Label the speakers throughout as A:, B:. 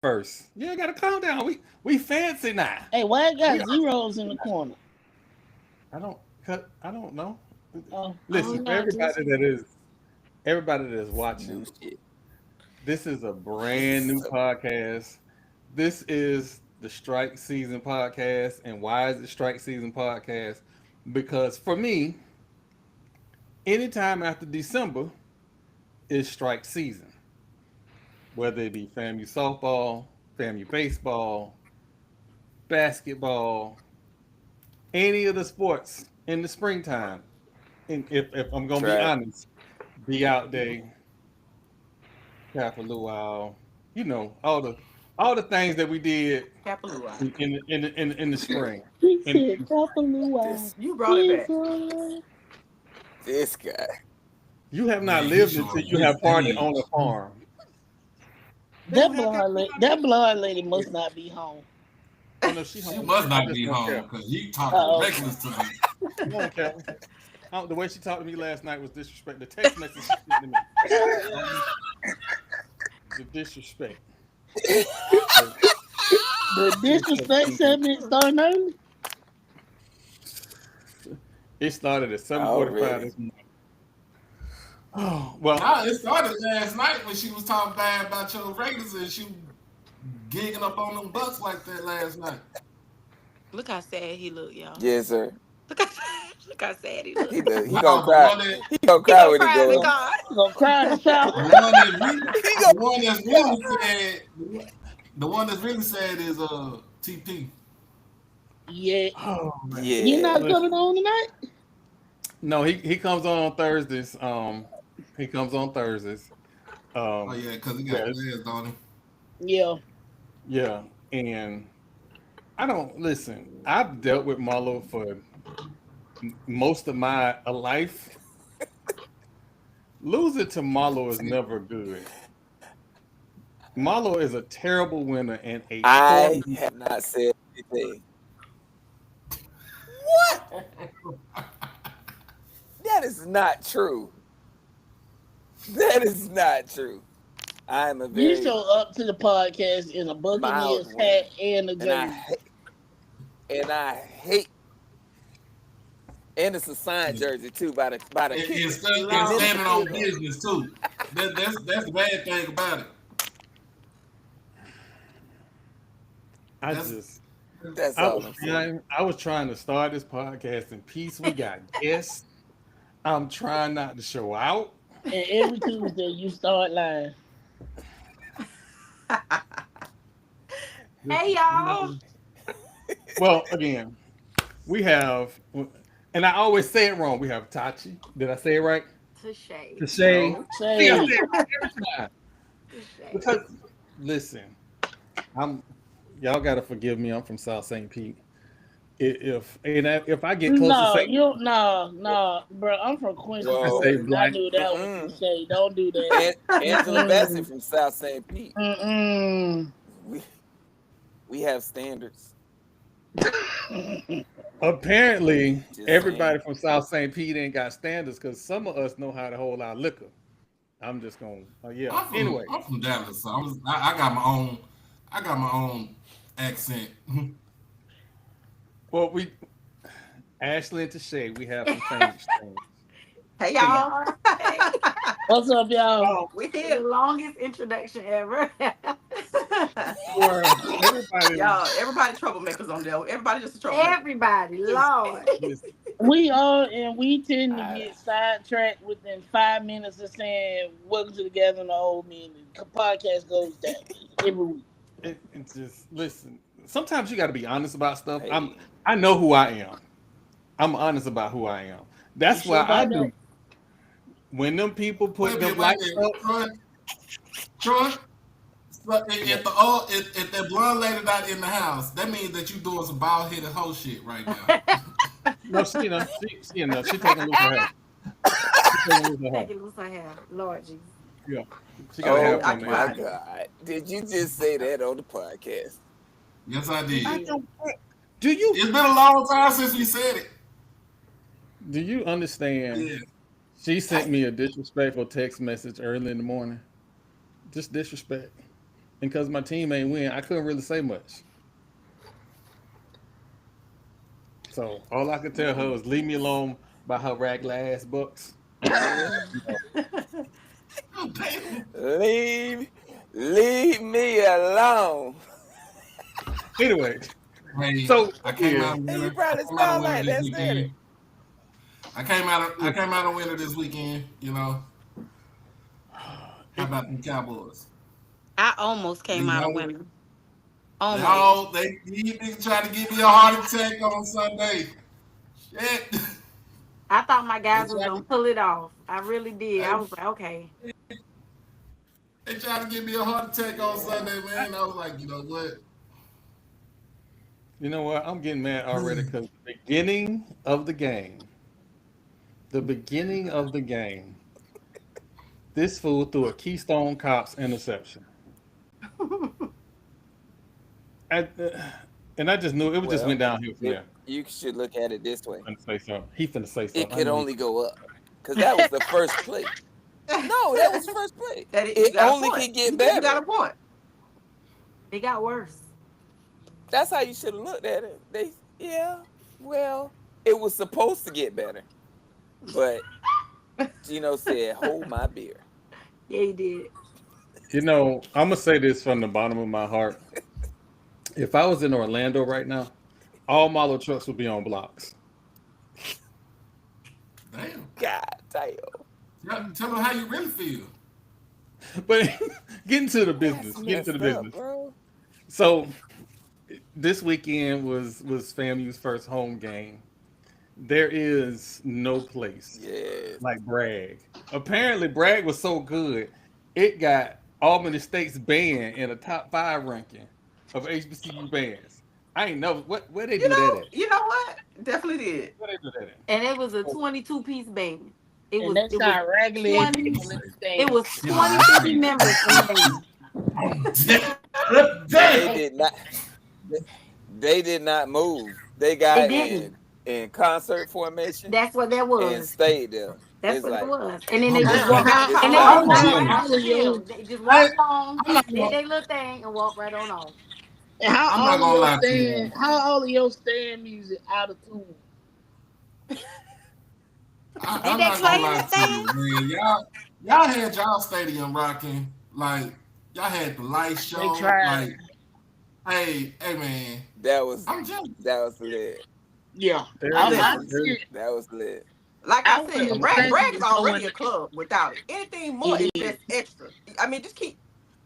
A: first. Yeah, gotta calm down. We fancy now.
B: Hey, why it got
A: We are,
B: zeros in the corner?
A: I don't cut. I don't know.
B: Oh,
A: Listen, for
C: no, just
A: everybody that is
D: New
A: watching,
D: shit.
A: this is a brand new
D: So,
A: podcast. This is the Strike Season podcast. And why is it Strike Season podcast? Because for me, anytime after December is strike season. Whether it be FAMU softball, FAMU baseball, basketball, any of the sports in the springtime. And if I'm gonna be
D: track.
A: honest, be out day, half a luau, all the things that we did
C: Kapalua.
A: in the spring.
B: he
A: And
B: said, "Kapalua,
D: This
C: You brought it back.
B: Jesus."
D: this guy.
A: you have not
E: Man, he
A: lived
E: showing
A: until you
E: his
A: have partied on a
E: age.
A: farm.
B: That blonde lady must not be home.
A: Oh no, she
E: She
A: home.
E: must
A: I
E: not
A: just
E: be
A: don't care.
E: home because he talking
B: Uh-oh.
E: reckless to me.
A: I don't care. The way she talked to me last night was disrespect. The text message she sent to me. The disrespect.
B: The disrespect segment starting early.
A: It started at
D: Oh,
A: 7:45
D: really?
A: this morning. Oh well,
E: Nah, it started last night when she was talking bad about your Raiders and she gigging up on them Bucks like that last night.
C: Look how sad he look, y'all.
D: Yes, sir.
C: Look how sad he look.
D: He does. He
E: No,
D: gonna
E: the
D: cry.
E: one that
D: He gonna
C: He
D: cry
C: gonna
D: when it
C: cry in the
D: goes.
C: car.
B: You gonna cry in the
E: the
B: shower.
E: one that really,
D: He
E: the one that's really sad, the one that's really sad is TP.
B: Yeah,
A: oh man.
B: you
D: Yeah.
B: not
A: Listen,
B: coming on tonight?
A: no, he comes on Thursdays. He comes on Thursdays.
E: Oh yeah, because he got
A: Yeah,
E: players on him.
B: Yeah.
A: yeah, and I don't listen. I've dealt with Marlo for most of my life. Losing to Marlo is never good. Marlo is a terrible winner and a
D: I
A: horrible.
D: have not said anything. What? That is not true. That is not true. I am a
B: You
D: very
B: show up to the podcast in a
D: mild
B: Buccaneers
D: winner,
B: hat and a
D: and I
B: jersey.
D: hate, and it's a signed jersey too by the
E: And
D: kicker.
E: standing on business too. That's the bad thing about it.
A: I
E: That's
A: just
D: That's all I'm saying.
A: I was trying to start this podcast in peace. We got guests. I'm trying not to show out.
B: And every Tuesday you start lying.
C: Hey y'all.
A: Well, again, we have, and I always say it wrong. We have Tachi. Did I say it right?
C: Touche.
A: To say,
B: Don't
A: See, I say
B: say
A: it right every time.
C: Touche.
A: Because listen, y'all gotta forgive me. I'm from South St. Pete. If I get close to
B: no,
A: St.
B: you no, bro. I'm from Quincy.
D: Whoa.
A: I say
B: I
A: black.
B: knew that was say. Don't do that.
D: Angela Bassett from South St. Pete.
B: Mm-mm.
D: We have standards.
A: Apparently,
D: Just
A: everybody
D: saying.
A: from South St. Pete ain't got standards because some of us know how to hold our liquor. I'm just gonna, yeah. Anyway,
E: I'm from Dallas, so I got my own accent.
A: well, Ashley and Tashay, we have some things.
C: Hey y'all. Hey.
B: What's up, y'all?
C: We did the longest introduction ever.
A: For everybody,
C: Y'all, everybody troublemakers on there. Everybody just a troublemaker. Everybody, Lord.
A: listen,
B: We are, and we tend to
D: I-
B: get sidetracked within 5 minutes of saying "Welcome to the Gathering of Old Men." The podcast goes down every week.
A: it's just listen. Sometimes you got to be honest about stuff.
D: Hey.
A: I know who I am. I'm honest about who I am. That's
B: You
A: why
B: sure
A: I
B: about
A: do.
B: that?
A: When them people put
E: Wait a
A: them
E: minute,
A: lights up,
E: Troy. So if that blonde lady not in the house, that means that you doing some bald headed hoe shit right now.
A: no, she taking loose her hair. She taking loose her hair.
C: Taking loose her hair. Lord Jesus.
A: Yeah, she gotta
D: Oh
A: have
C: I
A: something.
C: can't-
D: my God! Did you just say that on the podcast?
E: Yes, I did.
A: I
E: It's
A: don't. Do you
E: been a long time since we said it.
A: understand?
E: Yeah.
A: She sent me a disrespectful text message early in the morning. Just disrespect. and because my team ain't win, I couldn't really say much. So all I could tell her was leave me alone by her ragla ass Bucks.
E: Oh, damn.
D: Leave me alone.
A: Anyway,
E: Hey,
A: so
E: I came
A: yeah,
E: out a
D: And you
E: winner.
D: probably
E: I came out a
D: sound
E: winner
D: like
E: this
D: that's it.
E: weekend. I came out a winner this weekend. You know, how about them Cowboys?
F: I almost
E: They
F: came out a
E: know
F: winner.
E: They
F: Almost.
E: all they these niggas tried to give me a heart attack on Sunday. Shit.
G: I thought my
E: They
G: guys was
E: tried
G: gonna
E: to
G: pull it off. I really did. I
E: they,
G: was like, okay.
E: they tried to give me a heart attack on Sunday, man. I was like, you know what?
A: you know what? I'm getting mad already because the beginning of the game, this fool threw a Keystone Cops interception. I, and I just knew it just
D: Well,
A: went downhill from there.
D: you should look at it this way.
A: He finna say something.
D: It could only go up because that was the first play. No, that was the first play. It only could get better.
C: You got a point.
G: It got worse.
D: That's how you should have looked at it. Well, it was supposed to get better, but Gino said, "Hold my beer."
G: Yeah, he did.
A: You know, I'm gonna say this from the bottom of my heart. If I was in Orlando right now, all Marlo trucks would be on blocks.
E: Damn.
D: God damn.
E: Tell them how you really feel.
A: But getting to the business.
D: Bro.
A: So this weekend was FAMU's first home game. There is no place like Bragg. Apparently, Bragg was so good, it got Albany State's band in a top 5 ranking of HBCU bands. I ain't know where they do that at.
C: You know what? Definitely did.
A: Where they do that at?
G: And it was a 22-piece band. It
B: And that's not regular
G: 20
B: people in the state.
G: It was 23 members in the band.
D: They did not. They did not move. They got in concert formation.
G: That's what that was.
D: And stayed there.
G: That's
D: what
G: it was. And then they just
B: walk
G: walked. And they just walked on, did their little thing, and walked right on off.
B: And how all of your stand music out of tune?
E: I'm not gonna lie to you, man. Y'all had y'all stadium rocking. Like, y'all had the light show. Like, hey, man.
D: I'm jealous. That was lit.
B: Yeah.
D: That was lit.
C: Like I said, Bragg is already a club without it. Anything more is just extra. I mean, just keep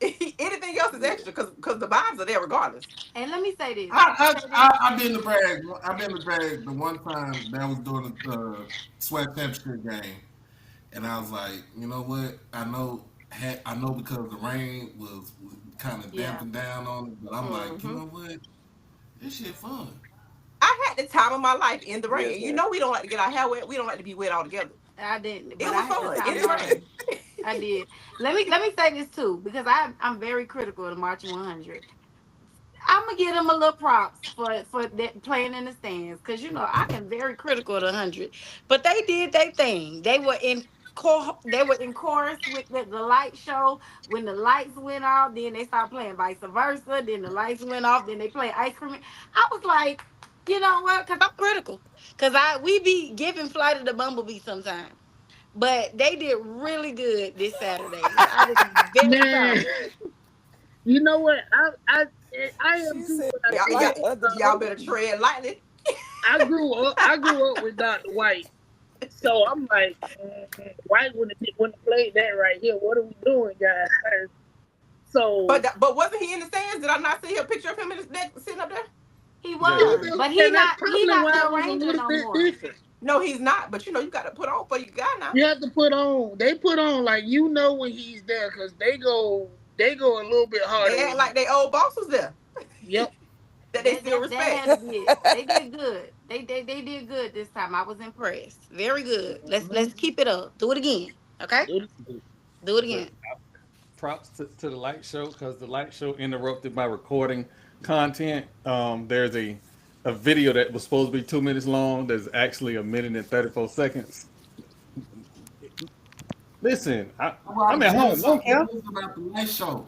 C: anything else is extra because the vibes are there regardless.
G: And let me say this.
E: I've been to Bragg. I've been to Bragg the one time that was during the SWAC temperature game, and I was like, you know what? I know because the rain was kind of damping down on it, but I'm like, you know what? This shit fun.
C: I had the time of my life in the rain. You know we don't like to get our hair wet. We don't like to be wet all together.
G: I didn't.
C: It was fun. In the rain.
G: I did. Let me say this too, because I'm very critical of the Marching 100. I'm gonna give them a little props for that playing in the stands, because I am very critical of the 100, but they did their thing. They were in chorus with the light show. When the lights went off, then they started playing vice versa. Then the lights went off, then they played ice cream. I was like, you know what? Because I'm critical. Because we be giving Flight of the Bumblebee sometimes. But they did really good this Saturday. I was very proud.
B: You know what? I am too.
C: Y'all better tread lightly.
B: I grew up with Dr. White. So I'm like, White wouldn't have played that right here. What are we doing, guys? So,
C: but wasn't he in the stands? Did I not see a picture of him in his neck sitting up there?
G: He was, but he's not the Ranger no more.
C: No, he's not. But you got to put on for your guy now.
B: You have to put on. They put on like when he's there, because they go a little bit harder.
C: They act like they old boss was there.
B: Yep.
C: that they still respect.
G: They did good. They did good this time. I was impressed. Very good. Let's keep it up. Do it again. Okay? Do it again.
A: Props to the light show, because the light show interrupted my recording content. There's a video that was supposed to be 2 minutes long that's actually 1 minute and 34 seconds. Listen, I'm at home.
E: About the light show.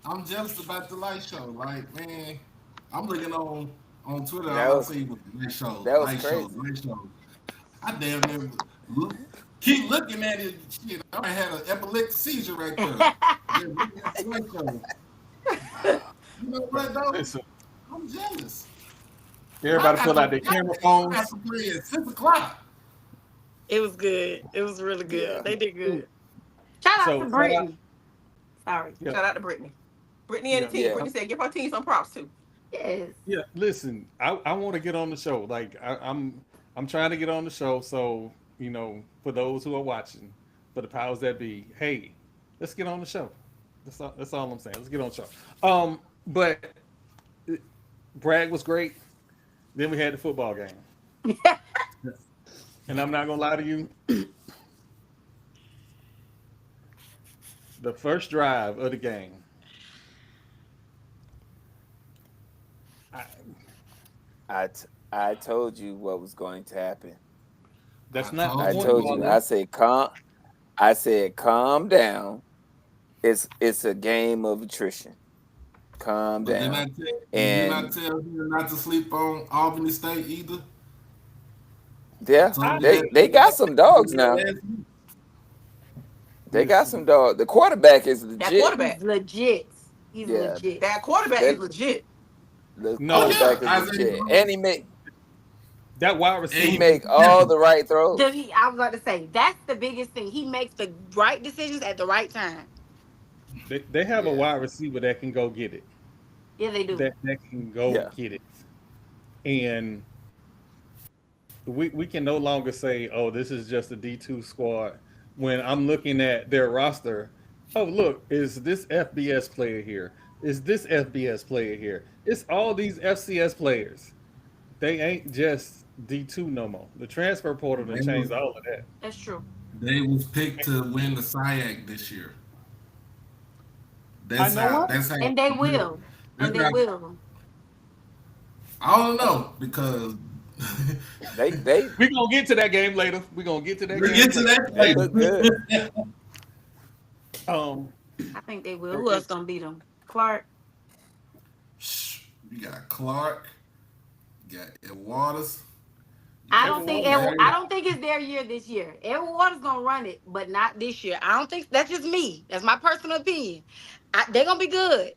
E: I'm jealous about the light show. Like, man, I'm looking on Twitter.
D: That
E: All I
D: was
E: see was
D: that was
E: light shows,
D: crazy.
E: light shows. I damn near keep looking at it. Shit, I had an epileptic seizure right there. Just looking at the light show. You know what, though?
A: Listen,
E: I'm jealous.
A: everybody pull out their camera phones.
E: I got to play at 6:00.
F: It was good. It was really good.
D: Yeah.
F: They did good.
G: Shout out
A: So,
G: to Brittany. Sorry.
A: Yeah.
C: Shout out to Brittany. Brittany and the team.
D: Yeah.
C: Brittany said, give her team some props too.
G: Yes.
A: Yeah, listen, I want to get on the show. Like I'm trying to get on the show. So for those who are watching, for the powers that be, hey, let's get on the show. That's all I'm saying. Let's get on the show. But Bragg was great. Then we had the football game, and I'm not gonna lie to you. The first drive of the game,
D: I told you what was going to happen.
A: that's not.
D: I
A: the point,
D: told you.
A: Marlon.
D: I said calm down. It's a game of attrition. Calm
E: But did
D: down.
E: did not tell you not to sleep on Albany State either?
D: Yeah, they got some dogs now.
E: Last week.
D: They got some dogs. The quarterback is legit.
C: That quarterback.
G: He's legit. He's
D: Yeah.
G: legit.
C: That quarterback is legit.
D: The
A: No.
D: quarterback
E: Yeah,
D: is legit, and
A: That wide
D: he
A: receiver.
D: make all the right throws.
G: I was about to say, that's the biggest thing. He makes the right decisions at the right time.
A: They have a wide receiver that can go get it.
G: Yeah, they do.
A: That can go
D: Yeah.
A: get it. And we can no longer say, oh, this is just a D2 squad. When I'm looking at their roster, oh, look, is this FBS player here? Is this FBS player here? It's all these FCS players. They ain't just D2 no more. The transfer portal done changed all of that.
G: That's true.
E: They was picked to win the SWAC this year.
A: I know what.
E: That's how.
G: And they will. And they
E: That's
G: will.
E: I don't know because
D: They
A: We gonna get to that game later. We gonna get to that
E: we
A: game.
E: get to that
D: they
E: later.
D: look good.
G: I think they will. Who else gonna beat them? Clark.
E: You got Clark. You got Ed Waters.
G: I don't think it's their year this year. Edward Waters gonna run it, but not this year. I don't think that's just me. That's my personal opinion. They're gonna be good,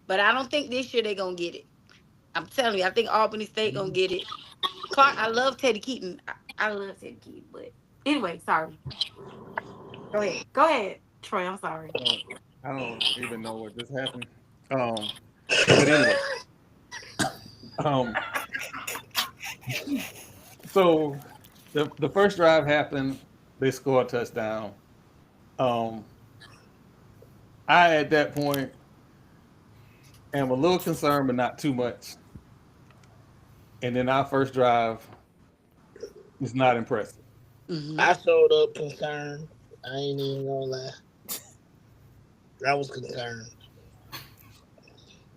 G: but I don't think this year they're gonna get it. I'm telling you, I think Albany State gonna get it. Clark, I love Teddy Keaton. I love Teddy Keaton, but anyway, sorry. Go ahead, Troy. I'm sorry.
A: I don't even know what just happened. But anyway. So the first drive happened. They scored a touchdown. I at that point am a little concerned, but not too much. And then our first drive is not impressive.
G: Mhm.
B: I showed up concerned. I ain't even gonna lie. I was concerned.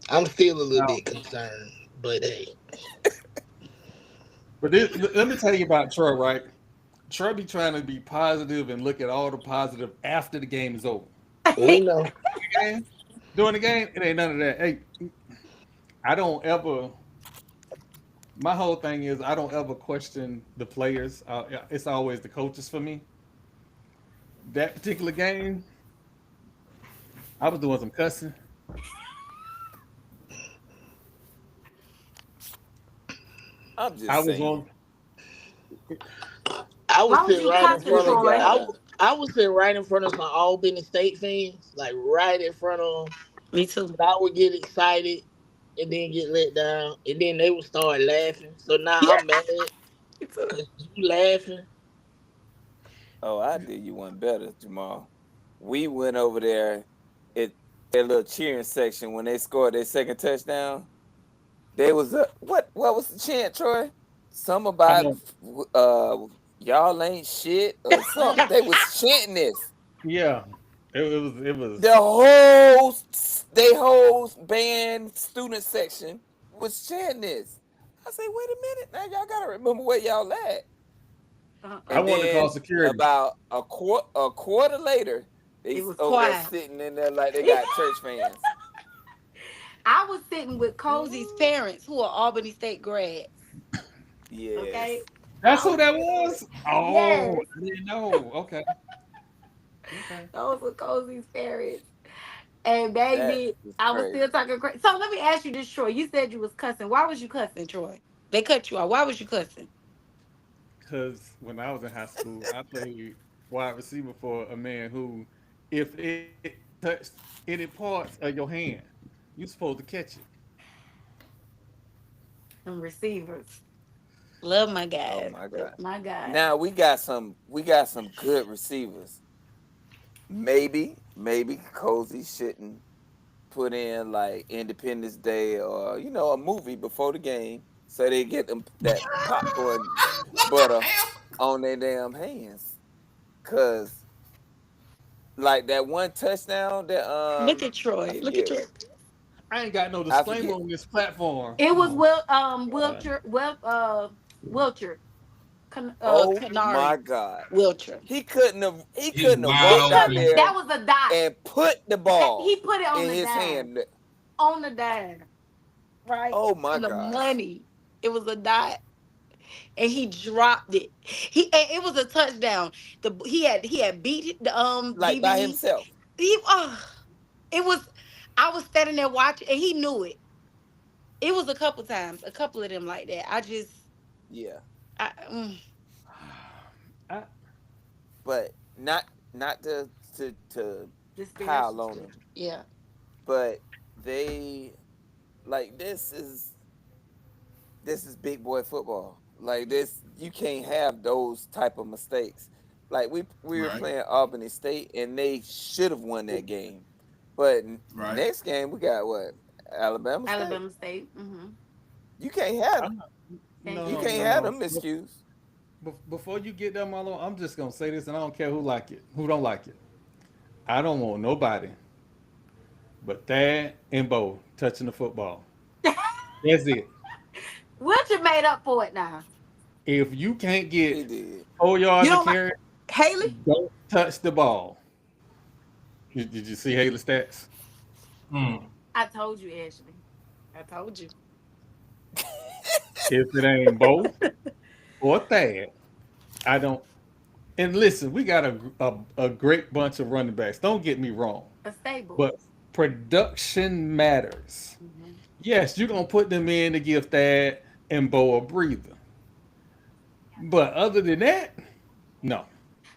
B: I'm still a little bit concerned, but hey.
A: But let me tell you about Troy, right? Troy be trying to be positive and look at all the positive after the game is over.
B: We know.
A: During the game, it ain't none of that. Hey, I don't ever. My whole thing is I don't ever question the players. It's always the coaches for me. That particular game, I was doing some cussing.
D: I'm just
A: I was
D: saying.
A: on.
B: I was
G: Why was
B: sitting
G: you
B: right in
G: cussing,
B: front of
G: Troy?
B: I was sitting right in front of some Albany State fans, like right in front of them.
F: Me too.
B: But I would get excited and then get let down, and then they would start laughing. So now I'm mad because you laughing.
D: Oh, I did you one better, Jamal. We went over there at their little cheering section when they scored their second touchdown. There was what was the chant, Troy? Some about y'all ain't shit or something. They was chanting this.
A: Yeah, it was.
D: The whole band student section was chanting this. I say, wait a minute, now y'all gotta remember where y'all at.
A: I want to call security.
D: About a quarter later, they
F: It was
D: over there
F: quiet.
D: sitting in there like they got church fans.
G: I was sitting with Cozy's parents, who are Albany State grads.
D: Yes.
G: Okay.
A: That's who that was? Oh,
G: Yes.
A: I didn't know. Okay. Okay.
G: Those were Cozy's parents. And
D: That
G: baby,
D: is
G: I was
D: crazy.
G: still talking crazy. So let me ask you this, Troy. You said you was cussing. Why was you cussing, Troy? They cut you off. Why was you cussing?
A: Because when I was in high school, I played wide receiver for a man who, if it touched any parts of your hand, you supposed to catch it.
G: Them receivers. Love my
D: Oh
G: guys.
D: my God.
G: My God.
D: Now we got some good receivers. Maybe Cozy shouldn't put in like Independence Day or a movie before the game so they get them that popcorn butter on their damn hands. Cause like that one touchdown that
G: Look at
D: I
G: Troy. Look at
D: forget
G: Troy.
A: I ain't got no
D: I
A: disclaimer
D: forget.
A: on this platform.
G: It
A: Come
G: was
A: on. God.
G: Wilcher.
D: Oh my
G: Canard.
D: God.
G: Wilcher.
D: He couldn't have
E: He's wide
D: walked out
E: open.
D: there
G: That was a dot.
D: and put the ball
G: He put it on
D: in
G: the
D: his
G: dime.
D: hand.
G: On the dime. Right?
D: Oh my
G: On the
D: God.
G: money. It was a dot. And he dropped it. It was a touchdown. He had beat the
D: Like by
G: DB.
D: himself.
G: It was. I was standing there watching, and he knew it. It was a couple times, a couple of them like that.
D: Yeah.
G: I, mm,
A: I,
D: But not to
G: disparage
D: pile
G: the
D: on
G: two.
D: them.
G: Yeah.
D: But they like this is big boy football. Like this, you can't have those type of mistakes. Like we were
E: Right.
D: playing Albany State and they should have won that game. But
E: Right.
D: next game we got what? Alabama State.
G: Alabama State. Mm-hmm.
D: You can't have
A: I'm not, no,
D: you
A: no,
D: can't
A: no,
D: have
A: no.
D: them miscues.
A: Before you get that, Marlon, I'm just gonna say this, and I don't care who like it, who don't like it. I don't want nobody but Thad and Bo touching the football. That's it.
G: Wilcher made up for it now.
A: If you can't
D: He
A: get
D: did.
A: 4 yards
C: You
A: of
C: don't like
A: carry,
C: Haley?
A: don't touch the ball. Did you see Haley's stats?
G: I told you, Ashley. I told you.
A: If it ain't Bo or Thad, I don't. And listen, we got a great bunch of running backs. Don't get me wrong,
G: A stable.
A: but production matters.
G: Mhm.
A: Yes, you're gonna put them in to give Thad and Bo a breather. But other than that, no.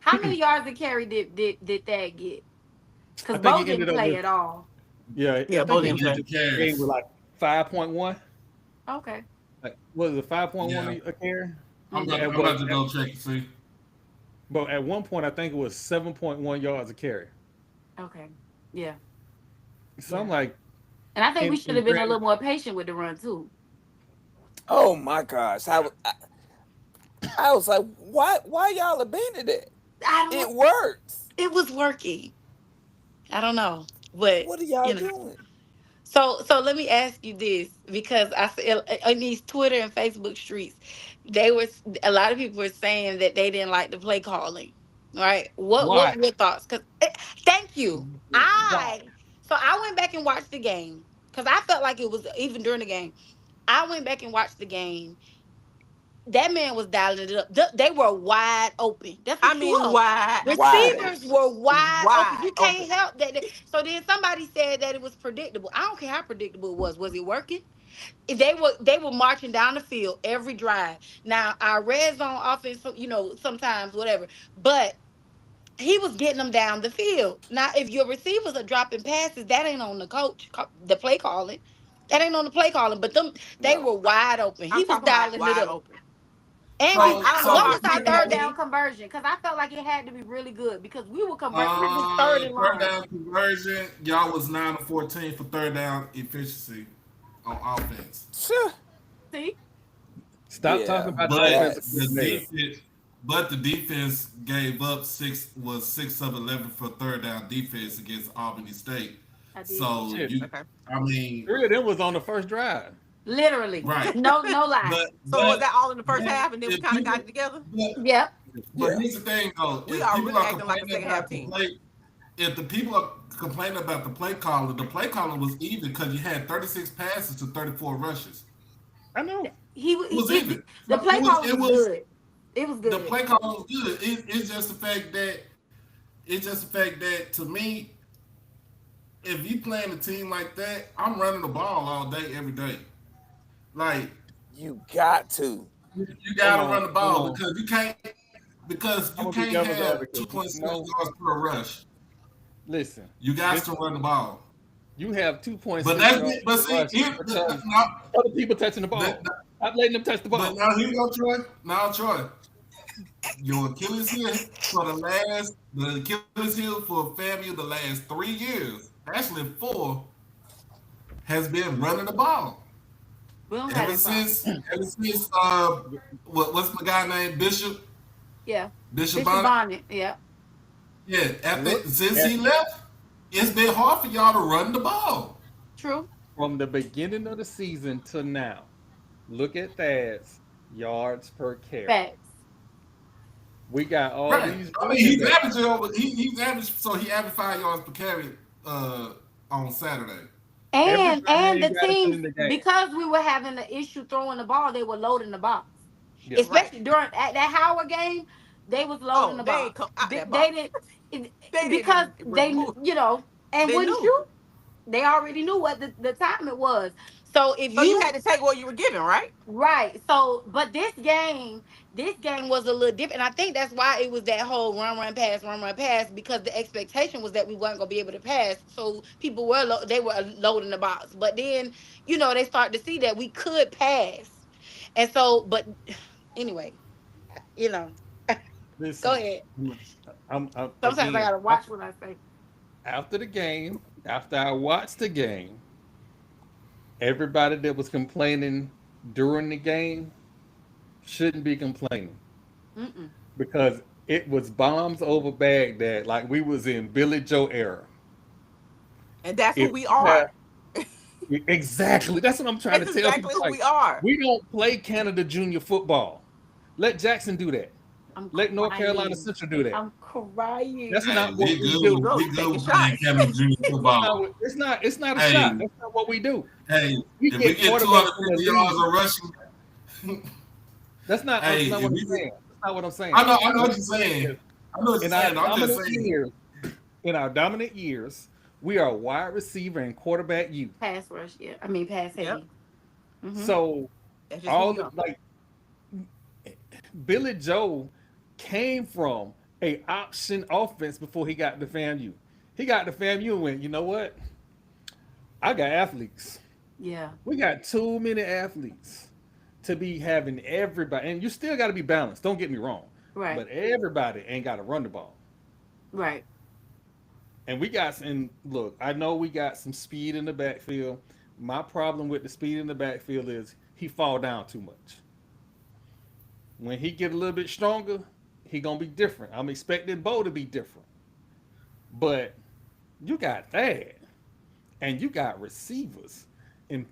G: How many yards of carry did that get?
A: I
G: Because
A: think
G: Bo
A: he
G: didn't
A: ended up
G: play
A: with
G: at all.
A: yeah.
C: Yeah,
A: I
C: Bo
A: think
C: didn't
A: he
C: play.
A: ended the game with like 5.1.
G: Okay.
A: Like, was it 5.1
E: Yeah.
A: a carry?
E: I'm
A: Yeah,
E: about to go check and see.
A: But at one point, I think it was 7.1 yards a carry.
G: Okay. Yeah.
A: So
G: Yeah.
A: I'm like,
G: And I think we
A: And-
G: should have been a
A: and
G: little more patient with the run too.
D: Oh my gosh. I was like, why y'all abandoned it? It works.
G: It was working. I don't know. But
D: What are y'all
G: you know.
D: doing?
G: So let me ask you this, because I see in these Twitter and Facebook streets, a lot of people were saying that they didn't like the play calling. Right? What
A: why?
G: were your thoughts? Because thank you.
A: Why?
G: I went back and watched the game because I felt like it was even during the game. I went back and watched the game. That man was dialing it up. They were wide open. That's what
C: I
G: you
C: mean,
G: are.
C: wide.
G: Receivers were wide open.
C: Wide
G: You can't
C: open.
G: help that. So then somebody said that it was predictable. I don't care how predictable it was. Was it working? If they were marching down the field every drive. Now our red zone offense, sometimes whatever, but he was getting them down the field. Now, if your receivers are dropping passes, that ain't on the coach, the play calling. That ain't on the play calling. But they
D: No.
G: were wide open. He
C: I'm
G: was
C: talking about
G: dialing it
C: wide
G: up.
C: open.
G: And
C: Like,
G: we,
C: I don't know
G: what
C: how
G: was our
C: people
G: third
C: do
G: down
C: it.
G: conversion? Because I felt like it had to be really good because we were converting. It was third and long.
E: Third down conversion, y'all was 9 of 14 for third down efficiency on offense.
D: Sure.
G: See?
A: Stop
D: Yeah,
A: talking about the
E: But
A: offensive
E: the
A: coordinator.
E: defense gave up 6 of 11 for third down defense against Albany State.
G: I did.
E: So
A: Shit.
C: Okay.
E: I mean,
A: 3 of them was on the first drive.
G: Literally.
E: right.
G: No lie.
E: But,
C: So was that all in the first
E: but
C: half, and then we
E: if
C: kind of
E: people-
C: got it together?
E: But,
G: Yep.
E: but
D: Yeah.
E: here's the thing, though.
C: We
E: If
C: are
E: people
C: really
E: are
C: acting like a
E: complaining
C: second half
E: about the
C: team.
E: play, if the people are complaining about the play caller was even because you had 36 passes to 34 rushes.
A: I know.
E: It was even.
G: The play call was good. It was good.
E: The play call was good. It's just the fact that to me, if you playing a team like that, I'm running the ball all day, every day. Like
D: you got to.
E: You got to run the ball because you can't have 2.6 yards per rush.
A: Listen,
E: you got to run the ball.
A: You have 2.6.
E: But see,
A: other people touching the ball. I'm letting them touch the ball.
E: But now here you go, Troy. Now, Troy, your Achilles heel for the Achilles heel for FAMU the last 3 years, actually 4, has been running the ball. Ever since what's my guy named Bishop?
G: Yeah.
E: Bishop Bonnet.
G: Yeah.
E: Yeah. Since he left, it's been hard for y'all to run the ball.
G: True.
A: From the beginning of the season to now, look at Thad's yards per carry.
G: Facts.
A: We got all these.
E: I mean, he's averaged. So he averaged 5 yards per carry on Saturday.
G: And the team, because we were having the issue throwing the ball, they were loading the box. Yeah. Especially during that Howard game, they was loading the box. They didn't because they you know, and wouldn't you? They already knew what the time it was. So you
C: had to take what you were given, right?
G: Right. So, but this game was a little different. I think that's why it was that whole run, pass, because the expectation was that we weren't gonna be able to pass. So people were loading the box. But then, you know, they started to see that we could pass, and so. But anyway, you know,
A: listen,
G: go ahead. Sometimes I gotta watch what I say.
A: After I watched the game. Everybody that was complaining during the game shouldn't be complaining. Because it was bombs over Baghdad, like we was in Billy Joe era.
C: And that's who we are.
A: Exactly. That's what I'm trying to tell you.
C: That's exactly who we are.
A: We don't play Canada junior football. Let Jackson do that. Let North Carolina Central do that.
G: I'm crying.
A: That's not what we do.
E: We go playing Canada junior football.
A: It's not a shot. That's not what we do.
E: Hey, if we get 250 yards of rushing,
A: that's not what I'm saying. That's not what I'm saying.
E: I know what you're saying.
A: In our dominant years, we are wide receiver and quarterback youth.
G: Pass rush, yeah. I mean pass heavy.
C: Yep.
G: Mm-hmm.
A: So Billy Joe came from a option offense before he got to FAMU. He got to FAMU and went, you know what? I got athletes.
G: Yeah.
A: We got too many athletes to be having everybody. And you still got to be balanced. Don't get me wrong.
G: Right.
A: But everybody ain't got to run the ball.
G: Right.
A: And look, I know we got some speed in the backfield. My problem with the speed in the backfield is he fall down too much. When he get a little bit stronger, he gonna be different. I'm expecting Bo to be different. But you got that, and you got receivers, and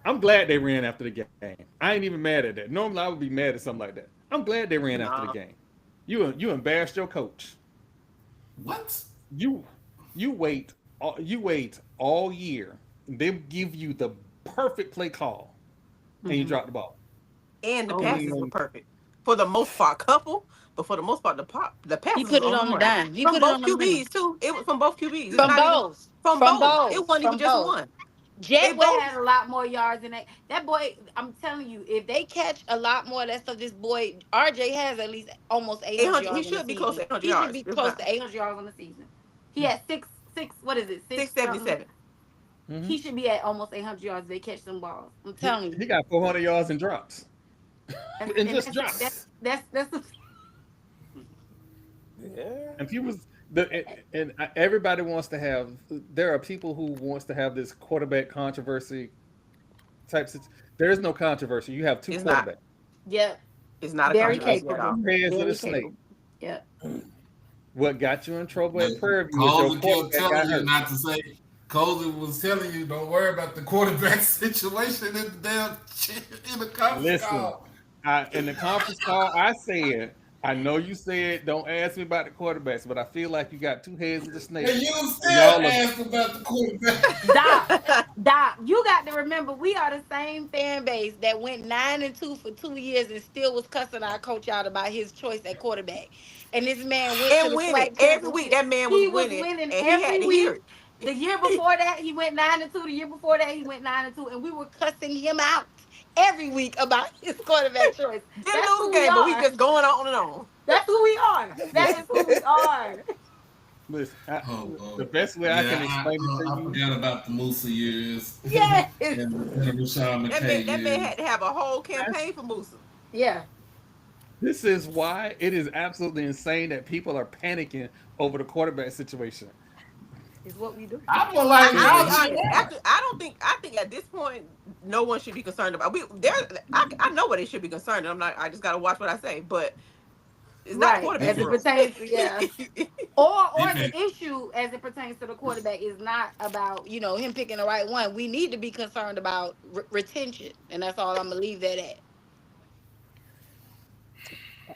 A: I'm glad they ran after the game. I ain't even mad at that. Normally I would be mad at something like that. I'm glad they ran after the game. You embarrassed your coach.
E: What?
A: You wait all year. They give you the perfect play call, and you drop the ball.
C: And the passes were perfect for the most part. But for the most part, the passes.
G: He put it on the dime.
C: From both QBs too. It was from both QBs.
G: From both.
C: It wasn't even just one.
G: Jet had a lot more yards than that. That boy, I'm telling you, if they catch a lot more of that stuff, this boy RJ has at least almost 800 yards.
C: He should be close to 800
G: He
C: yards.
G: should be close to 800 yards on the season. He had 677. Mm-hmm. He should be at almost 800 yards if they catch some balls. I'm telling you.
A: He got 400 yards in drops. And just drops.
G: That's
A: And people and everybody wants to have. There are people who wants to have this quarterback controversy type. There is no controversy. You have two quarterbacks.
G: Yeah,
C: it's not
G: very
C: a
G: capable.
A: Heads of the snake.
G: Yeah.
A: What got you in trouble at Prairie View?
E: Coley was telling you, don't worry about the quarterback situation in the conference call.
A: In the conference call, I said I know you said don't ask me about the quarterbacks, but I feel like you got two heads of the snake.
E: And you still
A: Y'all are
E: asked about the quarterback.
G: Doc, you got to remember we are the same fan base that went 9-2 for 2 years and still was cussing our coach out about his choice at quarterback. And this man went to
C: And
G: the
C: winning
G: SWAC
C: every week.
G: championship.
C: That man was
G: He was
C: winning,
G: winning
C: and he had
G: every
C: to hear
G: week.
C: it.
G: The year before that, he went 9-2. The year before that, he went 9-2, and we were cussing him out every week about his quarterback choice.
C: Didn't
G: That's
C: lose
G: who
C: the
G: we
C: game, but we
G: are.
C: just going on and on.
G: That's who we are. That is who we are.
A: listen.
E: Oh,
A: The best way I can
E: yeah,
A: explain it to
E: I
A: you.
E: forgot about the Musa years
G: Yes.
E: and the Rashawn McKay
C: That man
E: years.
C: had to have a whole campaign for Musa.
G: Yeah.
A: This is why it is absolutely insane that people are panicking over the quarterback situation.
G: Is what we do.
E: I feel like
C: I'll be
E: y'all should
C: honest.
E: have.
C: I think at this point, no one should be concerned about. I know what they should be concerned. I just got to watch what I say. But it's not the
G: Right.
C: quarterback's
G: As it
C: room.
G: pertains to, yeah. Or the
E: Defense.
G: issue as it pertains to the quarterback is not about, him picking the right one. We need to be concerned about retention. And that's all I'm going to leave that at.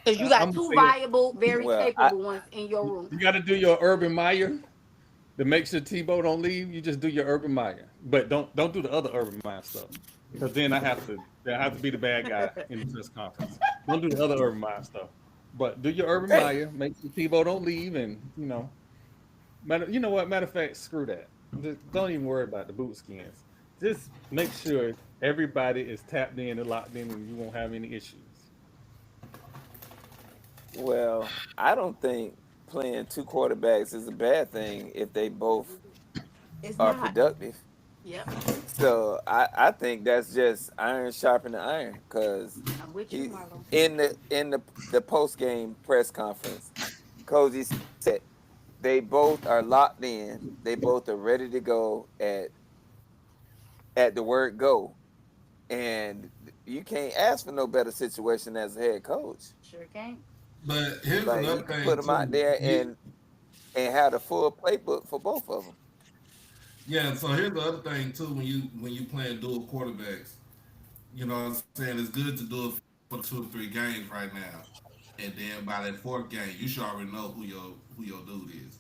G: Because you got
A: I'm gonna
G: two
A: say it.
G: viable, very
D: Well,
G: capable ones in your room.
A: You got to do your Urban Meyer to make sure Tebow don't leave. You just do your Urban Meyer, but don't do the other Urban Meyer stuff, because then I have to be the bad guy in the press conference. Don't do the other Urban Meyer stuff, but do your Urban Meyer. Make sure Tebow don't leave, and you know what? Matter of fact, screw that. Just don't even worry about the boot skins. Just make sure everybody is tapped in and locked in, and you won't have any issues.
D: Well, I don't think playing two quarterbacks is a bad thing if they both
C: It's
D: are
C: not.
D: productive.
G: Yep.
D: So I think that's just iron sharpening iron, because
G: I'm with you, Marlo.
D: in the post game press conference, Cozy said they both are locked in. They both are ready to go at the word go, and you can't ask for no better situation as a head coach.
G: Sure can't.
E: But here's
D: Like,
E: another
D: you can
E: thing
D: put them out
E: too.
D: there and have the full playbook for both of them.
E: Yeah, so here's the other thing too. When you playing dual quarterbacks, you know what I'm saying, it's good to do it for 2 or 3 games right now, and then by that fourth game, you should already know who your dude is.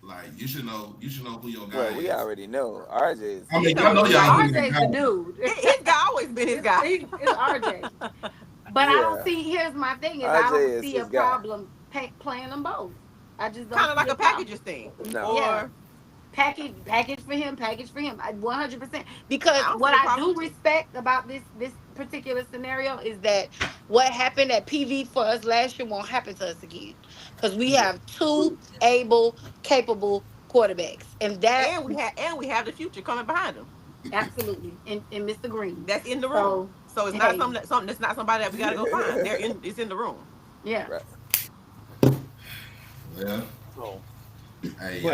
E: Like you should know who your guy
D: Well, we
E: is.
D: already know RJ is.
E: I mean,
C: know
E: I know
C: who
E: y'all
C: he
E: do
G: RJ's the dude.
C: His guy always been his guy.
G: It's RJ. But I don't
D: Yeah,
G: see. Here's my thing: is I
D: RJ
G: don't
D: is
G: see a
D: his guy.
G: problem playing them both. I just don't
C: Kind of
G: see
C: like a
G: problem.
C: packages thing.
D: No.
G: Yeah.
C: Or
G: Package for him. 100%. Because
C: I don't
G: what
C: see a
G: I
C: problem
G: do
C: with it.
G: respect about this particular scenario is that what happened at PV for us last year won't happen to us again. Because we have two able, capable quarterbacks, and that
C: And we have the future coming behind him.
G: absolutely in Mr. Green.
C: That's in the room.
G: So
C: So it's not
G: hey,
C: something that's not somebody that we gotta go find. It's in the room.
G: yeah.
D: Right.
E: Yeah.
A: So,
E: Hey,
A: but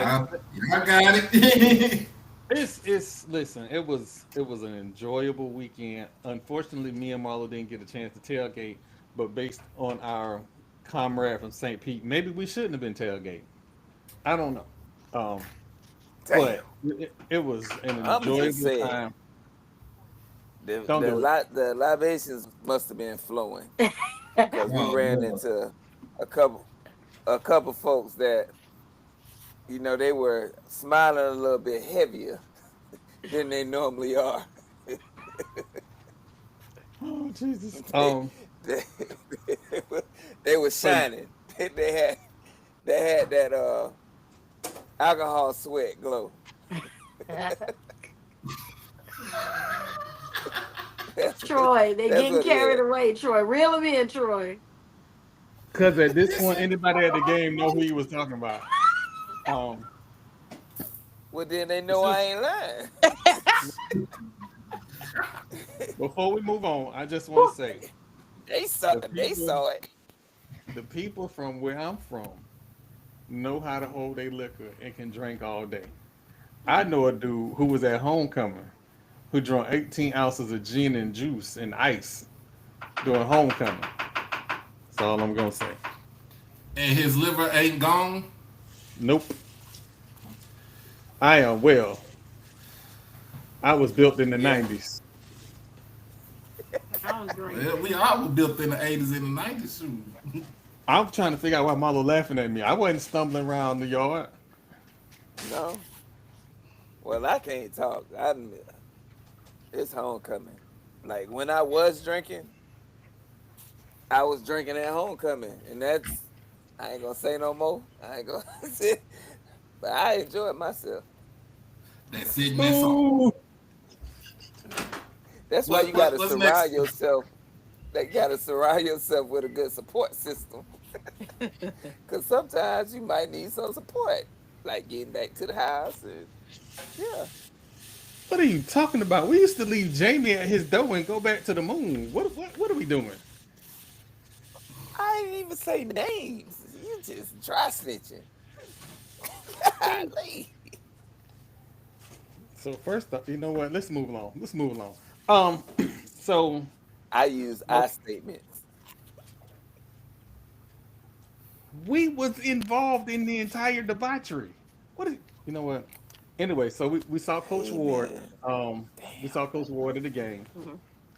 E: y'all got it.
A: it's listen. It was an enjoyable weekend. Unfortunately, me and Marlo didn't get a chance to tailgate, but based on our comrade from St. Pete, maybe we shouldn't have been tailgating. I don't know.
D: Damn.
A: But it was an
D: I'm just
A: enjoyable
D: saying,
A: time.
D: the
A: Don't do it.
D: the libations must have been flowing, because we
E: Oh,
D: ran
E: Lord.
D: into a couple folks that they were smiling a little bit heavier than they normally are.
A: Oh Jesus.
D: They, they were shining. They had that alcohol sweat glow.
G: Troy, they
D: That's
G: getting
D: what it
G: carried
D: is.
G: away. Troy, reel them in, Troy.
A: Because at this point, anybody at the game know who he was talking about.
D: Well, then they know I ain't lying.
A: Before we move on, I just want to say
D: They saw
A: the
D: they
A: people,
D: saw it.
A: the people from where I'm from know how to hold their liquor and can drink all day. I know a dude who was at homecoming who drank 18 ounces of gin and juice and ice during homecoming. That's all I'm gonna say.
E: And his liver ain't gone.
A: Nope. I am well. I was built in the
D: Yeah.
A: 90s.
G: I don't drink.
E: Well, we all were built in the 80s and the 90s. Shoot.
A: I'm trying to figure out why Marlo laughing at me. I wasn't stumbling around the yard.
D: No. Well, I can't talk. It's homecoming. Like when I was drinking, I was drinking at homecoming, and that's I ain't gonna say no more. I ain't gonna say, but I enjoyed myself.
E: That's it. That's all.
D: That's why you gotta
E: What's
D: surround
E: next?
D: yourself. They gotta surround yourself with a good support system. Cause sometimes you might need some support, like getting back to the house, and yeah.
A: What are you talking about? We used to leave Jamie at his door and go back to the moon. What are we doing?
D: I didn't even say names. You just dry snitching. Golly.
A: So first up, you know what? Let's move along. So
D: I use I statements.
A: we was involved in the entire debauchery. You know what? Anyway, so we saw Coach Ward. We saw Coach Ward at the game.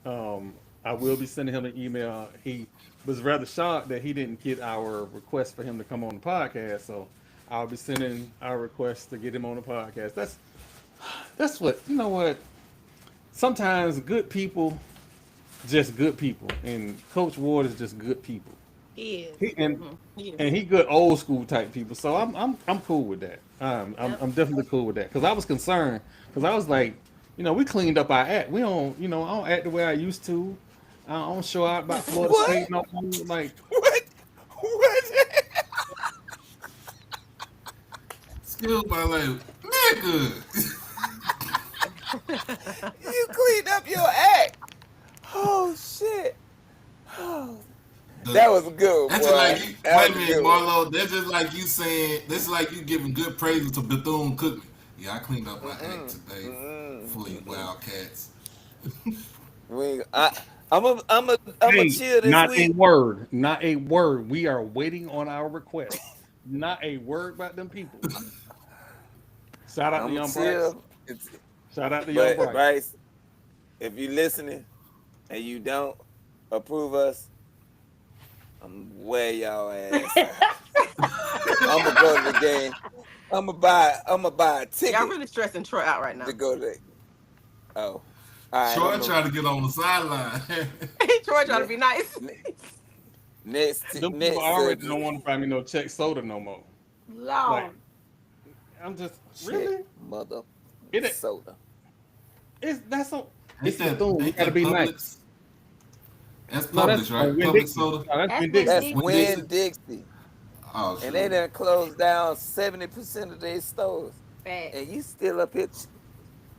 A: I will be sending him an email. He was rather shocked that he didn't get our request for him to come on the podcast. So I'll be sending our request to get him on the podcast. That's what you know. What sometimes good people, just good people, and Coach Ward is just good people.
F: He is.
A: And he good old school type people. So I'm cool with that. I'm definitely cool with that because I was concerned because I was like, we cleaned up our act. We don't, I don't act the way I used to. I don't show out about Florida State no more. Like
D: What?
E: Excuse my language. Nigga.
D: You cleaned up your act. Oh shit. Oh, that was good,
E: That's
D: boy.
E: just like you,
D: That
E: wait a
D: was
E: minute,
D: good.
E: Marlo. That's just like you saying. This is like you giving good praises to Bethune Cookman. Yeah, I cleaned up my act today for you Wildcats.
D: I'm a chill this
A: not
D: week.
A: not a word. We are waiting on our request. Not a word about them people. Shout out to Young Bryce. Shout out to Young Bryce.
D: Bryce, if you listening and you don't approve us, I'm way y'all ass. I'm gonna go to the game. I'm gonna buy a ticket.
C: Y'all really stressing Troy out right now.
D: To go to. Oh, all right.
E: Troy trying to get on the sideline.
C: Troy trying to be nice.
A: Them people already don't want to buy me no check soda no more.
G: Lord.
A: Like, I'm just really
D: mother soda.
A: That's so.
E: It's
A: It's Bethune. We gotta be nice.
E: That's Publix, right? Publix soda.
A: No,
G: That's
D: Winn-Dixie.
E: Oh,
D: and they done closed down 70% of their stores.
G: Bad.
D: And you still up here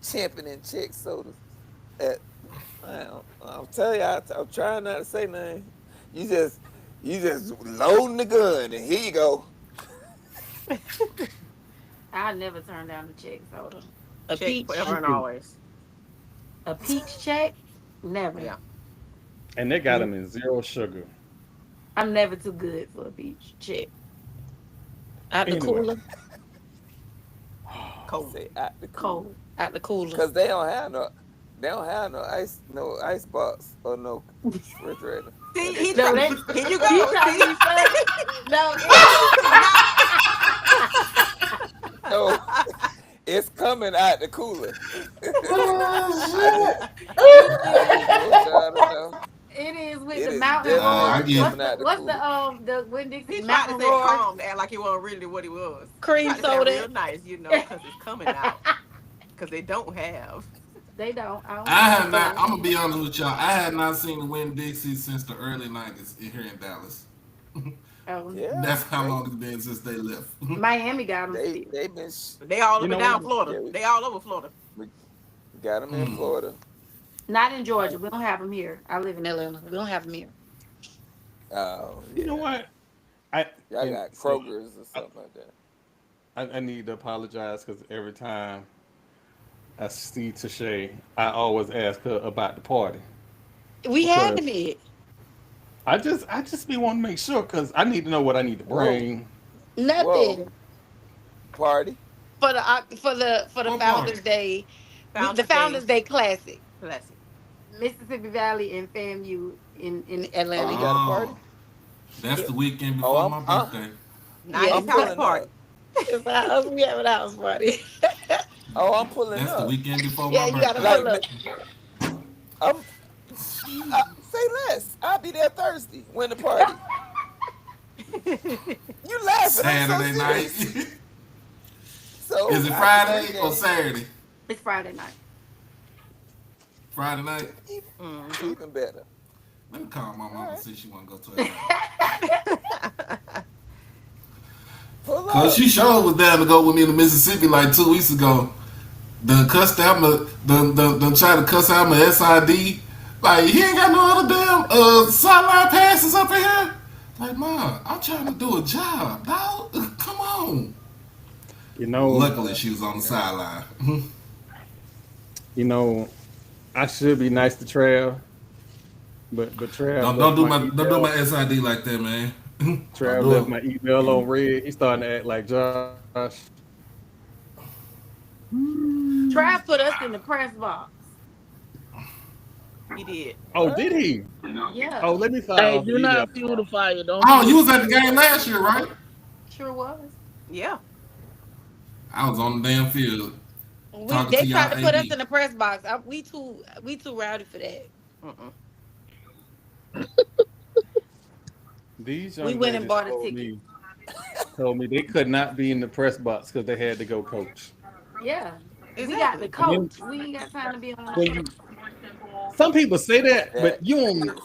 D: championing check sodas. I'll tell you, I'm trying not to say nothing. You just loading the gun, and here you go.
G: I never turn down the check soda.
F: A
C: Check
F: peach.
C: forever and always.
G: A peach check? Never.
C: Yeah.
A: And they got them in zero sugar.
G: I'm never too good for a peach check.
F: Out the cooler.
C: Cold.
D: Out the
G: Cold.
F: Out the cooler.
D: Because they don't have no ice box or no refrigerator.
C: See, here you
G: You
C: go.
G: trying to be funny? No.
D: No, it's coming out the cooler.
G: It is with the mountain roar. What's the Winn-Dixie mountain
C: roar?
G: Calm
C: to act like he wasn't really what he was.
F: Cream soda.
C: Real nice, because it's coming out. Because they don't have.
G: They don't.
E: I have not. I'm gonna be honest with y'all. I have not seen the Winn-Dixie since the early '90s here in Dallas.
G: Oh,
D: yeah.
E: That's how long it's been since they left.
G: Miami got them.
C: They all over down Florida. They all over Florida.
D: We got them in Florida.
G: Not in Georgia. We don't have them here.
F: I live in Atlanta. We don't have them here.
D: Oh, yeah.
A: You know what?
D: I got Kroger's or something like that.
A: I need to apologize because every time I see Tashay, I always ask her about the party.
F: We having it.
A: I just be wanting to make sure because I need to know what I need to bring.
F: Nothing.
D: Whoa. Party
F: for the Founders Day, the Founders Day Classic.
G: Mississippi Valley and FAMU in Atlanta.
D: You got a party?
E: That's the weekend before my birthday.
C: Nice house party.
F: We have a house party.
D: I'm pulling
E: That's
D: up.
E: the weekend before
F: Yeah,
E: my
F: you gotta
E: birthday.
F: pull up.
D: Say less. I'll be there Thursday when the party. You laughing?
E: Saturday
D: I'm so
E: night.
D: So
E: is it Friday or Saturday?
G: It's Friday night.
E: Friday night?
D: Even better.
E: Let me call my mama and see if she want to go to it. Because she sure was down to go with me to Mississippi like 2 weeks ago. Done cussed out done try to cuss out my SID. Like, he ain't got no other damn sideline passes up in here. Like, Mom, I'm trying to do a job, dog. Come on.
A: You know.
E: Luckily, she was on the sideline.
A: You know, I should be nice to Trav, but Trav.
E: Don't do my SID like that, man.
A: Trav left my email on red. He's starting to act like Josh.
G: Trav put us in the press box.
C: He did.
A: Oh, did he?
G: Yeah.
A: Oh, let me find.
B: Hey, do not fuel the fire. Don't.
E: Oh, you was at the game last year, right?
G: Sure was.
C: Yeah.
E: I was on the damn field.
F: They tried to put us in the press box. We too rowdy for that.
A: These
F: we went and bought a ticket.
A: Told me they could not be in the press box because they had to go coach.
G: Yeah, we got the coach. We ain't got time to be on.
A: Some people say that, but you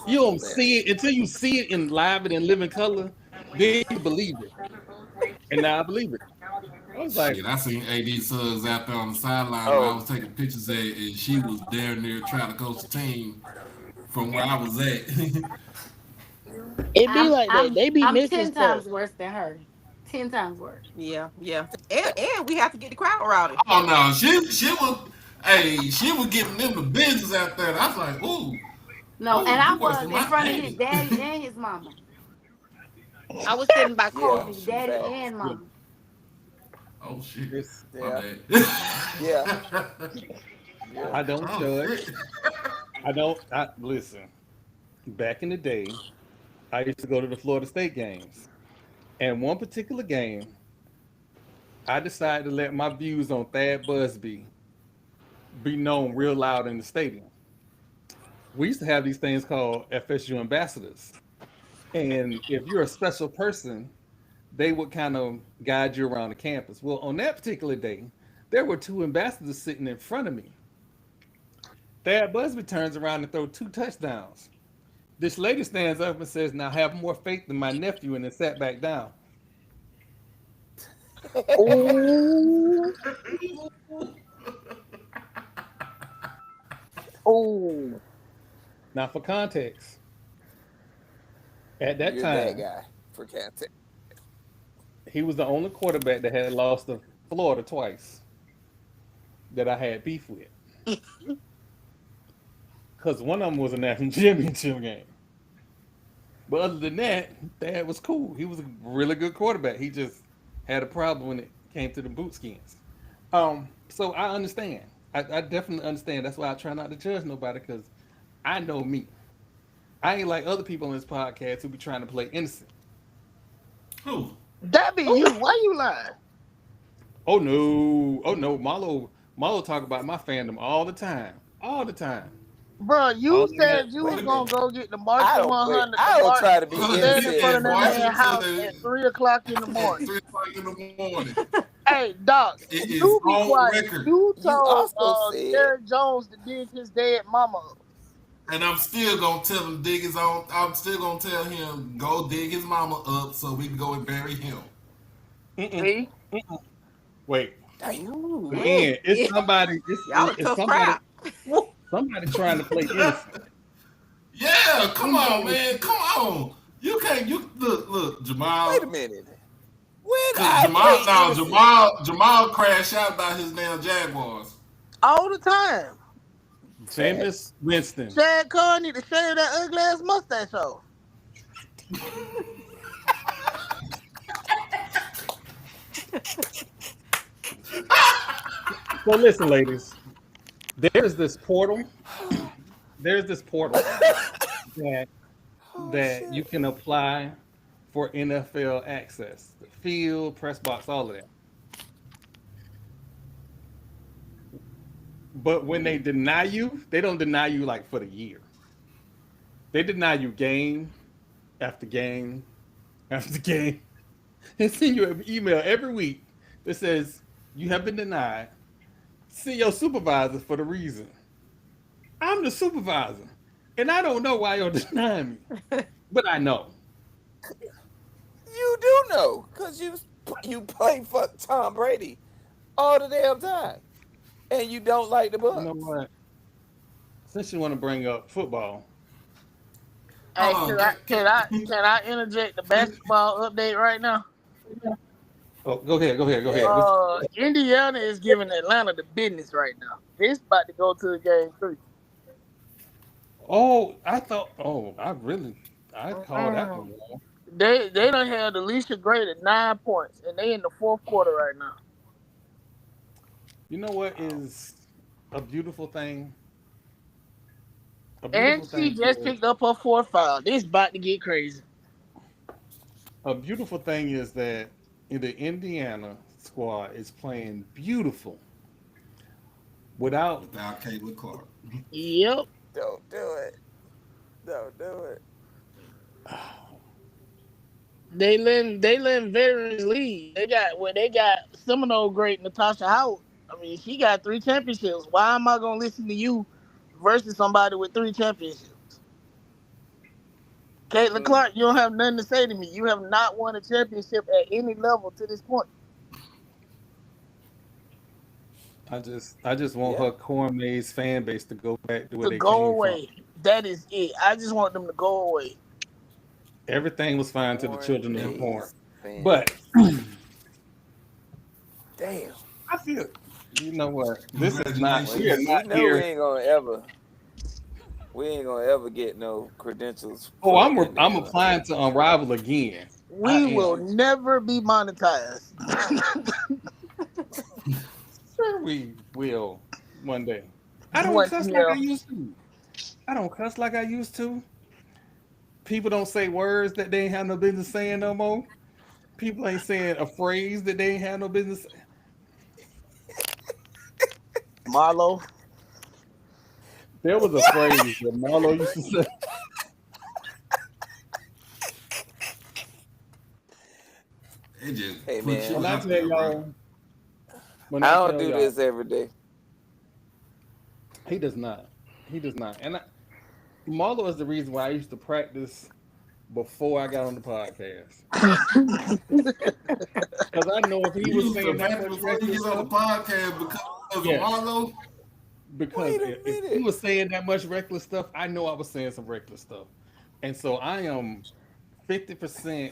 A: don't see it until you see it in live and in living color. Then you believe it, and now I believe it. I was like,
E: I seen AD Suggs out there on the sideline when I was taking pictures at, and she was damn near trying to coach the team from where I was at.
B: It be like that. They be missing
G: 10 times worse than her. 10 times worse.
C: Yeah. And we have to get the crowd rowdy.
E: Oh no, she was giving them the business out there. I was like, ooh.
G: No, and I was in front of his daddy and his mama.
F: I was sitting by Kobe's
G: daddy and mama.
E: Oh shit!
D: Yeah.
A: I don't judge. I listen. Back in the day, I used to go to the Florida State games, and one particular game, I decided to let my views on Thad Busby be known real loud in the stadium. We used to have these things called FSU ambassadors, and if you're a special person, they would kind of guide you around the campus. Well, on that particular day, there were 2 ambassadors sitting in front of me. Thad Busby turns around and throws 2 touchdowns. This lady stands up and says, "Now have more faith than my nephew," and then sat back down.
B: Oh.
A: Now, for context, at that
D: You're
A: time,
D: that guy for context.
A: he was the only quarterback that had lost to Florida twice that I had beef with. Because one of them was a national championship game. But other than that, Thad was cool. He was a really good quarterback. He just had a problem when it came to the boot skins. So I understand. I definitely understand. That's why I try not to judge nobody, because I know me. I ain't like other people on this podcast who be trying to play innocent.
E: Who?
B: That be you. Why you lying?
A: Oh no. Marlo talk about my fandom all the time.
B: Bro, you said you was gonna go get the March 100.
D: I don't try to be
B: innocent. In front of that man's house at 3:00 in the morning.
E: 3:00 in the morning.
B: Hey, Doc, you be quiet.
E: Record.
B: You told Derek Jones to dig his dead mama up.
E: And I'm still gonna tell him dig his own. I'm still gonna tell him go dig his mama up so we can go and bury him.
B: See?
A: Wait. Man, it's somebody. Somebody trying to play innocent.
E: Yeah, come on, man. Come on. You can't. You look, Jamal.
D: Wait a minute.
E: Jamal crashed out by his damn Jaguars
B: all the time.
A: Jameis Winston.
B: Shad Khan need to shave that ugly ass mustache off.
A: So listen, ladies. There's this portal that you can apply for NFL access, the field, press box, all of that. But when they deny you, they don't deny you like for the year. They deny you game after game after game and send you an email every week that says you have been denied. See your supervisor for the reason. I'm the supervisor, and I don't know why you're denying me, but I know.
D: You do know, cause you play for Tom Brady all the damn time, and you don't like the
A: You know
D: Bucks.
A: what? Since you want to bring up football,
B: Hey, can I interject the basketball update right now?
A: oh, go ahead, go ahead, go ahead.
B: Indiana is giving Atlanta the business right now. This about to go to game 3.
A: Oh, I thought. Oh, I called that one wrong.
B: They done had Alicia Gray at 9 points, and they in the fourth quarter right now.
A: You know what is a beautiful thing? A
B: And
A: beautiful
B: she
A: thing
B: just
A: is
B: picked up her fourth foul. This about to get crazy.
A: a beautiful thing is that the Indiana squad is playing beautiful without.
E: Caitlin Clark.
B: Yep.
D: Don't do it. Don't do it.
B: They letting veterans lead. They got Seminole great Natasha Howard. I mean, she got 3 championships. Why am I gonna listen to you versus somebody with 3 championships? Caitlin Clark, you don't have nothing to say to me. You have not won a championship at any level to this point.
A: I just want her corn maze fan base to go back to where
B: To
A: they
B: go
A: came from.
B: away. That is it. I just want them to go away.
A: Everything was fine to the
D: Corn
A: children of the corn,
D: maze fan.
A: but
D: Damn.
A: I feel. You know what? This is not.
E: Congratulations.
A: We are
D: You
A: not
D: know
A: here.
D: we ain't gonna ever get no credentials.
A: Oh,
D: for
A: I'm
D: Indiana.
A: applying to Unrival again.
B: We will never be monetized.
A: Sure, we will one day. I don't cuss like I used to. I don't cuss like I used to. People don't say words that they ain't have no business saying no more. People ain't saying a phrase that they ain't have no business.
B: Marlo.
A: There was a phrase that Marlo used to say.
E: It just
D: Hey,
E: puts
D: man.
E: you
A: When I
E: out
A: tell
E: there, bro.
A: y'all, when
D: I
A: I
D: don't
A: tell
D: do
A: y'all,
D: this every day.
A: he does not. He does not. And Marlo is the reason why I used to practice before I got on the podcast. Because I know if he
E: You
A: was
E: used to
A: saying that
E: practice
A: much
E: before you
A: reckless
E: get on the
A: stuff,
E: podcast because of
A: yes.
E: Marlo.
A: Because
D: Wait a
A: if he
D: minute.
A: was saying that much reckless stuff, I know I was saying some reckless stuff. And so I am 50%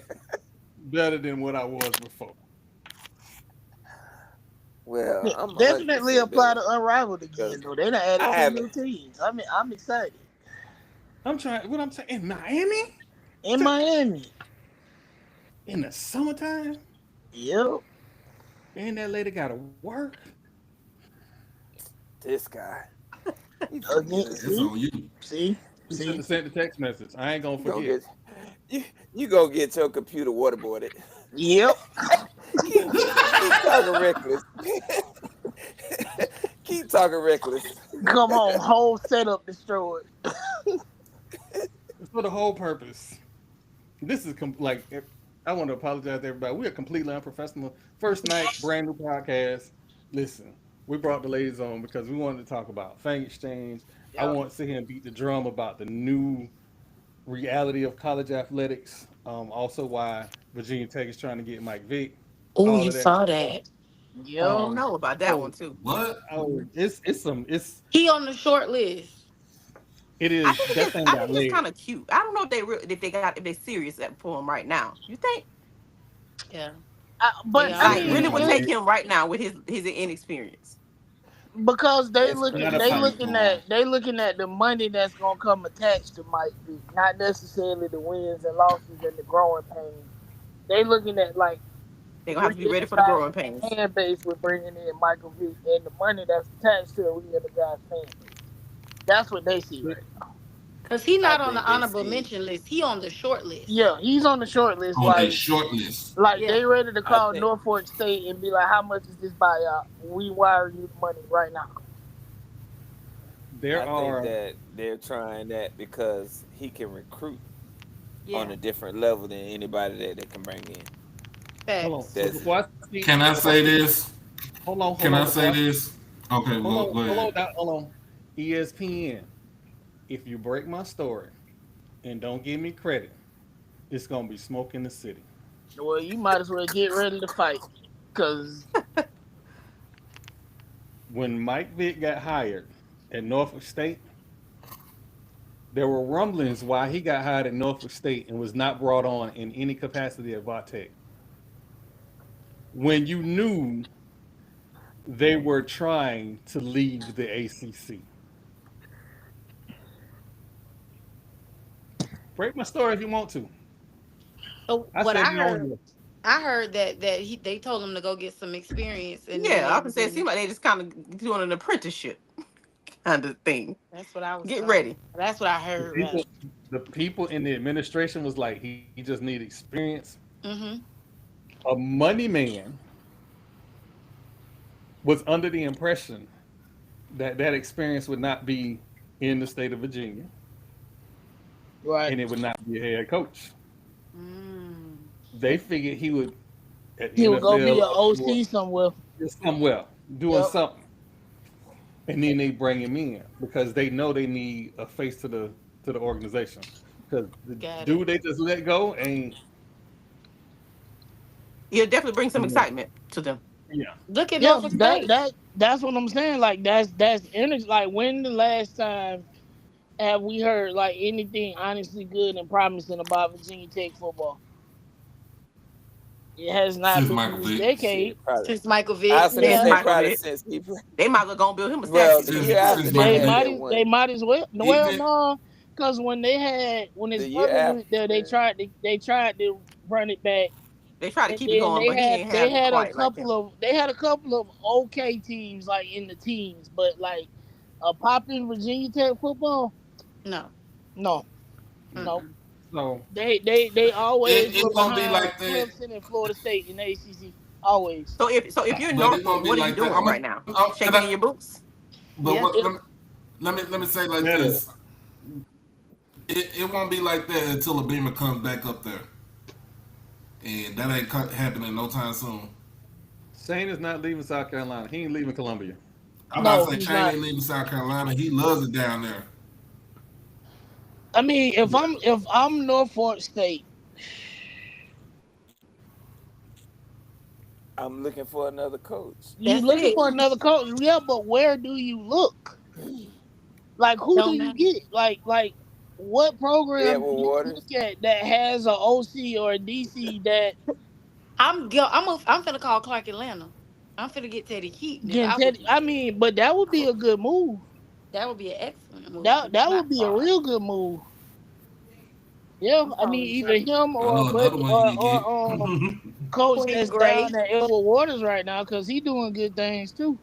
A: better than what I was before.
D: Well, I'm
B: Definitely
D: 100%
B: apply
D: better
B: to Unrivaled
D: because
B: again, though. They done
D: I
B: added 2
D: haven't.
B: new teams. I mean, I'm excited.
A: What I'm saying, in Miami?
B: In Miami.
A: In the summertime?
B: Yep.
A: And that lady got to work?
D: This guy.
B: Again,
E: It's on you.
B: See?
A: You should have sent the text message. I ain't going to forget.
D: You gonna get your computer waterboarded.
B: Yep.
D: keep talking reckless. Keep talking reckless.
B: Come on, whole setup destroyed.
A: For the whole purpose. This is I want to apologize to everybody. We are completely unprofessional. First night, brand new podcast. Listen, we brought the ladies on because we wanted to talk about Fang Exchange.
B: Yep.
A: I want to sit here and beat the drum about the new reality of college athletics. Also, why Virginia Tech is trying to get Mike Vick.
F: Oh,
A: All
F: you
A: of that.
F: saw that.
B: Yep.
C: I don't know about that one too.
E: What?
A: It's
G: He on the short list.
A: it is
C: I think
A: that
C: it's,
A: thing
C: I
A: got
C: think it's
A: legs.
C: kind of cute. I don't know if they're serious for him right now. You think?
F: Yeah.
B: But
F: Yeah,
B: I
C: Like
B: mean,
C: really would take
B: it-
C: him right now with his inexperience.
B: because they
A: It's
B: looking
A: not a
B: they
A: fight
B: looking
E: for
B: at
E: him.
B: they looking at the money that's gonna come attached to Mike Vick, not necessarily the wins and losses and the growing pains. They looking at like
C: They're gonna have to be ready for the growing pains.
B: fan base with bringing in Michael Vick and the money that's attached to we in the guy's fan base. That's what they see right now.
G: Because he's
D: I
G: not on the
D: think they
G: honorable
D: see.
G: mention list. He on the short list.
B: Yeah, he's on the short list.
E: On a short list.
B: Like
G: Yeah.
B: they ready to
D: I
B: call
D: think.
B: Norfolk State and be like, "How much is this buyout? We wiring you the money right now."
A: There
D: I think
A: are
D: that they're trying that because he can recruit on
G: Yeah.
D: a different level than anybody that they can bring in.
A: hold on.
G: Facts.
A: So
D: That's
A: before I speak,
E: Can I
A: before I
E: say
A: speak,
E: this?
A: hold
E: Can
A: on.
E: I
A: Before
E: say
A: I
E: this? Okay, go ahead.
A: hold on. ESPN. If you break my story and don't give me credit, it's gonna be smoke in the city.
B: Well, you might as well get ready to fight, cause
A: When Mike Vick got hired at Norfolk State, there were rumblings why he got hired at Norfolk State and was not brought on in any capacity at Vatech. When you knew they were trying to leave the ACC. Break my story if you want to.
G: So
A: I
G: what
A: said
G: I
A: it on
G: heard,
A: here.
G: I heard that they told him to go get some experience, and then
C: Yeah,
G: they
C: I
G: were
C: would say it
G: gonna.
C: seems like they just kind of doing an apprenticeship kind of thing.
G: That's what I was
C: Get
G: told.
C: ready.
G: That's what I
A: The
G: heard. Right.
A: people, the people in the administration was like, he just need experience.
G: Mm-hmm.
A: A money man was under the impression that that experience would not be in the state of Virginia
B: right,
A: and it would not be a head coach.
G: Mm.
A: They figured he would at
B: he would go be
A: NFL
B: an
A: or
B: OC somewhere.
A: somewhere doing
B: Yep.
A: something, and then they bring him in because they know they need a face to the organization. Because the
G: Got it.
A: dude they just let go ain't,
C: You'll definitely bring some
A: you know,
C: excitement to them.
A: yeah.
G: Look at
B: Yeah,
G: Norfolk
B: that
G: State.
B: that that's what I'm saying. Like that's energy. Like when the last time have we heard like anything honestly good and promising about Virginia Tech football? It has not
E: Since
B: been
E: Michael
B: this
E: Vick.
B: decade.
D: Shit, probably.
G: Since Michael
D: I
G: Vick.
D: was gonna
C: Since
G: Yeah.
D: say
C: Michael
D: probably
C: Vick,
D: since he.
C: they might as well go and build him a
D: Well,
C: statue
D: the
C: then.
D: year after
E: Since
D: they
B: They
E: Michael
D: had
E: Vick.
B: might
D: that
B: as
D: one.
B: they might as well. Well,
E: Even
B: no, because when they had when his
D: The year
B: brother was there,
D: after.
B: they tried to run it back,
C: They tried to
B: and
C: keep it
B: then
C: going, but he ain't
B: they
C: have it
B: had
C: quite like that.
B: a couple of okay teams like in the teens, but like a popping Virginia Tech football,
G: No.
B: no, no.
G: Mm-mm.
A: So
B: They always
E: it's
B: were
E: gonna be
B: behind
E: like that.
B: Clemson and Florida State in the ACC. Always.
C: So if you're in
E: But it's
C: Norfolk,
E: gonna be
C: what are you
E: like that.
C: doing right now?
E: Can
C: Shaking in
E: I,
C: your boots?
E: but
G: Yeah.
E: what,
B: It,
E: let me say it like
A: better.
E: this. It won't be like that until Obama comes back up there, and that ain't happening no time soon.
A: Shane is not leaving South Carolina. He ain't leaving Columbia.
E: I'm about
B: no,
E: to say
B: he's
E: Shane
B: not.
E: ain't leaving South Carolina. He loves it down there.
B: I mean, if I'm Norfolk State,
D: I'm looking for another coach.
B: you
G: That's
B: looking
G: it.
B: for another coach, yeah, but where do you look? Like who do
G: Don't
B: you
G: matter.
B: get? Like what program
D: Edward
B: do you
D: Waters.
B: look at that has a OC or a DC that
G: I'm finna call Clark Atlanta. I'm finna get Teddy Keaton if
B: can
G: I
B: tell?
G: was him.
B: I mean, but that would be a good move.
G: That would be an excellent move.
B: That
G: Not
B: would be a
G: far.
B: real good move. Yeah,
G: I'm
B: I mean
G: calling
B: either
G: Shirley.
B: him
E: I
B: or
E: know another
B: buddy
E: one he can get.
B: or coach
G: Queen
B: that's down
G: Gray.
B: at Edward Waters right now because he doing good things too.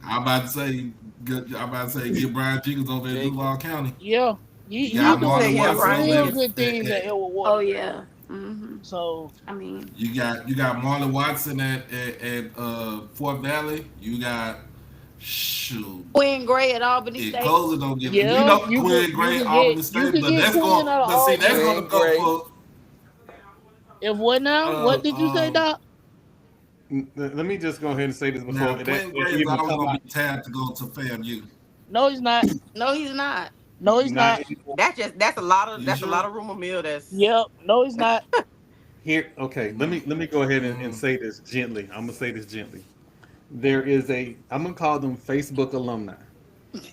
E: I'm about to say, I'm about to say, get Brian Jenkins over at
D: Jenkins.
E: Duval County.
B: Yeah,
E: You
B: he
C: I
E: got
C: would say
B: doing
E: Marlon
C: yeah,
B: some
E: Watson
C: Brian
E: over
B: real
C: Jenkins.
B: good things at Edward
G: Oh
B: Waters.
G: yeah. Mm-hmm.
B: So
G: I mean,
E: you got Marlon Watson at Fort Valley. You got shoot.
G: Quinn Gray at Albany
E: It
G: State.
E: closing don't get we
B: yeah,
E: know Quinn Gray Albany
B: you
E: State,
B: could
E: but
B: get
E: that's
B: Quinn
E: going
B: out of
E: but see that's
B: Albany.
E: gonna
D: Quinn
E: go
D: Gray.
E: for
B: If what now? What did you say, Doc?
A: Let me just go ahead and say this
E: now
A: before
E: Quinn
A: it
E: Gray is
A: even
E: always
A: come
E: gonna
A: out.
E: be tapped to go to FAMU.
B: No, he's not.
G: No, he's not.
B: No, he's
A: Not
B: not.
A: anymore.
E: You
C: That's a lot
E: sure?
C: of rumor mill. That's
B: Yep. No, he's not.
A: Here, okay. Let me go ahead and say this gently. I'm gonna say this gently. There is I'm gonna call them Facebook alumni.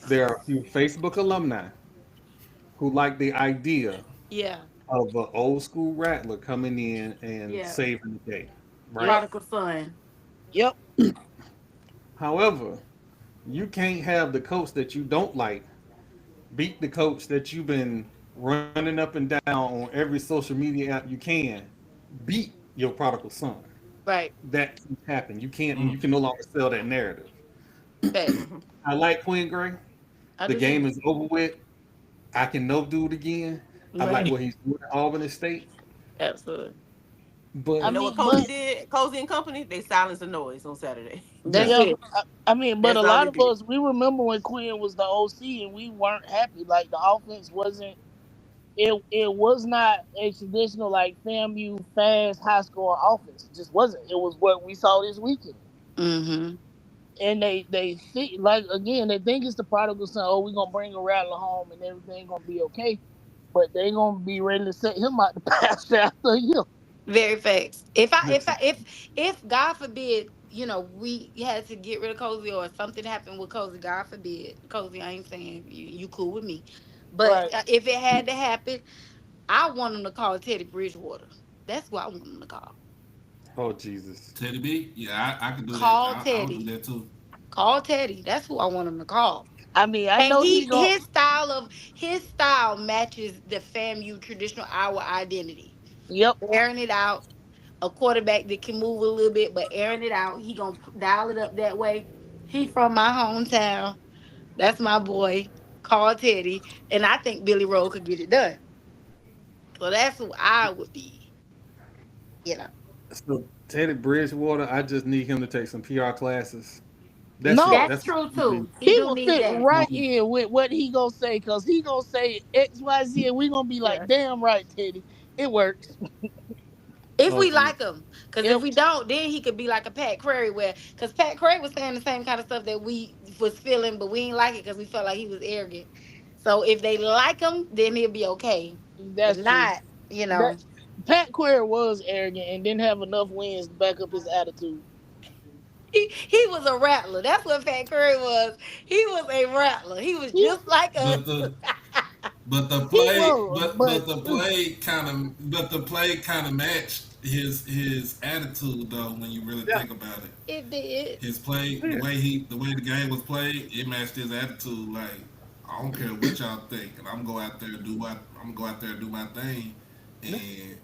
A: There are a few Facebook alumni who like the idea
G: Yeah.
A: of an old school Rattler coming in and
G: Yeah.
A: saving the day, right?
B: Yep.
G: Prodigal son.
B: Yep.
A: However, you can't have the coach that you don't like beat the coach that you've been running up and down on every social media app you can beat your prodigal son.
G: Right.
A: That can happen. You
E: Mm.
A: can no longer sell that narrative.
G: Facts.
A: I like Quinn Gray.
G: I
A: The
G: do
A: game
G: too.
A: is over with. I can no do it again. I like
B: Right.
A: what he's doing at Albany State,
F: Absolutely.
B: I
C: You
A: but
C: know what
B: mean, but
C: Cozy did? Cozy and Company, they silenced the noise on Saturday.
F: That's
A: yeah,
B: yeah,
F: it.
B: I mean, but a
C: That's all
B: lot
C: they
B: of
C: did.
B: us we remember when Quinn was the OC and we weren't happy. Like the offense wasn't. It was not a traditional like FAMU fast high score offense. It just wasn't. It was what we saw this weekend.
F: Mm-hmm.
B: And they think like again they think it's the prodigal son. Oh, we're gonna bring a Rattler home and everything gonna be okay. But they gonna be ready to set him out the pasture after a year.
F: Very facts.
A: listen,
F: If God forbid, we had to get rid of Cozy or something happened with Cozy, God forbid, Cozy, I ain't saying you cool with me, but
B: Right.
F: if it had to happen, I want him to call Teddy Bridgewater. That's what I want him to call.
A: oh Jesus,
E: Teddy B, yeah, I could do that.
F: Call
E: I would do
F: Teddy.
E: that too.
F: Call Teddy. That's who I want him to call.
B: I mean, I
F: And
B: know he
F: he
B: gonna.
F: his style matches the FAMU traditional hour identity.
B: Yep,
F: Airing it out, a quarterback that can move a little bit, but airing it out, he gonna dial it up that way. He from my hometown. That's my boy. Call Teddy, and I think Billy Rowe could get it done. So that's who I would be. You know,
A: so Teddy Bridgewater, I just need him to take some PR classes. That's it.
B: no,
G: That's
A: That's
G: true
A: what
G: too. He
B: he
G: do
B: will
G: need
B: fit
G: that.
B: right in with what he gonna say because he gonna say X Y Z and we gonna be like,
F: yeah.
B: damn right, Teddy, it works.
F: If
A: oh
F: we
A: Jesus.
F: like him, because if
B: Yep,
F: we don't, then he could be like a Pat Curry, where because Pat Curry was saying the same kind of stuff that we was feeling, but we ain't like it because we felt like he was arrogant. So if they like him, then he'll be okay. If
B: that's true.
F: not,
B: That Pat Query was arrogant and didn't have enough wins to back up his attitude.
F: he was a rattler. That's what Pat Curry was. He was a rattler. He was
B: He
F: just like us.
E: But the but the
B: he
E: play
B: was, but
E: but the play kind of matched his attitude though. When you really
A: Yeah,
E: think about it,
F: It did.
E: his play,
A: yeah.
E: the way the game was played, it matched his attitude. Like I don't care what y'all think, and I'm gonna go out there and do my thing. And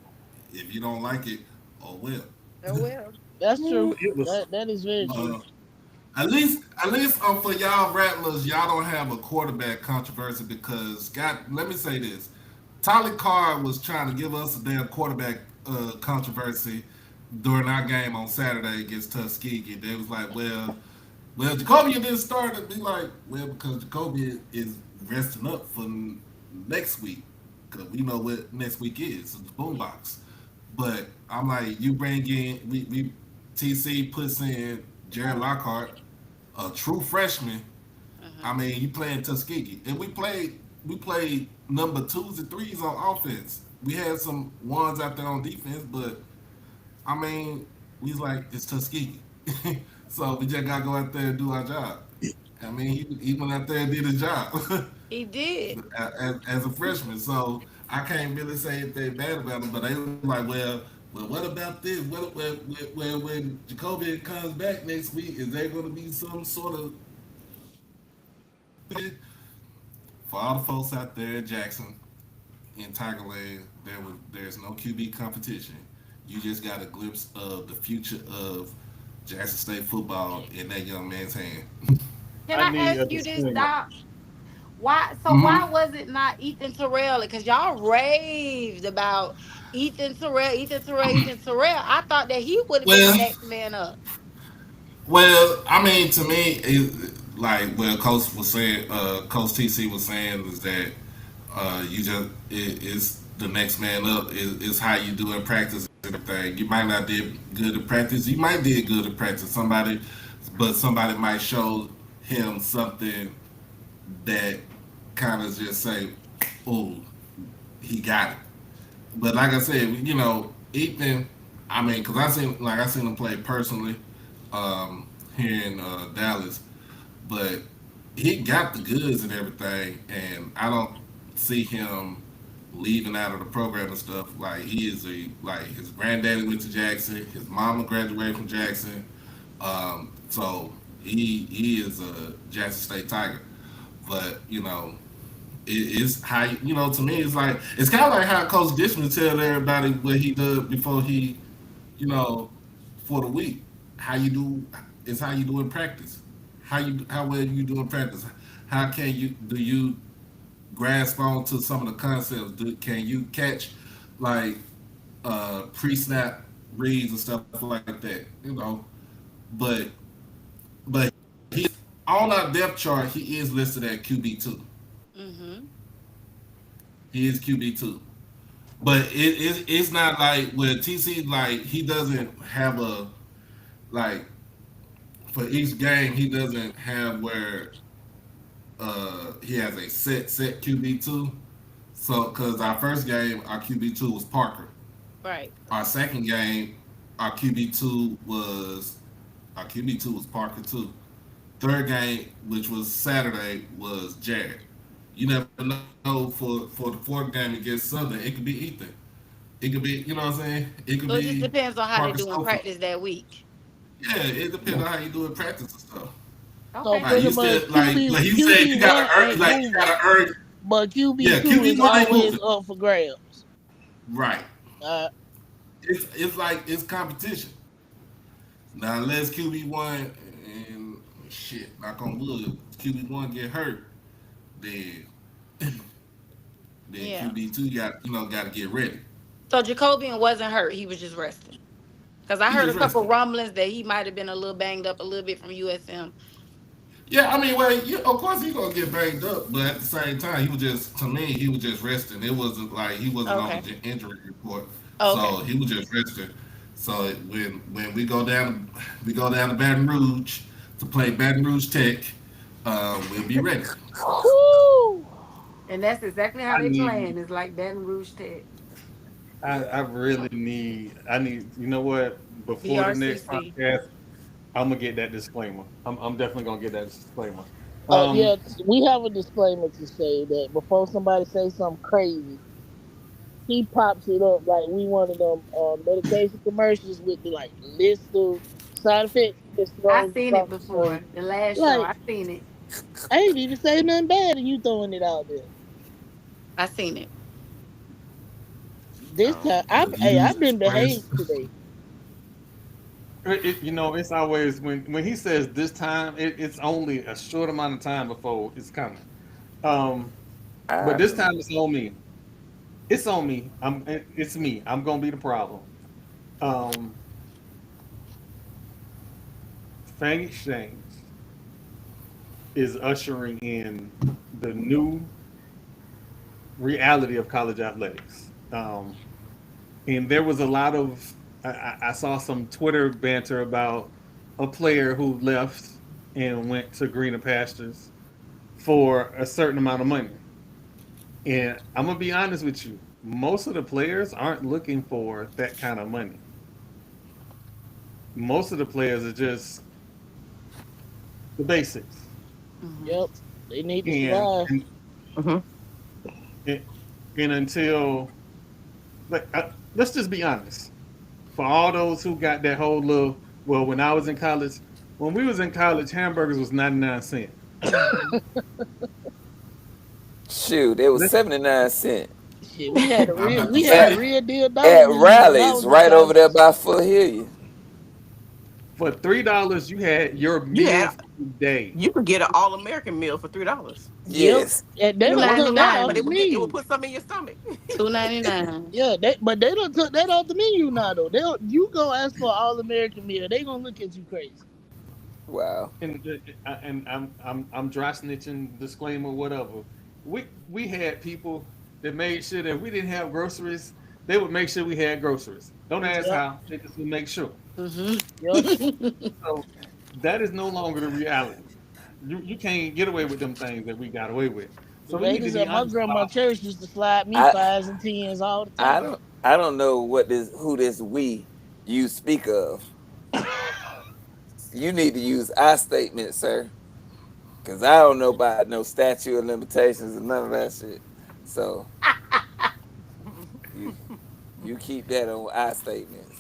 E: if you don't like it, oh well.
F: Oh well.
B: that's true.
A: It was
B: That is very true.
E: Uh, at least for y'all Rattlers, y'all don't have a quarterback controversy because God, let me say this: Tyler Carr was trying to give us a damn quarterback controversy during our game on Saturday against Tuskegee. They was like, well, Jacoby didn't start. And be like, well, because Jacoby is resting up for next week because we know what next week is. It's the boombox. But I'm like, you bring in we TC puts in Jared Lockhart, a true freshman. I
F: Mhm.
E: mean, you playing Tuskegee, and we played number twos and threes on offense. We had some ones out there on defense, but I mean, we was like it's Tuskegee, so we just gotta go out there and do our job. I mean, he went out there and did his job
F: He did.
E: as a freshman. So I can't really say anything bad about him. But they were like, well, what about this? When Jacoby comes back next week, is there going to be some sort of for all the folks out there in Jackson in Tigerland? There's no QB competition. You just got a glimpse of the future of Jackson State football in that young man's hand.
G: Can
A: I
G: I
A: need
G: ask
A: a
G: you this,
A: disclaimer.
G: Doc? Why? So
E: Mm-hmm.
G: why was it not
F: Ethan Terrell, because y'all raved about Ethan Terrell, Ethan Terrell, Ethan Terrell. I thought that he would have been the
E: Well,
F: next man up.
E: I mean, to me, Coach was saying, Coach TC was saying is that it's the next man up is how you do in practice and everything. You might not did good in practice. You might did good in practice. But somebody might show him something that kind of just say, "Oh, he got it." But like I said, Ethan. I mean, because I seen him play personally here in Dallas, but he got the goods and everything, and I don't see him leaving out of the program and stuff. Like he is like his granddaddy went to Jackson, his mama graduated from Jackson, so he is a Jackson State Tiger. But it's how to me it's kind of like how Coach Dishman tell everybody what he does before he you know for the week. How you do is how you do in practice. How well you do in practice. How can you do you grasp on to some of the concepts? Can you catch like pre-snap reads and stuff like that? But but he on our depth chart he is listed at QB2.
F: Mm-hmm.
E: He is QB2. But it's not like with TC, like he doesn't have a like for each game he doesn't have where he has a set QB2. So because our first game our QB2 was Parker.
F: Right.
E: Our second game our QB2 was Parker too. Third game, which was Saturday, was Jared. You never know for the fourth game against Southern, it could be Ethan. It could be, you know what I'm saying? It could
F: So it just
E: be
F: depends on how they
E: Parker
F: do in
E: Stover.
F: practice that week.
E: Yeah, it depends on how you do in practice and stuff.
B: So
G: Okay.
E: Like
B: pretty
E: you
B: much
E: still like he said, you
B: QB
E: gotta
B: one
E: earn,
B: ain't
E: like you
B: moving,
E: gotta earn.
B: but
E: Yeah,
B: QB2 is
E: QB1 ain't
B: always
E: moving.
B: up for grabs.
E: Right.
B: Uh,
E: It's like it's competition. Now unless QB1 and shit, knock on wood, QB1 get hurt, then
F: Yeah.
E: QB2 got to get ready.
F: So Jacobian wasn't hurt. He was just resting. Because I
E: He
F: heard a
E: just
F: couple
E: resting.
F: rumblings that he might have been a little banged up a little bit from USM.
E: Yeah, I mean, well, of course he's gonna get banged up, but at the same time, to me, he was just resting. It wasn't like he wasn't on
F: Okay.
E: the injury report,
F: Okay.
E: so he was just resting. So when we go down to Baton Rouge to play Baton Rouge Tech, we'll be ready.
B: whoo!
G: And that's exactly how
A: I
G: they
A: need
G: playing. It's like Baton Rouge Tech.
A: I really need you know what? Before the next
F: BRCC.
A: podcast, I'm gonna get that disclaimer. I'm definitely gonna get that disclaimer.
B: Yeah, we have a disclaimer to say that before somebody says something crazy, he pops it up like we one of them medication commercials with the like list of side effects. Just
G: I
B: throws
G: seen it
B: something crazy.
G: before. The last show,
B: Like
G: I seen it.
B: I ain't even say nothing bad, and you throwing it out there.
F: I seen it.
B: This time,
E: The views
B: I've been behaved
E: expressed.
B: today.
A: It's always when he says this time, it's only a short amount of time before it's coming. Um, but
D: I
A: this time
D: believe.
A: it's on me. It's on me. It's me. I'm gonna be the problem. Um, Fang Exchange is ushering in the new reality of college athletics. And there was a lot of I saw some Twitter banter about a player who left and went to greener pastures for a certain amount of money. And I'm gonna be honest with you, most of the players aren't looking for that kind of money. Most of the players are just the basics.
F: Hmm.
B: Yep, they need to
A: And
B: survive.
A: and, and, and until like let's just be honest. For all those who got that whole little when I was in college, when we was in college, hamburgers was 99 cents.
D: Shoot, it was
A: Let's
D: 79 cents
B: Shit,
E: I'm about to
B: we had
D: at
E: say,
B: real deal
D: at
B: dollar menus when I
D: rallies
B: was in
D: right over
B: college.
D: there by Foothill.
A: for $3 you had your
C: You
A: meal
C: had
A: for the day.
C: you could get an all American meal for $3.
B: Yep,
D: Yes,
B: and they
C: And it
B: don't
C: would
B: took that
C: nah,
B: off
C: but
B: the
G: $2.99.
C: it would
B: menu.
C: put something in your stomach.
F: $2.99.
B: Yeah, but they don't took that off the menu now though. They don't, you go ask for an all American meal, they gonna look at you crazy.
D: wow.
A: And I'm dry snitching, disclaimer, whatever. We had people that made sure that we didn't have groceries. They would make sure we had groceries. Don't ask
B: Yep.
A: how. They just would make sure.
B: Yep.
A: So that is no longer the reality. You can't get away with them things that we got away with.
B: The
A: So we need to
B: ladies
A: be
B: at my
A: honest
B: grandma
A: about.
B: church used to slide me
D: I
B: fives and tens all the
D: I
B: time.
D: don't I don't know who this we you speak of. You need to use I statement, sir, because I don't know about no statute of limitations and none of that shit. So you you keep that on I statements.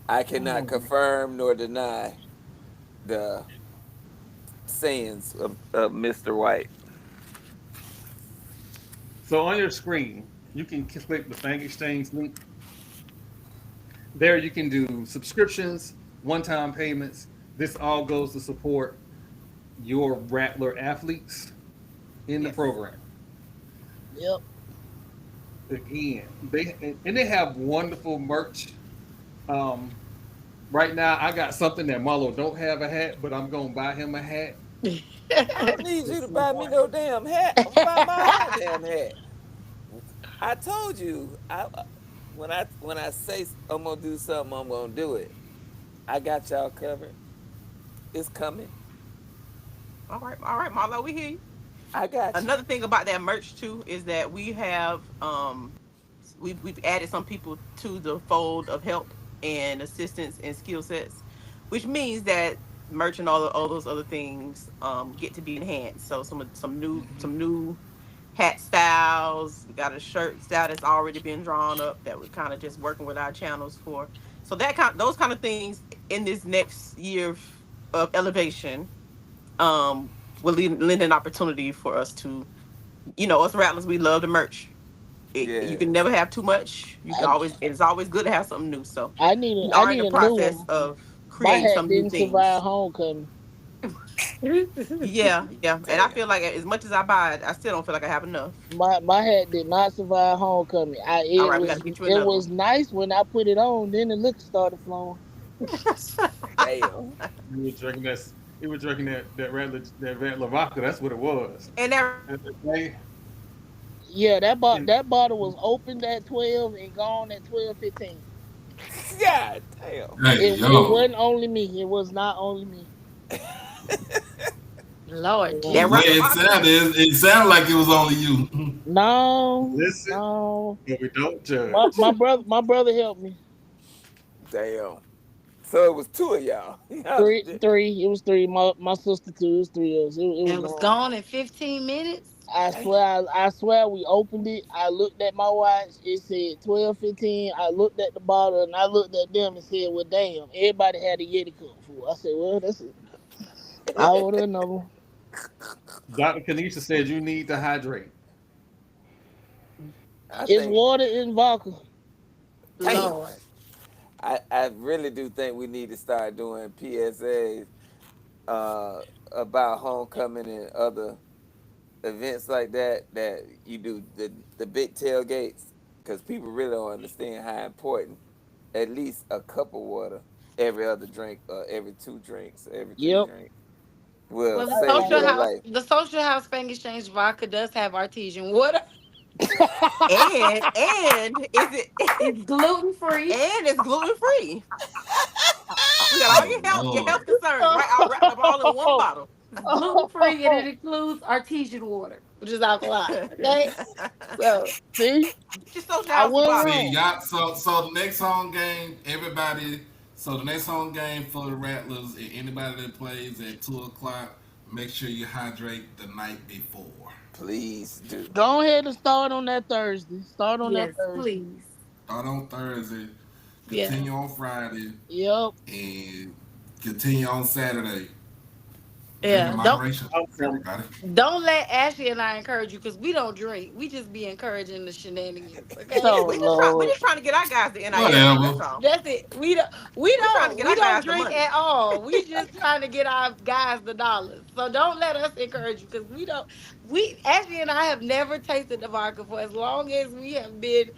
D: I cannot confirm nor deny the sayings of Mr. White.
A: So on your screen, you can click the Bank Exchange link. There you can do subscriptions, one-time payments. This all goes to support your Rattler athletes. in the
C: Yes.
A: program.
B: Yep.
A: Again, they have wonderful merch. Um, right now I got something that Marlo don't have a hat, but I'm gonna buy him a hat.
D: I don't need you to buy me no damn hat. I'm buy my own damn hat. I told you, when I say I'm gonna do something, I'm gonna do it. I got y'all covered. It's coming.
C: All right, Marlo, we hear you.
D: I got you.
C: Another thing about that merch too is that we have we've added some people to the fold of help and assistance and skill sets, which means that merch and all those other things get to be enhanced. So some new hat styles. We got a shirt style that's already been drawn up that we're kind of just working with our channels for. So those kind of things in this next year of elevation will lend an opportunity for us to, us Rattlers, we love the merch. You can
D: Yeah.
C: never have too much. You can always, it's always good to have something new. So
B: I
C: we
B: I
C: are in
B: need
C: the
B: a new
C: process
B: one.
C: of
B: My
C: creating
B: hat
C: some new
B: didn't survive
C: things.
B: homecoming.
C: Yeah, yeah. And I
D: Damn.
C: feel like as much as I buy it, I still don't feel like I have enough.
B: My hat did not survive homecoming.
C: All right, we got to get you
B: It
C: another
B: was
C: one.
B: nice when I put it on. Then the liquor started flowing.
D: Damn.
A: You were drinking that. You were drinking that Rattler vodka. That's what it was.
C: And that
A: And they-
B: Yeah,
A: and
B: that bottle was opened at 12 and gone at 12:15.
D: God damn.
E: Hey,
B: It
E: yo.
B: wasn't only me. It was not only me.
G: Lord
E: The
C: that
G: Jesus.
E: way
C: Rattler
E: it
C: vodka.
E: sounded, it sounded like it was only you.
B: No,
A: listen,
B: no.
A: but we don't judge.
B: My brother helped me.
D: Damn. So it was two of y'all.
B: Three. It was three. My sister too. It was three of us. It was
G: It was
B: gone.
G: gone in 15 minutes.
D: Damn.
B: I swear we opened it. I looked at my watch. It said 12:15. I looked at the bottle and I looked at them and said, "Well, damn, everybody had a Yeti cup full." I said, "Well, that's it. I order another one."
A: Dr. Kanisha said you need to hydrate.
D: I
B: It's
D: think
B: water and vodka.
D: damn.
G: Lord.
D: I really do think we need to start doing PSAs about homecoming and other events like that you do the big tailgates because people really don't understand how important at least a cup of water every other drink or every two drinks, every three
B: Yep.
D: drinks will
G: Well,
D: save your life.
G: the social house Fan Exchange vodka does have artesian water.
C: And is it
G: It's gluten free.
C: and it's gluten free. We got all
E: Oh
C: your
E: Lord.
C: health concerns right all wrapped up all in one bottle.
G: It's gluten free and it includes artesian water, which is alkaline. Okay, so
B: See,
C: Get your social
B: I
C: house
B: wasn't
E: See,
C: vodka.
B: wrong.
E: y'all. So the next home game, everybody. So the next home game for the Rattlers and anybody that plays at 2 o'clock, make sure you hydrate the night before.
D: Please do.
B: Go ahead and start on that Thursday. Start on that
G: yes,
B: Thursday.
G: please.
E: Start on Thursday,
G: Yeah.
E: continue on Friday,
B: Yep.
E: and continue on Saturday. Drink in
G: Yeah.
E: moderation,
A: Okay.
E: everybody.
G: Don't let Ashley and I encourage you because we don't drink. We just be encouraging the shenanigans. Okay.
B: Oh
C: We
B: Lord.
C: just trying to get our guys the NIL money. That's
E: Whatever.
C: all.
G: That's it.
C: We trying to get
G: We
C: our
G: don't
C: guys the
G: drink
C: money.
G: at all. We just trying to get our guys the dollars. So don't let us encourage you because we don't. We Ashley and I have never tasted the vodka for as long as we have been,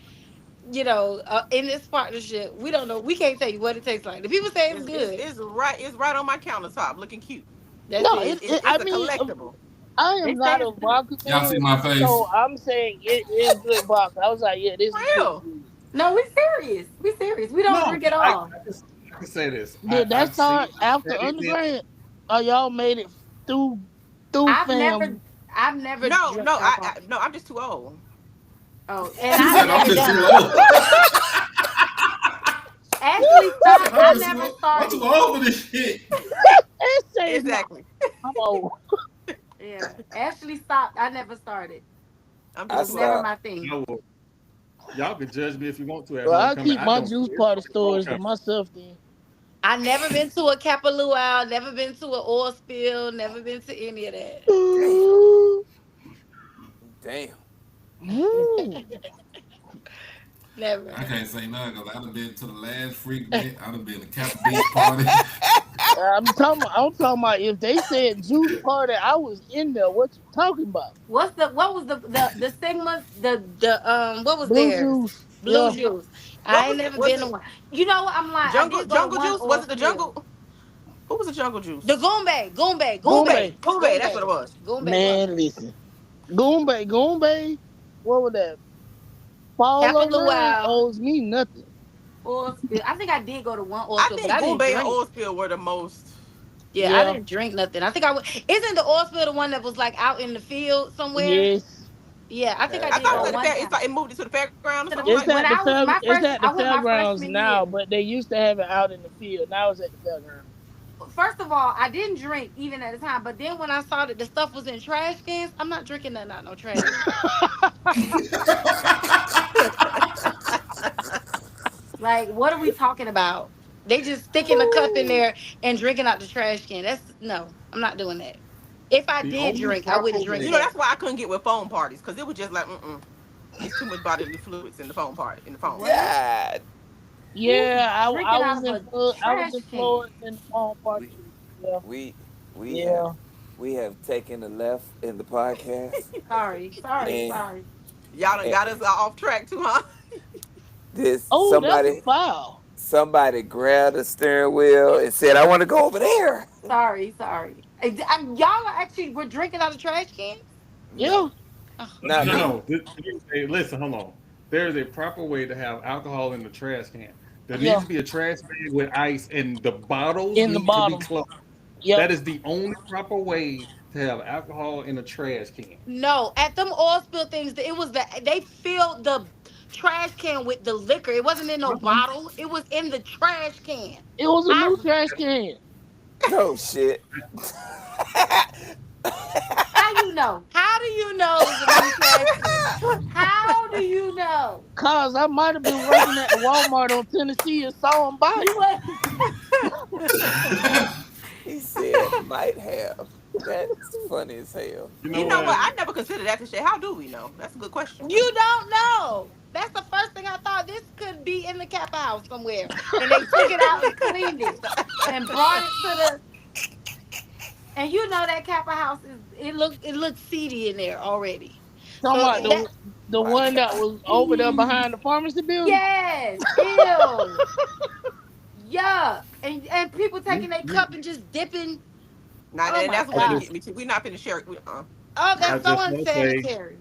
G: in this partnership. We don't know. We can't tell you what it tastes like. The people say it's good.
C: It's right on my countertop, looking cute.
G: That's
B: No,
G: it.
C: It's
B: I
C: a
B: mean,
C: collectible.
B: I
G: They
B: am
G: say
B: not a
G: it's good.
B: vodka
E: Y'all see
B: fan,
E: my face?
B: so I'm saying it is good vodka. I was like, yeah, this
C: For
B: is pretty
C: real.
B: good.
G: No, we serious. We serious. We don't
A: No,
G: drink at all.
A: I can say this.
B: Did that
A: I've seen
B: start after
A: it.
B: undergrad? Or y'all made it through
G: I've
B: fam?
G: never I've never
C: No,
G: drunk
C: no,
G: alcohol.
C: no. I'm just too old.
G: Oh, and
E: She
G: I've
E: said, "I'm
G: never
E: just
G: done
E: too
G: it.
E: old."
G: Actually,
E: She said,
G: stopped. I never
E: I'm too
G: started.
E: old for this shit."
B: It says no.
C: Exactly.
B: I'm old.
G: Yeah, Ashley stopped. I never started.
C: I'm
G: It
D: I
C: just
G: was
C: too
G: never
C: old.
D: stopped.
G: my thing.
A: I will. Y'all can judge me if you want to at
B: Well, I
A: homecoming.
B: keep
A: I
B: my
A: don't
B: juice
A: care.
B: party
A: It's
B: stories to
A: homecoming.
B: myself then.
G: I never been to a Kapalua, never been to an oil spill, never been to any of that.
D: Damn. Damn.
G: Never.
E: I can't say nothing because I'd have been to the last freak night. I'd have been to Captain Beach party.
B: I'm talking about if they said juice party, I was in there. What you talking about?
G: What was the Sigma what was
B: Blue
G: theirs?
B: juice.
G: Blue
B: Yeah.
G: juice.
C: What
G: I ain't never
C: was
G: been to
C: it?
G: one. You know what? I'm like, I did go to
C: Jungle
G: one
C: juice? Was
G: oil
C: it the
G: spill.
C: jungle? Who was the jungle
G: The
C: juice?
B: Goombay.
C: Goombay, that's what it was.
G: Was
B: Man, listen. Goombay. What was that? Paulo
G: Capital
B: line
G: Luau
B: owes me nothing.
G: oil spill. I think I did go to one oil
C: I
G: spill, but
C: think
G: I didn't
C: Goombay and
G: drink.
C: Oil Spill were the most.
G: Yeah, I
B: Yeah.
G: didn't drink nothing. I think I would. Isn't the oil spill the one that was like out in the field somewhere?
B: Yes.
G: Yeah, I think I
C: I
G: did
C: thought it
G: go
C: was at the
G: one
C: fair.
G: time.
C: It moved it to the fairground or
G: To the,
C: something like
B: It's
C: that.
G: when
B: at the
G: I was
B: fair.
G: my
B: It's
G: fresh,
B: at the
G: I went my
B: fairgrounds
G: freshman
B: now,
G: year.
B: but they used to have it out in the field. Now it's at the fairground.
G: First of all, I didn't drink even at the time, but then when I saw that the stuff was in trash cans, I'm not drinking nothing out no trash can. Like, what are we talking about? They just sticking a cup in there and drinking out the trash can. That's no, I'm not doing that. If I
A: The
G: did
A: only
G: drink, I
A: proper
G: wouldn't drink
C: You
A: way.
C: know,
G: that.
C: that's why I couldn't get with foam parties because it was just like, it's too much bodily fluids in the foam part in the foam.
G: What?
D: God,
G: Who's
B: Yeah, I
G: drinking out
B: was
G: of
B: in
G: a
B: I was
G: trash
B: in
G: can?
B: Florida in the phone party
D: we
B: too. Yeah.
D: we we have
B: Yeah.
D: we have taken a left in the podcast,
G: Sorry.
D: and,
C: Y'all done
D: and
C: got us off track too, huh?
D: this
B: Oh, that's a
D: somebody
B: foul.
D: somebody grabbed the steering wheel and said, "I want to go over there."
G: Sorry. Y'all are actually were drinking out of trash cans?
B: Yeah.
D: No,
G: Oh,
D: not
A: No,
D: me.
A: no. Hey, listen, hold on. There is a proper way to have alcohol in the trash can. There needs
B: Yeah.
A: to be a trash bag with ice, and the bottles
B: In the
A: need to be
B: bottom.
A: closed.
B: Yep.
A: That is the only proper way to have alcohol in a trash can.
G: no, at them oil spill things, it was they filled the trash can with the liquor. It wasn't in no
A: Uh-uh.
G: bottle. It was in the trash can.
B: It was a
G: I
B: new trash can.
D: No shit.
G: How you know? How do you know it was a new trash can? How do you know?
B: Cause I might have been working at the Walmart on Tennessee and saw him buy
G: You
B: it.
G: was
D: He said might have. That's funny as hell.
A: You know
C: You know what?
A: what?
C: I never considered that shit. How do we know? That's a good question.
G: you don't know. That's the first thing I thought. This could be in the Kappa house somewhere, and they took it out and cleaned it and brought it to the. And you know that Kappa house is it looks seedy in there already.
B: Talking
G: So
B: about
G: that
B: the
D: My
B: one that
D: God.
B: was over there behind the pharmacy building.
G: yes, ew, yuck, and people
A: We,
G: taking their
A: we,
G: cup and just dipping.
C: Now
G: Oh my
C: that's
A: I
C: what finna
G: god.
A: just
C: get me to. We're not finna share.
G: Oh,
A: I
G: that's so
A: just want to say
G: unsanitary.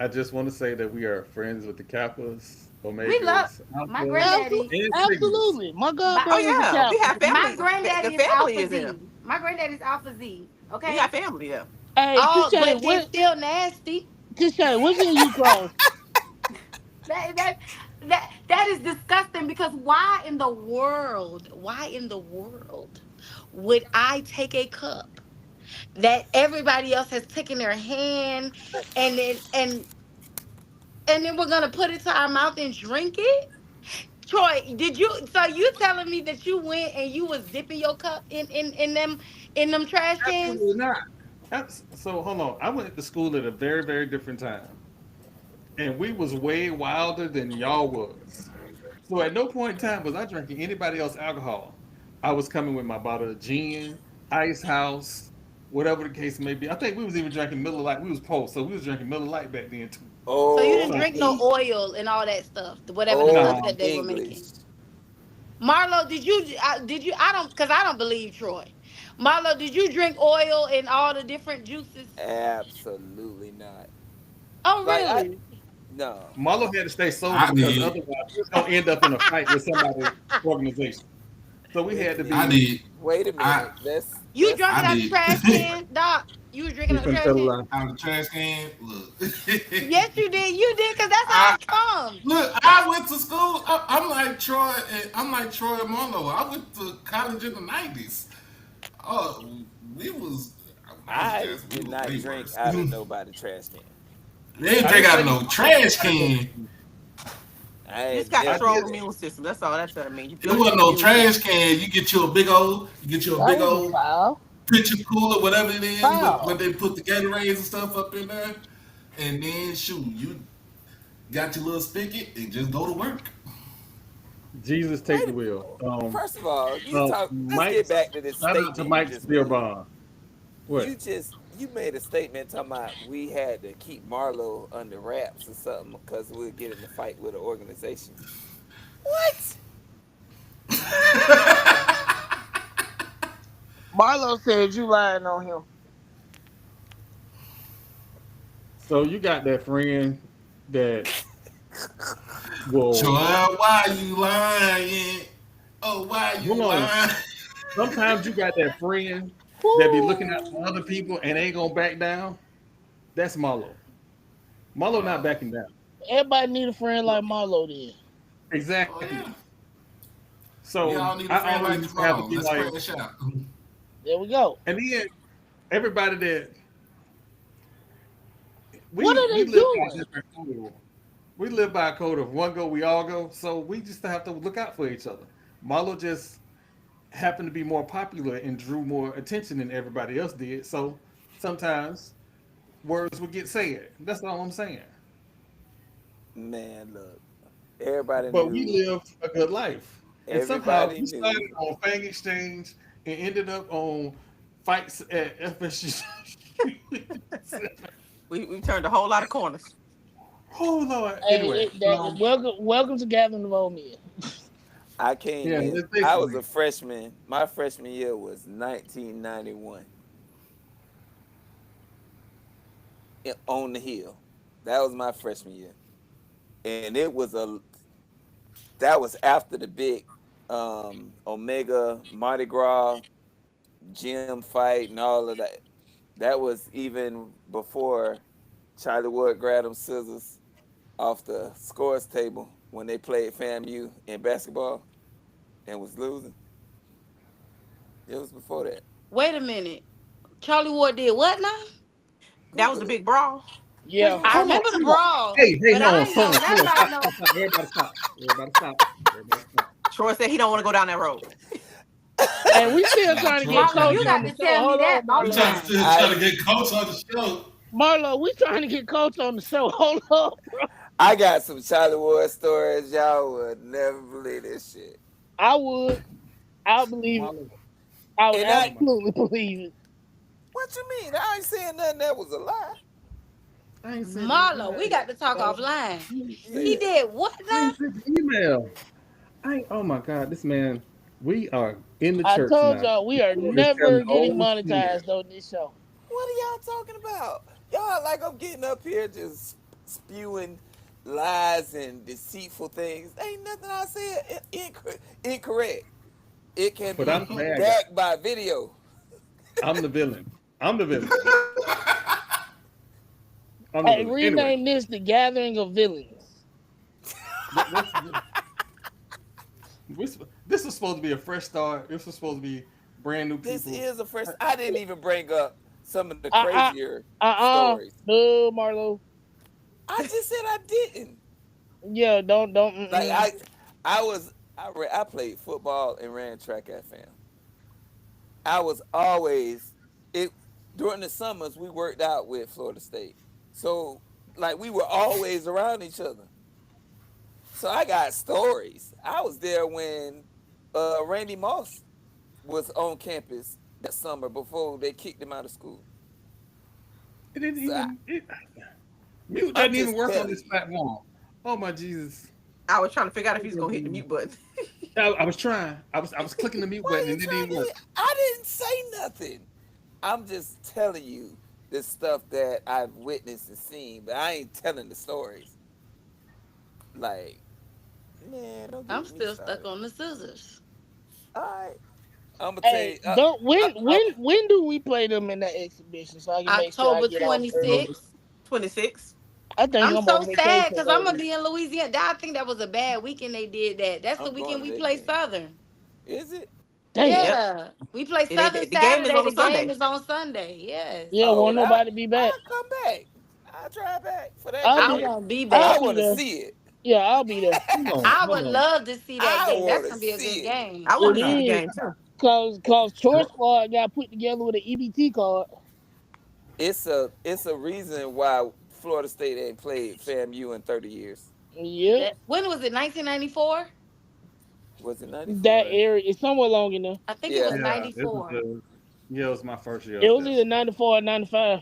A: I just want to say that we are friends with the Kappas,
G: We love
A: Omegas,
G: my
A: Alphas,
G: granddaddy.
A: and Sigmas.
B: Absolutely. My
G: My,
C: Oh
B: godbrother's a
C: yeah, we have
B: Kappa.
G: my
C: family. The
G: granddaddy is
C: family
G: Alpha
C: is in.
G: Z. My granddaddy's Alpha Z.
C: We
G: Okay.
C: got family. Yeah.
B: Hey,
G: Oh,
B: Tisha,
G: but it's
B: what
G: still nasty.
B: Tisha, what's in you cross?
G: That that that is disgusting because why in the world? Why in the world would I take a cup that everybody else has taken their hand and then we're gonna put it to our mouth and drink it? Troy, did you so you telling me that you went and you was dipping your cup in them trash cans?
A: Absolutely not. So hold on. I went to school at a very, very different time, and we was way wilder than y'all was. So at no point in time was I drinking anybody else alcohol. I was coming with my bottle of gin, Ice House, whatever the case may be. I think we was even drinking Miller Lite. We was post, so we was drinking Miller Lite back then too.
G: So you
D: Oh,
G: didn't
A: So
G: drink no oil and all that stuff, whatever the stuff
D: oh,
A: no,
G: that they were
D: English.
G: making. Marlo, did you? I don't, because I don't believe Troy. Marlo, did you drink oil and all the different juices?
D: Absolutely not.
G: Oh,
D: Like I
G: really?
D: no.
A: Marlo had to stay sober
E: I
A: because
E: did.
A: otherwise we was gonna end up in a fight with somebody's organization. So we had to
E: I
A: be.
E: did.
D: Wait a
E: I
D: minute. Let's
G: You
D: let's
G: drank it
E: I
G: out the
E: did.
G: trash can, Doc? You was drinking
A: You
G: out the
A: couldn't
G: trash
A: tell a
G: can?
A: lie.
E: Out of the trash can. Look.
G: Yes, you did. You did, because that's how
E: I
G: it comes.
E: look. I went to school. I'm like Troy. I'm like Troy and Mono. I went to college in the '90s. Oh, we was. I was
D: I
E: just. We
D: did
E: was
D: not
E: way
D: drink
E: worse.
D: out of nobody's trash can.
E: They didn't
A: I
E: drink
A: didn't
E: out
A: say
E: of
A: you
E: no trash can.
D: I
C: You just
D: ain't
C: got
A: I
D: never.
C: strong
A: did.
C: immune system. That's all that's what I mean. You
E: It
C: build your
E: wasn't no
C: immune
E: trash
C: system.
E: can. You get you a
B: That
E: big
B: was a
E: old
B: foul.
E: pitcher cooler, whatever it is, where
B: Foul.
E: they put the Gatorades and stuff up in there, and then shoot, you got your little spigot and just go to work.
A: Jesus, take
D: Wait,
A: the wheel.
D: first of all, you talk. Let's get
A: Mike's
D: back to this
A: shout out to
D: statement you
A: Mike's
D: just
A: beer
D: made.
A: bond. What?
D: You made a statement talking about we had to keep Marlo under wraps or something because we'll get in a fight with an organization. What?
B: Marlo said you lying on him.
A: So you got that friend that will
E: Joel, why you lying? Oh, why you
A: hold on.
E: lying?
A: Sometimes you got that friend that be looking out for other
B: Woo.
A: people and ain't gonna back down. That's Marlo. Marlo not
E: Oh,
A: backing down.
B: Everybody need a friend like Marlo then.
E: oh
A: Exactly.
E: yeah. We
A: So
E: all need a
A: I
E: friend
A: always
E: like
A: used to have to
E: Jamal.
A: be
E: Let's
A: like,
E: crash out.
B: There we go.
A: and then everybody that
B: What are
A: we
B: they
A: live by a
B: doing?
A: different code. We live by a code of one go, we all go. So we just have to look out for each other. Marlo just happened to be more popular and drew more attention than everybody else did. So sometimes words would get said. That's all I'm saying.
D: Man, look. Everybody
A: But we
D: knew.
A: lived a good life. And somehow
D: Everybody
A: we started
D: knew.
A: on Fang Exchange and ended up on fights at FSU.
C: We turned a whole lot of corners.
A: Oh Lord.
B: Hey,
A: Anyway,
B: welcome to Gathering of Old Men.
D: I came
A: yeah,
D: in.
A: that's
D: I was
A: basically.
D: a freshman. My freshman year was 1991 on the hill. That was my freshman year, and it was a that was after the big Omega Mardi Gras gym fight and all of that. That was even before Charlie Ward grabbed them scissors off the scores table when they played FAMU in basketball and was losing. It was before that.
G: Wait a minute. Charlie Ward did what now?
C: That was
D: Google
C: the
D: it.
C: big brawl.
B: Yeah.
G: I
A: Hold on,
G: remember the
A: hold on.
G: brawl,
A: Hey,
G: but
A: hold
G: I
A: on,
G: ain't
A: hold
G: know
A: on,
G: nothing
A: hold on.
G: about
A: Stop,
G: no.
A: stop, stop. Everybody stop. Everybody stop. Everybody stop.
C: Troy said he don't want to go down that road.
B: And we still
E: Nah,
B: trying to
E: Troy
B: get
G: Marlo,
E: trying to
B: coach
G: you
E: get
B: on
G: got
B: the
G: to
B: show.
G: tell me
B: Hold
G: that
B: on,
E: you
B: Marlo.
G: offline.
E: trying
D: I
E: to get coach on the show.
B: Marlo, we trying to get coach on the show. Hold on, bro.
D: I got some Charlie Ward stories. Y'all would never believe this shit.
B: I would. I believe it.
A: Marlo.
B: I would
D: And
A: Oh my.
B: absolutely believe it.
D: what you mean? I ain't saying nothing that was a lie.
A: I ain't sent you
G: Marlo, we got to talk offline. He
A: hey,
D: Yeah.
G: did what
A: I
G: now?
A: ain't sent the email. Oh my God, this man. We are in the
B: I
A: church
B: told
A: now.
B: y'all we are
A: People is telling
B: never getting
A: old sin.
B: monetized on this show.
D: What are y'all talking about? Y'all like I'm getting up here just spewing lies and deceitful things. Ain't nothing I said incorrect. It can
A: But I'm
D: be
A: the bad guy.
D: backed by video.
A: I'm the villain. I'm the villain. I'm the
B: Hey,
A: villain. Anyway,
B: rename this the Gathering of Villains.
A: let's this is supposed to be a fresh start. This is supposed to be brand new
D: This
A: people.
D: is a fresh. I didn't even bring up some of the
B: Uh
D: crazier stories.
B: no, Marlo.
D: I just said I didn't.
B: Yeah, don't.
D: Like I played football and ran track at fam. I was always it during the summers we worked out with Florida State. So like we were always around each other. So I got stories. I was there when Randy Moss was on campus that summer before they kicked him out of school.
A: It didn't
D: So
A: even. Mute
D: I'm
A: doesn't even
D: just
A: work on
D: telling
A: this
D: you.
A: platform. Oh my Jesus!
C: I was trying to figure out if he was gonna hit the mute button.
A: I was trying. I was clicking the mute
D: Why
A: button
D: are you
A: and it
D: trying
A: didn't
D: to
A: work.
D: hit? I didn't say nothing. I'm just telling you the stuff that I've witnessed and seen, but I ain't telling the stories. Like, man, don't
G: I'm
D: get me
G: still stuck
D: started.
G: on the scissors.
D: All right, I'm gonna tell
B: Hey,
D: you.
B: don't
D: I, I,
B: when do we play them in that exhibition so I can make sure I
G: October
B: get off early?
G: 26th.
C: 26.
B: I think
G: I'm
B: I'm on
G: so sad
B: vacation
G: because I'm
B: that
G: gonna
B: week.
G: be in Louisiana. I think that was a bad weekend they did that. That's the
D: I'm going
G: weekend
D: to
G: we
D: that
G: play
D: game.
G: Southern.
D: Is it?
B: Damn.
C: Yep.
G: Yeah. We play
C: And
G: Southern
C: the game is
G: Saturday.
C: on
G: The
C: a
G: game
C: Sunday.
G: is on Sunday. Yes.
B: Yeah,
D: Oh,
B: won't nobody be back.
D: I'll come back. I'll drive back for that
B: I'll
G: I
B: be
D: game.
G: won't be
B: I'll
G: back.
D: I
B: be
D: want to
B: there.
D: see it.
B: Yeah, I'll be there.
G: I
A: Hold
G: would
A: on.
G: love to see that
D: I
G: game. That's
D: want to
G: gonna be a good
D: see it.
C: I
G: game.
C: want
B: It
C: to see the
B: is.
C: game too.
B: Cause Choice Squad got put together with an EBT card.
D: It's a reason why Florida State ain't played FAMU in 30 years.
B: Yep.
G: When was it? 1994?
D: Was it
B: That
D: 94?
B: area is somewhere along in there.
G: I think it was
D: Yeah.
A: Yeah, it was
G: 94.
A: the yeah, it was my first year
B: It
A: up
B: was
A: there.
B: either 94 or 95.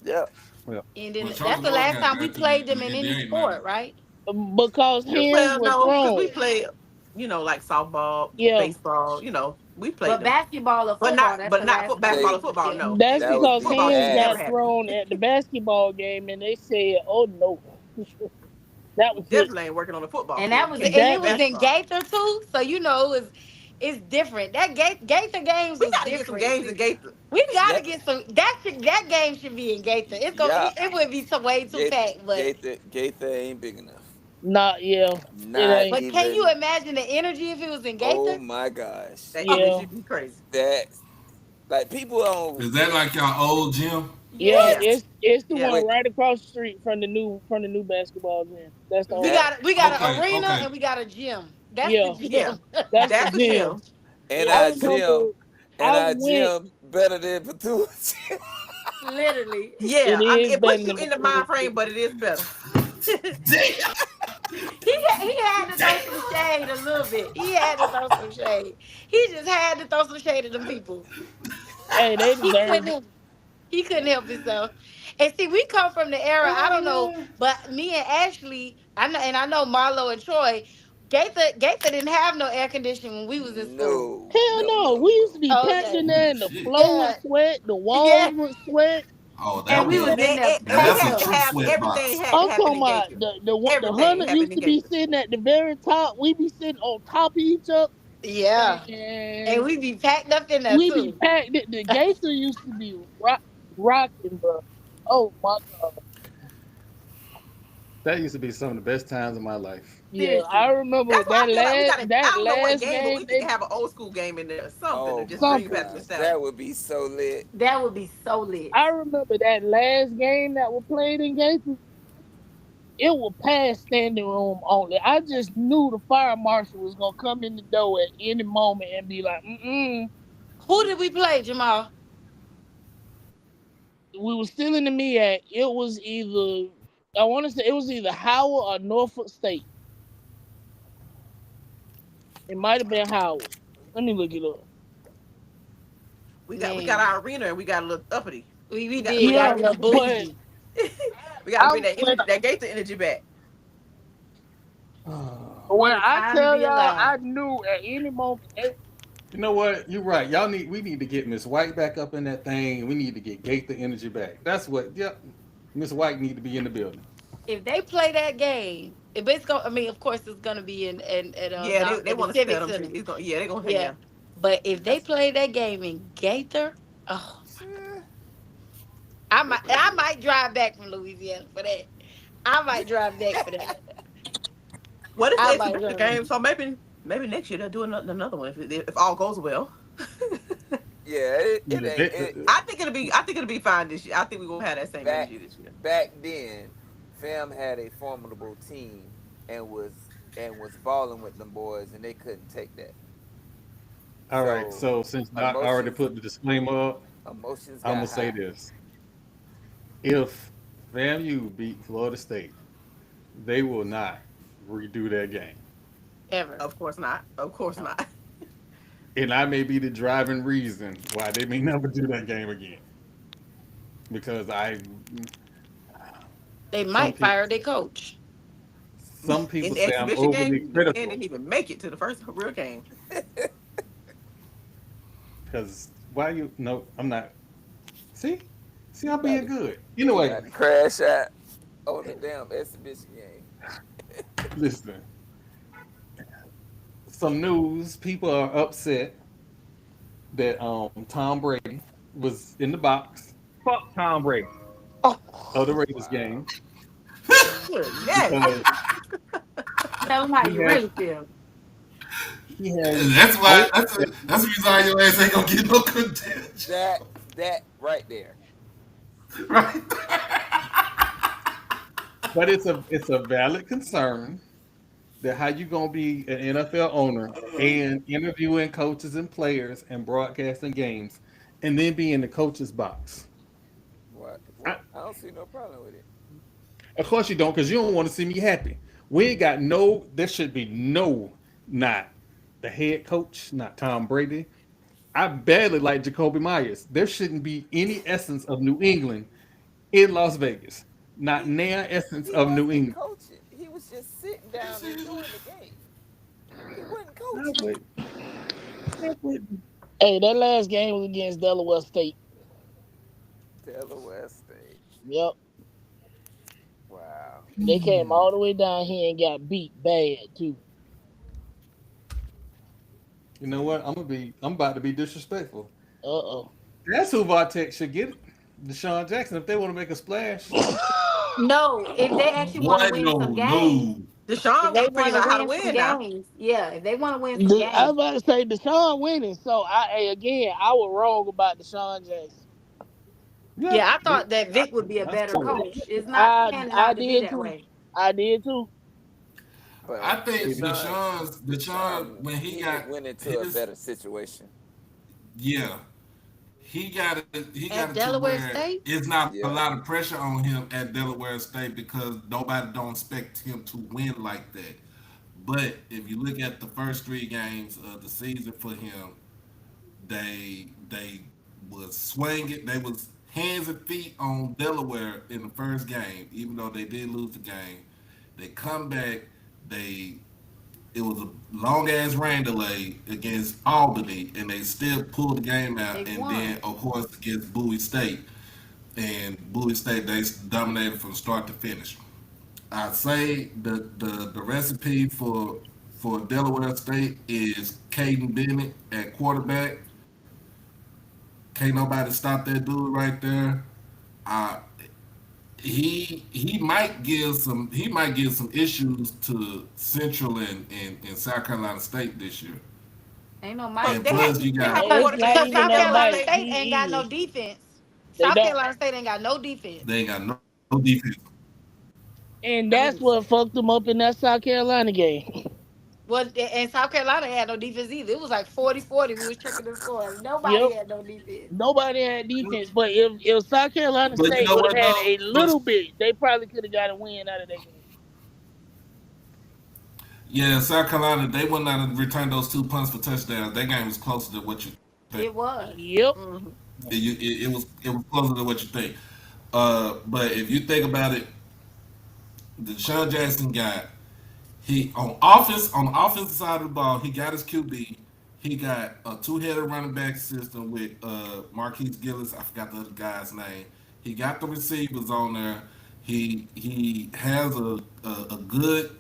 D: Yep.
A: Yeah.
G: And
E: Well,
G: then
E: Charlie
G: that's the
E: North
G: last
E: got
G: time we
E: drafted
G: played them
E: in
G: in
E: the
G: any
E: NBA '90.
G: sport, right?
B: Because
D: Yep.
B: hands
C: Well,
B: were
C: no, because we
B: thrown.
C: play, like softball,
B: Yeah,
C: baseball. We played
G: But
C: them,
G: basketball or
C: but
G: football,
C: not,
G: that's
C: but
G: the
C: not
G: last
C: foot
G: time we
C: basketball or
D: They
G: was
C: football.
G: there.
C: No,
B: that's
D: that was
B: because
D: the
C: football
B: hands
C: should never
B: got
D: gas.
C: happen.
B: thrown at the basketball game, and they said, "Oh no, that
C: We
B: was it."
C: definitely ain't working on the football
G: And
C: field.
G: that
C: We
G: was
C: can't
G: and
C: do
B: That
G: it was in
C: basketball.
G: Gaither too, so it's different. That Gaither games
C: We
G: was
C: got to get some
G: different.
C: games in Gaither.
G: We gotta
D: That
G: get some that game should be in Gaither.
D: yeah.
G: It would be some way too packed,
D: Gaither ain't big enough.
B: not yeah, it
D: Not
B: ain't.
G: but can you
D: even.
G: imagine the energy if it was in
D: Oh
G: Gaither?
D: my gosh.
C: That
B: Yeah,
C: energy be crazy.
D: That like people don't
E: Is that like y'all old gym?
B: yeah.
C: Yeah,
G: Yes.
B: It's the
C: yeah,
B: one
D: wait.
B: right across the street from the new basketball gym. That's the
G: We
B: old.
D: That
G: got we got
E: Okay,
G: an arena
E: okay.
G: and we got a gym. That's the
B: Yeah,
C: yeah.
G: gym.
B: that's the
C: That's the
B: gym.
C: gym.
D: and
B: I
C: Yeah,
D: our
B: remember
D: gym and
B: I
D: our
B: went.
D: gym better than Bethune.
G: Literally.
B: It
C: yeah. I mean,
B: is
C: it
B: better
C: puts you
B: than
C: in the mind frame,
B: Bethune.
C: but it is better.
E: Damn.
G: He had to throw some shade a little bit. He had to throw some shade. He just had to throw some shade at them people.
B: Hey, they
G: He couldn't
B: deserved it.
G: help. He couldn't help himself. And see, we come from the era. I don't know, but me and Ashley, I know Marlo and Troy. Gaither didn't have no air conditioning when we was in school.
D: No,
B: Hell
D: no,
B: no,
D: no,
B: we used to
D: no.
B: be packed
G: Okay.
B: in
E: Oh
B: there, and the
E: shit.
B: floor
G: Yeah.
B: would sweat, the walls
G: Yeah.
B: would sweat.
E: Oh,
G: And
E: that
G: we
E: was
G: was
C: And
E: a
G: in
C: they,
G: there
E: now
C: they
E: that's
G: packed
E: a
C: had to
G: up.
E: true
C: have
E: sweat
C: everything
E: box.
C: had to
B: I'm
C: happen
B: talking
C: in
B: about
C: Gaither.
B: the
C: Everything
B: hundred
C: happened
B: used
C: in
B: to be
C: Gaither.
B: sitting at the very top. We be sitting on top of each other,
G: Yeah. And
B: and
G: we be packed up in there
B: we be
G: too.
B: packed. The Gator used to be rocking, bro. Oh my god.
A: That used to be some of the best times of my life.
B: Yeah, I
G: Seriously.
B: remember
C: That's why I feel like we got to. I
B: that
C: don't know what
B: last
C: game, but
B: game
C: we need
B: they
C: to have an old school game in there, or something to
D: Oh
C: just
D: my
C: bring you
B: something.
C: back to
D: gosh,
C: nostalgia.
D: that would be so lit.
G: That would be so lit.
B: I remember that last game that was played in Gator. It was past standing room only. I just knew the fire marshal was gonna come in the door at any moment and be like, "Mm."
G: Who did we play, Jamal?
B: We were still in the MEAC. It was either I want to say it was either Howard or Norfolk State. It might have been Howard. Let me look it up.
C: We got
G: Man,
C: our arena and we got a little uppity.
G: we
C: We
G: did
C: got
G: got
B: Yeah,
G: a
C: to
G: little
B: but
G: bougie.
C: we got to
B: I
C: bring that
B: when
C: energy, that Gator energy back.
B: when
G: What a
B: I
G: time to
B: tell
G: be
B: y'all,
G: alive.
B: I knew at any moment.
A: You know what? You're right. We need to get Miss White back up in that thing, and we need to get Gate the energy back. That's what. Yep. Miss White need to be in the building.
G: If they play that game, if it's going, I mean, of course, it's gonna be
C: Yeah, they
G: at the
C: want to set
G: Civic
C: them.
G: Center.
C: They're gonna
G: Yeah,
C: yeah.
G: but if they
C: That's
G: play that game in Gaither, oh,
D: Eh,
G: I might drive back from Louisiana for that. I might drive back for that.
C: what is the
G: I might
C: exhibition
G: drive back.
C: game? So maybe next year they'll do another one if all goes well.
D: Yeah, it
A: Yeah,
D: ain't it,
C: I think it'll be fine this year. I think we're gonna have that same
D: back
C: energy this year.
D: back then. Fam had a formidable team and was balling with them boys, and they couldn't take that.
A: all right.
D: So
A: So since I already
D: emotions
A: put the disclaimer up,
D: emotions
A: I'm
D: got
A: gonna say
D: high.
A: this: if FAMU beat Florida State, they will not redo that game,
G: Ever.
C: Of course not. Of course
G: No.
C: not.
A: and I may be the driving reason why they may never do that game again. Because
G: They
A: some
G: might
A: people
G: fire their coach.
A: some
C: In
A: people
C: the
A: say I'm
C: exhibition
A: overly
C: game, UGA
A: critical
C: didn't even make it to the first real game.
A: because why you no I'm not. See,
D: You
A: I'm
D: about
A: being
D: to
A: good.
D: you
A: Anyway,
D: about to crash out on the damn exhibition game.
A: listen. Some news: people are upset that Tom Brady was in the box. Fuck Tom Brady
G: Oh,
A: of the Raiders
D: Wow.
A: game
C: Good, yes.
A: because
G: tell them how
A: he
G: you
A: has
G: really feel.
A: he has
E: And that's why
A: oh
E: that's the reason why your ass ain't gonna get no credentials.
D: That right there.
E: Right?
A: but it's a valid concern that how you gonna be an NFL owner and interviewing coaches and players and broadcasting games and then be in the coach's box.
D: What?
A: I,
D: I don't see no problem with it.
A: of course you don't, because you don't want to see me happy. We ain't got no. There should be no not the head coach, not Tom Brady. I badly like Jacoby Myers. There shouldn't be any essence of New England in Las Vegas. Not
D: He
A: now essence
D: he
A: of New
D: wasn't
A: England.
D: coaching. He was just sitting
E: Yes,
D: down
E: he
D: enjoying
E: was.
D: the game. He wasn't
A: I
D: coaching.
A: would, I would.
B: Hey, that last game was against Delaware State.
D: Delaware State.
B: Yep.
D: Wow.
B: They came all the way down here and got beat bad too.
A: You know what? I'm about to be disrespectful.
B: Uh
A: That's who Vartex should get it. Deshaun Jackson, if they want to make a splash.
B: oh.
G: No, if they actually want to
E: What?
G: win
E: No,
G: some games,
E: no.
G: if
C: Deshaun
G: they
C: got to figure
G: want to
C: out how to
G: win some
C: win now.
G: games, yeah, if they want to win some
B: I was
G: games,
B: about to say Deshaun winning, so again I was wrong about Deshaun Jackson.
A: Yeah,
G: yeah, I thought that Vic would be a
A: that's
G: better
A: true.
G: coach. It's not panning
B: I
G: out to be
B: did
G: that
B: too.
G: way.
B: I did too.
E: I
D: But
E: think Deshaun
D: Deshaun,
E: when he
D: he
E: got
D: went into a
E: his
D: better situation.
E: yeah, he got
G: At
E: it to
G: Delaware
E: where
G: State,
E: it's not a
D: Yeah.
E: lot of pressure on him at Delaware State because nobody don't expect him to win like that. But if you look at the first three games of the season for him, they was swinging. They was hands and feet on Delaware in the first game, even though they did lose the game. They come back. They It was a long ass rain delay against Albany, and they still pulled the game
G: they
E: out. And then,
G: won.
E: of course, against Bowie State, and Bowie State they dominated from start to finish. I say the recipe for Delaware State is Caden Bennett at quarterback. Can't nobody stop that dude right there. Uh, he might give some issues to Central and South Carolina State this year.
G: Ain't no
C: Well,
G: might.
E: And plus you
C: they have
E: got
C: a
B: It's not
C: quarterback
G: Because
C: in
B: even
G: South
B: no
C: Delaware
G: Carolina
B: might.
C: State.
G: State ain't got
B: He
G: no
B: is.
G: defense.
B: They
G: South
B: don't.
G: Carolina State ain't got no defense.
E: they ain't got no defense.
B: And
G: I
B: that's
G: mean,
B: what fucked them up in that South Carolina game.
G: well, and South Carolina had no defense either. It was like 40-40. We was checking the scores.
B: Yep.
G: Nobody had no defense.
B: Nobody had defense. But if South Carolina
E: But you
B: State
E: know
B: would have
E: what
B: had
E: though?
B: a little bit, they probably could have got a win out of that game.
E: Yeah, South Carolina, they would not have returned those two punts for touchdowns. That game was closer than what you think.
G: It was.
B: Yep.
C: Hmm.
E: It was closer than what you think. But if you think about it, the Deshaun Jackson got he on the offensive side of the ball, he got his QB. He got a two-headed running back system with Marquise Gillis. I forgot the other guy's name. He got the receivers on there. He has a good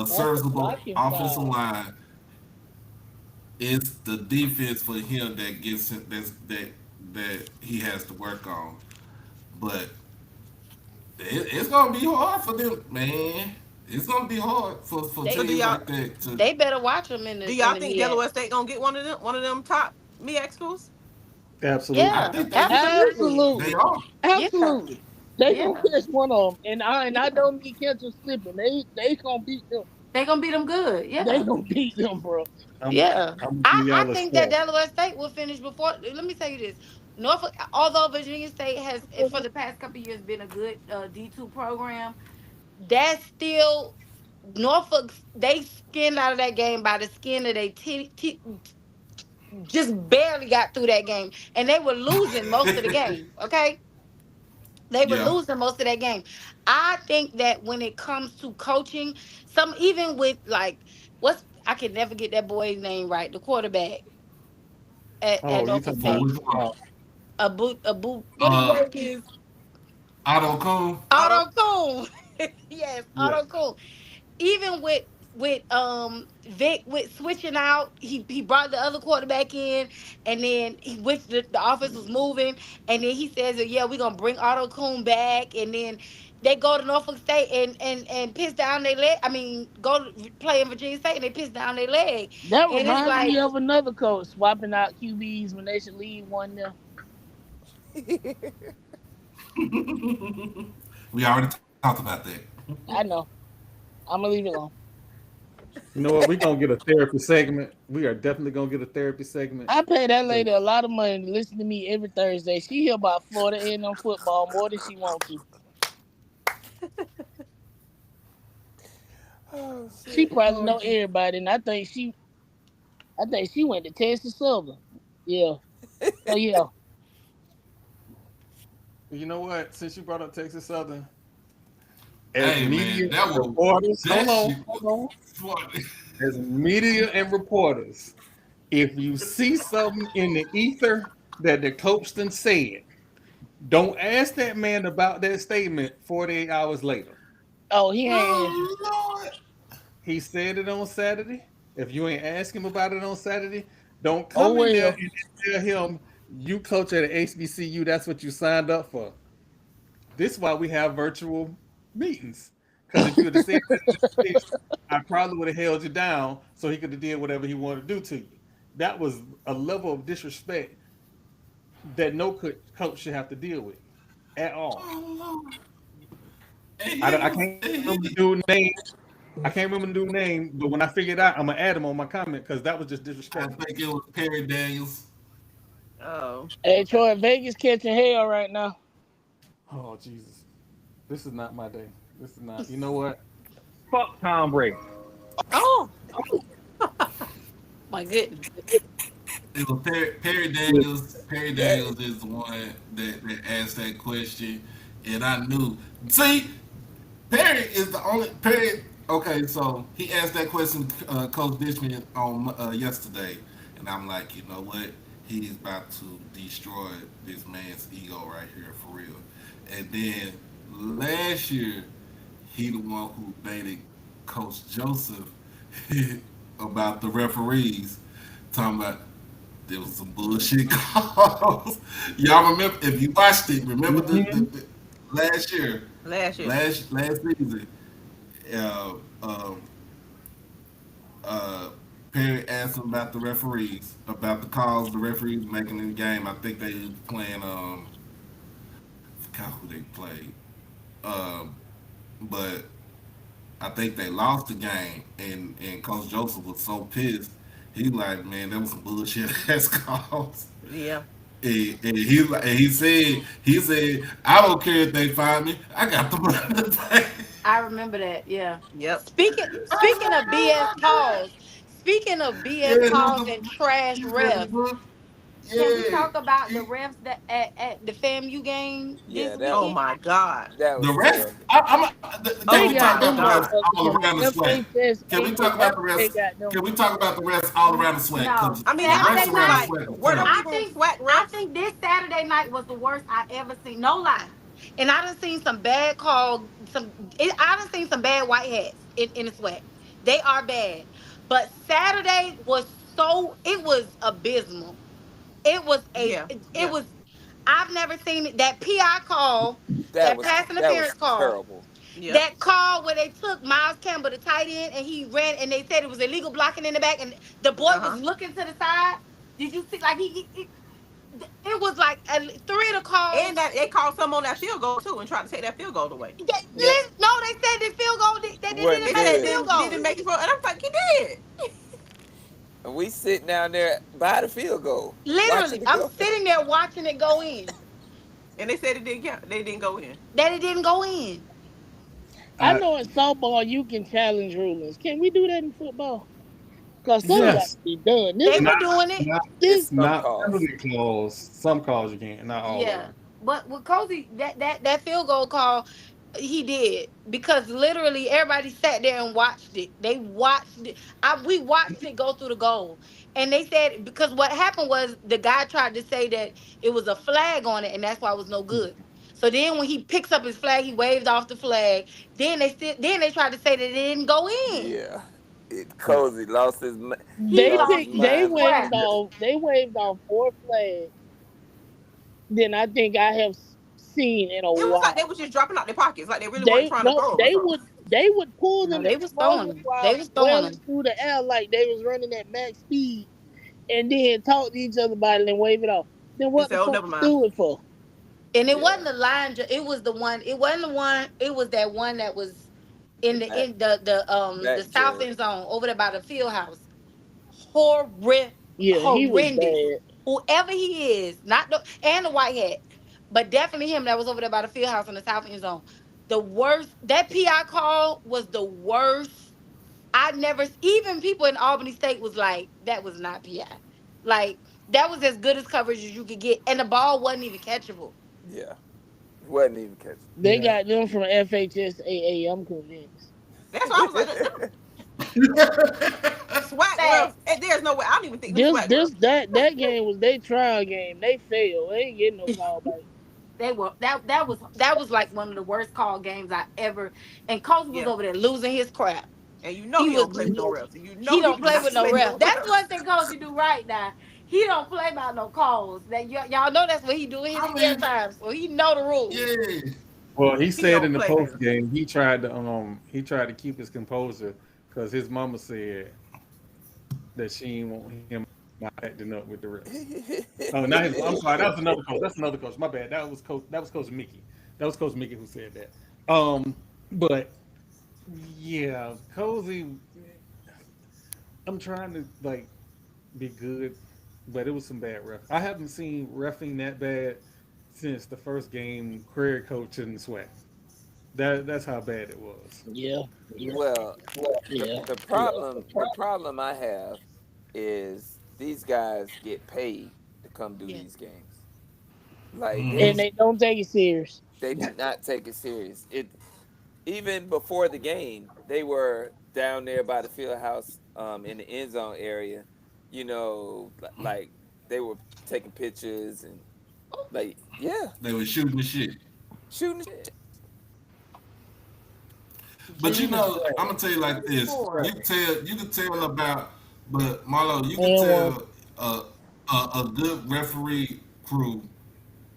B: That's a
E: serviceable
B: blocking
E: offensive
B: foul.
E: line. It's the defense for him that gets him that he has to work on. But it's gonna be hard for them, man. It's gonna be hard for
G: They
C: So
E: teams like that to.
G: they better watch them
C: do
G: in
C: y'all
G: the
C: think
G: MEAC.
C: Delaware State gonna get one of them top MEAC schools?
A: Absolutely.
E: I
G: Yeah,
E: think they
G: absolutely.
E: they
B: Absolutely.
E: are.
G: Yeah,
B: Absolutely. They
G: yeah.
B: gonna catch one of them, and I don't need catchers slipping. They gonna beat them.
G: They gonna beat them good.
B: They
G: Yeah,
B: gonna beat them, bro.
A: I'm,
G: yeah.
A: I'm giving
G: I
A: y'all a
G: think that
A: stat.
G: Delaware State will finish before. Let me tell you this. Norfolk, although Virginia State has for the past couple of years been a good D2 program, that's still Norfolk. They skinned out of that game by the skin of their just barely got through that game, and they were losing most of the game. Okay, they were
E: Yeah.
G: losing most of that game. I think that when it comes to coaching, some even with like what's I can never get that boy's name right, the quarterback at
A: Oh, you
G: Norfolk
A: talking
E: Oh,
A: about
G: State.
E: which one?
G: A boot. What his
E: Uh,
G: name is?
E: Otto Coon.
C: Auto.
G: Otto Coon. Yes,
A: yeah.
G: Otto Coon. Even with Vic with switching out, he brought the other quarterback in, and then which the offense was moving, and then he says, "Yeah, we're gonna bring Otto Coon back," and then they go to Norfolk State and piss down their leg. I mean, go to play in Virginia State and they piss down their leg,
B: That
G: and it's
B: reminds me
G: like,
B: of another coach swapping out QBs when they should leave one there.
E: We already talked about that.
B: I know. I'm gonna leave it alone.
A: You know what? We're gonna get a therapy segment. We are definitely gonna get a therapy segment.
B: I pay that
A: 'Cause
B: lady a lot of money to listen to me every Thursday. She hear about Florida A&M football more than she want to.
D: Oh
B: She
D: shit.
B: probably know everybody, and I think I think she went to Texas Southern. Yeah. So yeah.
A: You know what? Since you brought up Texas Southern, as
E: Hey
A: media
E: man, that
A: and
E: was
A: reporters,
E: that shit
A: hold
E: was
A: on.
E: funny.
A: As media and reporters, if you see something in the ether that the coach done said, don't ask that man about that statement 48 hours later.
B: Oh, he ain't answered.
E: Oh Lord.
A: He said it on Saturday. If you ain't ask him about it on Saturday, don't
B: Oh
A: come in there
B: well.
A: and tell him you coach at an HBCU. That's what you signed up for. This is why we have virtual meetings. Because if you would have said that in the flesh, I probably would have held you down so he could have did whatever he wanted to do to you. That was a level of disrespect that no coach should have to deal with at all.
E: Oh Lord. And
A: I
E: he was
A: can't
E: and
A: remember the
E: he
A: dude's name. I can't remember the dude's name, but when I figured out, I'm gonna add him on my comment because that was just
E: I
A: disrespectful.
E: think it was Perry Daniels.
C: Oh,
B: Hey
C: okay.
B: Troy, Vegas catching hell right now.
A: Oh Jesus, this is not my day. This is not. You know what? Fuck Tom Brady.
G: Oh, my goodness.
E: It was Perry Daniels. Perry Daniels is the one that asked that question, and I knew. See, Perry is the only Perry. Okay, so he asked that question, Coach Dishman, on yesterday, and I'm like, you know what? He's about to destroy this man's ego right here for real. And then last year, he the one who baited Coach Joseph about the referees, talking about there was some bullshit calls. Y'all remember if you watched it? Remember
A: Mhm.
E: the last year,
C: Last year.
E: last season, uh, um, uh, Perry asked him about the referees, about the calls the referees making in the game. I think they was playing. I forgot who they played. Um, but I think they lost the game, and Coach Joseph was so pissed. He like, man, that was some bullshit ass calls.
C: Yeah.
E: And he said, I don't care if they find me. I got the money to pay.
G: I remember that. Yeah.
C: Yep.
E: I was
G: Speaking
E: like,
G: of
E: oh
G: BS
E: my god.
G: calls, speaking of
E: Yeah,
G: BS calls
E: the
G: and trash
E: he read the
G: refs,
E: book.
G: can we
E: Yeah.
G: talk about the
E: He,
G: refs that at the FAMU game this
D: Yeah,
C: Oh
G: weekend?
C: my God.
D: that
E: the
D: was
E: rest,
D: terrible.
E: can
B: They
C: Oh
E: we talk
B: got
C: my
E: about
B: them
E: the rest
C: God.
B: motherfuckers
E: all
B: from
E: around the SWAC? Can we talk about the
B: They
E: rest?
B: got them.
E: Can we talk about the rest all around the SWAC?
G: No.
E: Because
C: I mean,
E: the
C: they
E: rest
G: Saturday
C: always
E: around the
G: night,
C: like,
E: SWAC was
C: where don't
E: terrible.
G: I
C: people
G: think
C: swag
G: I
C: refs?
G: think this Saturday night was the worst I ever seen. No lie. And I done seen some bad I done seen some bad white hats in the sweat. They are bad. But Saturday was it was abysmal.
C: Yeah.
G: It
C: Yeah.
G: was I've never seen that PI call,
D: That
G: that
D: was
G: pass
D: that
G: interference
D: was
G: call,
D: terrible.
C: Yep.
G: that call where they took Miles Campbell, the tight end, and he ran and they said it was illegal blocking in the back, and the boy was
C: Uh-huh.
G: looking to the side. Did you see? Like it was like three of the calls.
C: And that they called some on that field goal too and tried to take that field goal away.
D: Yep.
G: No, they said the field goal that they
D: Wasn't
G: didn't
C: They
G: make
C: said
G: the
C: it
D: good.
G: field
C: didn't
G: goal.
C: make it for, and I'm like, he did.
D: And we sit down there by the field goal, watching
G: Literally,
D: it
G: I'm
D: go.
G: sitting there watching it go in.
C: And they said it didn't count. They didn't go in.
G: That it didn't go in.
B: I
A: Uh,
B: know in softball you can challenge rulings. Can we do that in football? Cause something got
A: yes,
B: to be done.
G: They
B: This
G: were
A: not
G: doing it.
A: not
B: this
D: It's some
A: not
D: calls.
A: penalty calls. Some calls you can, not all of
G: Yeah,
A: them.
G: but with Cozy, that field goal call, he did because literally everybody sat there and watched it. They watched it. We watched it go through the goal, and they said because what happened was the guy tried to say that it was a flag on it, and that's why it was no good. So then when he picks up his flag, he waved off the flag. Then they tried to say that it didn't go in.
D: Yeah. It
A: Yeah.
D: Cozy lost his
G: He
D: lost his
G: lost his
D: mind with that.
G: crap.
B: they waved off 4 flags than I think I have seen in a
C: It was like they
B: while.
C: was just dropping out their pockets, like they really weren't
B: They
C: trying to
B: no,
C: throw them or something.
B: they would pull
G: No,
B: them
G: they
B: and
G: was
B: throw
G: throwing
B: them
G: them.
B: while
G: They was throwing
B: flailing
G: them.
B: through the air like they was running at max speed, and then talk to each other about it and wave it off. Then
C: And
B: what
C: say,
B: the
C: oh,
B: fuck
C: never
B: you
C: mind.
B: do it for?
G: And it
D: Yeah.
G: wasn't the line. It was the one. It wasn't the one. It was that one that was
D: The back
G: the
D: back
G: south
D: judge.
G: end zone over there by the field house. Horrid,
B: Yeah, he was
G: horrendous.
B: bad.
G: Whoever he is, not the and the white hat, but definitely him that was over there by the field house in the south end zone. The worst. That PI call was the worst
F: I never, even people in Albany State was like, that was not PI. Like, that was as good as coverage as you could get. And the ball wasn't even catchable.
D: Yeah, wasn't even catching.
B: They
A: Yeah.
B: got them from FHSAA. I'm convinced.
C: That's why I was like, SWAC refs.
F: Facts.
C: And there's no way. I don't even think them
B: This
C: SWAC
B: this
C: refs.
B: that game was their trial game. They failed. They ain't getting no call back.
F: They were that was like one of the worst call games I ever. And coach was
C: Yeah.
F: over there losing his crap.
C: And you know
F: He
C: he
F: was
C: don't play with no refs. And you
F: he
C: know he
F: don't
C: do
F: play
C: not
F: with no
C: play with no
F: refs. That's
C: refs.
F: one thing coach you do right now. He don't play by no calls. That y'all know that's what he do in his
E: I
F: spare
E: mean,
F: time. So he know the rules.
E: yeah.
A: Well, he
C: He
A: said
C: don't
A: in the
C: play,
A: post
C: baby.
A: game he tried to keep his composure because his mama said that she didn't want him acting up with the refs. Oh, not his. I'm sorry, that was another coach. That's another coach. My bad. That was coach. That was Coach Mickey. That was Coach Mickey who said that. But yeah, Cozy. I'm trying to like be good, but it was some bad ref. I haven't seen refing that bad since the first game career coach in the SWAC. That's how bad it was.
B: Yeah,
D: Well, the
B: yeah.
D: the problem I have is these guys get paid to come do
F: Yeah.
D: these games. Like
E: Hmm.
B: And they don't take it serious.
D: they do not take it serious. It even before the game, they were down there by the field house, in the end zone area. Like they were taking pictures and like yeah,
E: They were shooting the shit.
D: shooting the shit.
E: But
A: See,
E: I'm gonna tell you like this.
F: Four.
E: You can tell about, but Marlo, you can
B: And one.
E: tell a good referee crew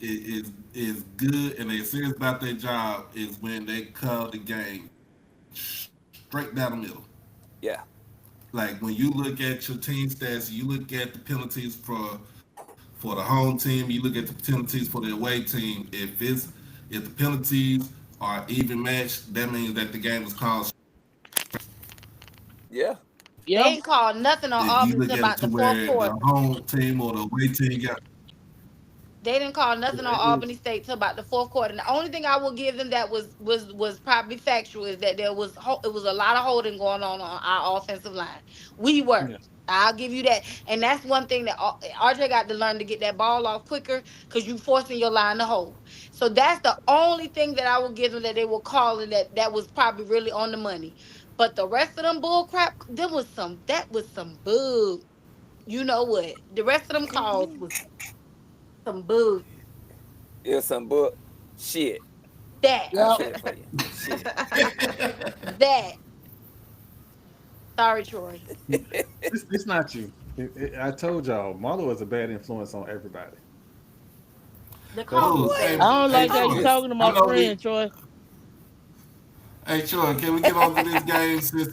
E: is good and they're serious about their job is when they call the game straight down the middle.
D: Yeah,
E: Like when you look at your team stats, you look at the penalties for the home team, you look at the penalties for the away team. If the penalties are even matched, that means that the game was called.
D: yeah,
F: They
B: Yeah.
F: ain't called nothing on
E: If you
F: Auburn
E: look
F: until
E: at it
F: about
E: to
F: the fourth
E: where the
F: quarter.
E: home team or the away team got,
F: They didn't call nothing on
A: it
F: Albany
A: was
F: State till about the fourth quarter. And the only thing I will give them that was probably factual is that it was a lot of holding going on our offensive line. We were.
A: yeah.
F: I'll give you that. And that's one thing that RJ got to learn to get that ball off quicker because you forcing your line to hold. So that's the only thing that I will give them that they were calling that was probably really on the money. But the rest of them bull crap, that was some bug. You know what? The rest of them calls was some bug.
D: it's some book shit.
F: That
D: I
B: Yep.
D: say it for you. Shit.
F: that. Sorry, Troy.
A: It's not you. I told y'all, Marlo is a bad influence on everybody.
F: The
E: but
F: call was
E: look,
F: bad.
B: I don't
E: hey
B: like how you
E: Troy,
D: Yes.
B: talking to
E: I
B: my
E: know
B: friend, Troy.
E: hey Troy, can we get on to this game since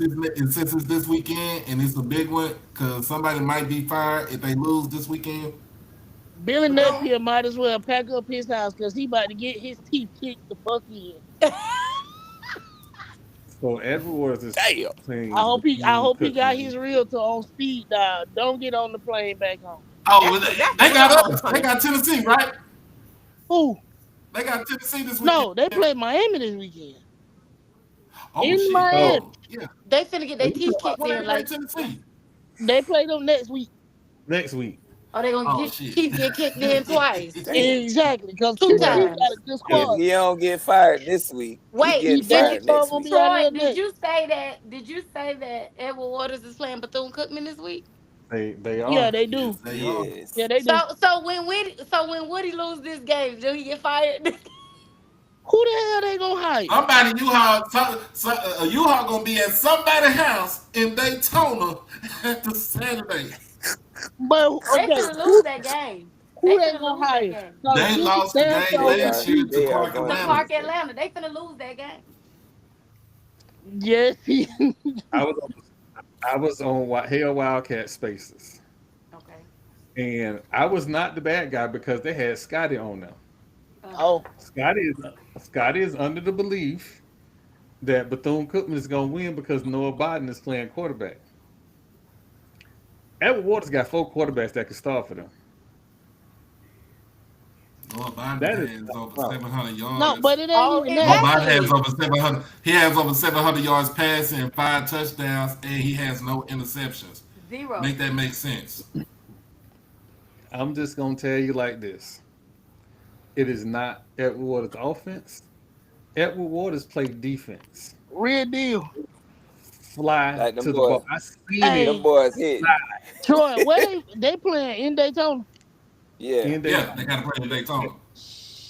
E: it's this weekend and it's a big one? Cause somebody might be fired if they lose this weekend.
B: Billy Napier might as well pack up his house because he about to get his teeth kicked the fuck in.
A: So Edwards is
D: Damn.
B: I
A: playing
B: hope he I
A: Bethune
B: hope he got
A: Cookman.
B: his realtor on speed dial. Don't get on the plane back home.
E: Oh,
C: That's
E: they
C: real
E: got us. They
C: homecoming.
E: got Tennessee, right?
B: Who?
E: They got Tennessee this weekend.
B: No, they play Miami this weekend.
E: Oh
B: In
E: shit.
B: Miami.
A: Oh,
E: Yeah.
F: They finna get
A: are
F: their
A: you talking
F: teeth
A: about
F: kicked
E: When they
F: in.
E: play
F: Like,
E: Tennessee.
B: They play them next week.
A: next week?
F: are they gonna
E: Oh
F: get
E: shit.
F: teeth get kicked in twice,
D: Damn.
B: Exactly, because
F: two
B: Tennessee
A: Right.
B: got a
F: times?
B: good
A: Yeah.
D: If
B: squad.
D: he don't get fired this week, he
F: Wait,
D: getting
B: Their
D: fired
F: did
B: squad
D: next
B: gonna
D: week.
B: be out
F: Troy?
B: there
F: Did
B: next.
F: you say that? Did you say that Edward Waters is playing Bethune Cookman this week?
A: They
B: Yeah,
A: are.
B: they
E: Yes,
B: do.
E: they are.
B: Yeah,
D: Yes.
B: they do.
F: When Woody lose this game, do he get fired?
B: Who the hell they gonna hire?
E: Somebody a U-Haul gonna be at somebody's house in Daytona at the Saturday.
B: But
F: They
B: okay,
F: finna lose that game.
B: who
F: They
B: they
F: finna
B: gonna
F: lose that
B: hire?
F: game.
B: Cause
E: They
B: this
E: lost the
B: damn
E: game
B: show
D: They
B: is
D: are
E: last year to
D: they are
E: Clark
D: going
F: To
D: to
E: Atlanta.
D: lose
F: Clark
D: that.
F: Atlanta, they finna lose that game.
B: yes.
A: I was I was on Hell Wildcat Spaces,
F: Okay.
A: and I was not the bad guy because they had Scotty on them.
B: Oh,
A: Scotty is Scotty is under the belief that Bethune Cookman is going to win because Noah Biden is playing quarterback. Edward Waters got four quarterbacks that can start for them.
E: Joe Biden
A: That is
E: has
A: not
E: over
A: wrong.
E: 700
B: No,
E: yards.
B: but it ain't
G: Oh,
B: even
E: Joe
B: that.
E: Biden has
G: exactly.
E: over 700. He has over 700 yards passing and 5 touchdowns, and he has no interceptions.
G: Zero.
E: Make that make sense.
A: I'm just gonna tell you like this. It is not Edward Waters' offense. Edward Waters played defense.
B: Real deal.
A: Fly
D: Like them
A: to the ball.
D: boys,
A: I seen it
D: them
B: Hey,
D: boys hitting.
B: Troy, where they playing in Daytona?
D: Yeah.
A: in
E: Yeah, they
A: Daytona
E: got to play in Daytona.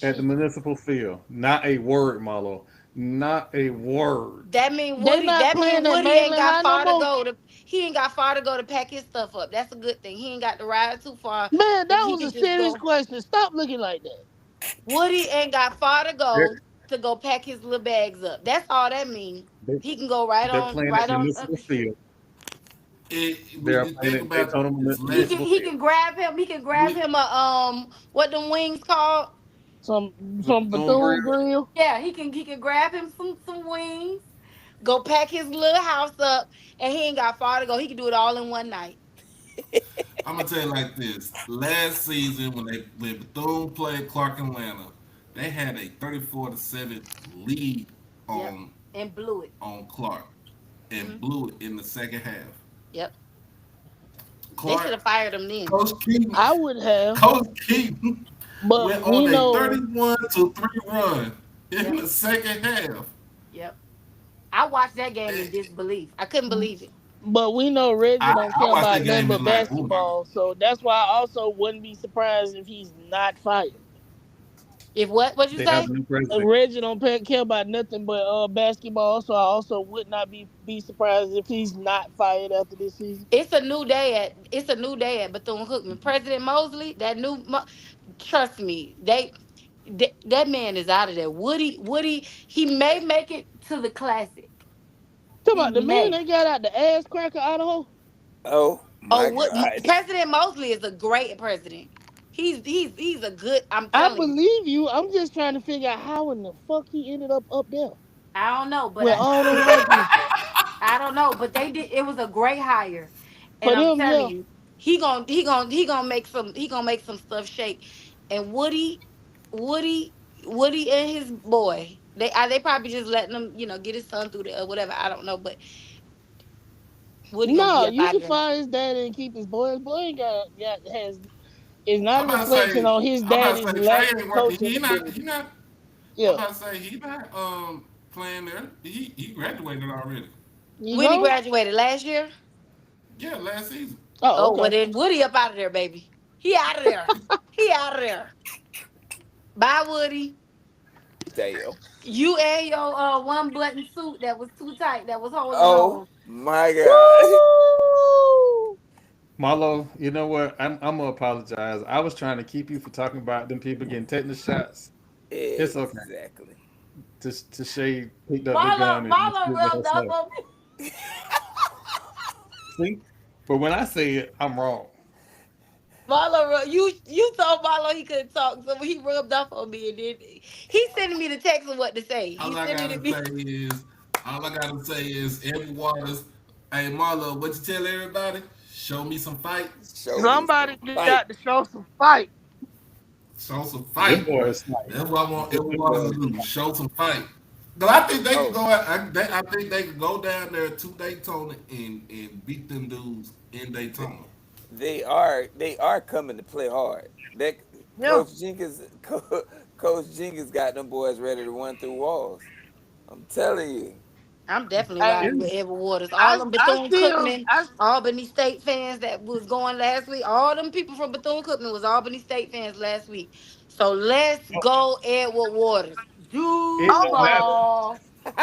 A: at the municipal field. Not a word, Marlo. Not a word.
G: That mean
B: They
G: Woody.
B: not
G: That mean
B: playing at
G: Woody ain't
B: Mainland
G: got
B: High no
G: far to
B: more.
G: go to. He ain't got far to go to pack his stuff up. That's a good thing. He ain't got to ride too far.
B: Man, that
G: He
B: was
G: can
B: a
G: just
B: serious
G: go.
B: question. Stop looking like that.
G: Woody ain't got far
A: They're,
G: to go pack his little bags up. That's all that means.
A: they,
G: He can go
A: they're playing at
G: right on up
A: municipal
G: the street.
A: field.
E: When
A: They're
E: you
A: playing
E: think
A: at
E: about
A: Daytona
E: this,
A: Municipal
G: He
A: Field.
G: can grab him. He can grab
E: we,
G: him a what them wings called?
B: Some
A: The
B: some
A: Bethune
B: Bethune
A: Grill.
B: Grill.
G: Yeah, he can grab him some wings. Go pack his little house up, and he ain't got far to go. He can do it all in one night.
E: I'm gonna tell you like this. Last season, when Bethune played Clark Atlanta, they had a 34-7 lead
G: Yep,
E: on
G: and blew it.
E: Clark and
G: Hmm.
E: blew it in the second half.
G: Yep, they should
E: Clark,
G: have fired him then.
E: Coach Keaton,
B: I would have,
E: Coach Keaton
B: but
E: went
B: we
E: on a
B: know,
E: 31-3 run in
G: Yep,
E: the second half.
G: yep. I watched that game in
E: And
G: disbelief. I couldn't believe it.
B: Reggie don't
E: I
B: care
E: watched
B: about
E: that
B: nothing
E: game
B: but
E: and like, oh my god.
B: basketball. So that's why I also wouldn't be surprised if he's not fired.
G: If what? What'd you
A: They have
G: say?
A: a new president.
B: Reggie don't care about nothing but basketball. So I also would not be surprised if he's not fired after this season.
G: It's a new day at Bethune Cookman. President Mosley, trust me, that man is out of there. Woody, he may make it to the classic.
B: Talk
G: He
B: about the man
G: may.
B: they got out the ass cracker Idaho.
D: Oh
G: Oh,
D: my
G: what
D: God.
G: President Mosley is a great president. He's a good. I'm
B: I
G: telling you.
B: believe you. I'm just trying to figure out how in the fuck he ended up there
G: I don't know,
B: with all them white people.
G: I don't know, but they did. It was a great hire, and
B: For
G: I'm
B: them,
G: telling
B: yeah.
G: you, he gonna make some stuff shake. And Woody and his boy, they probably just letting him, get his son through there or whatever. I don't know, but Woody gonna be
B: No,
G: up
B: you
G: out of
B: can
G: there.
B: fire his daddy and keep his boy. His boy ain't got has is not
E: I'm
B: a
E: about to
B: reflection
E: say,
B: on his
E: I'm about to
B: daddy's
E: say
B: lack
E: Trey
B: of
E: ain't working.
B: coaching
E: He
B: ability.
E: not. I'm
B: Yeah,
E: about to say he not playing there. He graduated already.
B: you
G: Woody
B: go.
G: graduated last year.
E: Yeah, last season.
B: Oh,
G: Oh, well
B: okay.
G: then Woody up out of there, baby. He out of there. He out of there. Bye, Woody.
D: Damn.
G: You and your one button suit that was too tight, that was holding
D: Oh
G: on.
D: my God.
B: Woo!
A: Marlo, you know what? I'm gonna apologize. I was trying to keep you from talking about them people getting tetanus shots. It's okay.
D: Exactly.
A: To Shay picked up the gun and
G: Marlon
A: shoot
G: rubbed up
A: herself.
G: on me.
A: See? But when I say it, I'm wrong.
G: You told Marlon he couldn't talk, so he rubbed off on me, and then he sending me the text of what to say.
E: All
G: He
E: I
G: sending
E: gotta
G: it me.
E: say is, all I gotta say is, every Waters. Hey Marlo, what you tell everybody? Show me some fight.
D: Show me
B: Somebody
D: some
B: got
D: fight.
B: to show some fight.
E: Show some
A: Them
E: fight.
A: boys like
E: That's what I want every
A: them
E: Waters
A: boys.
E: to do. Show some fight. Cause I think they could
D: Oh,
E: go. I think they could go down there to Daytona and beat them dudes in Daytona.
D: they are coming to play hard. That
B: Yeah.
D: Coach Jenkins got them boys ready to run through walls. I'm telling you.
G: I'm definitely
B: Hey,
G: riding with
A: It's,
G: Edward Waters. All them
B: I
G: Bethune
B: still
G: Cookman,
B: I
G: Albany State fans that was going last week. All them people from Bethune Cookman was Albany State fans last week. So let's go, Edward Waters.
A: it
B: oh
A: don't matter.
B: my
G: Duval.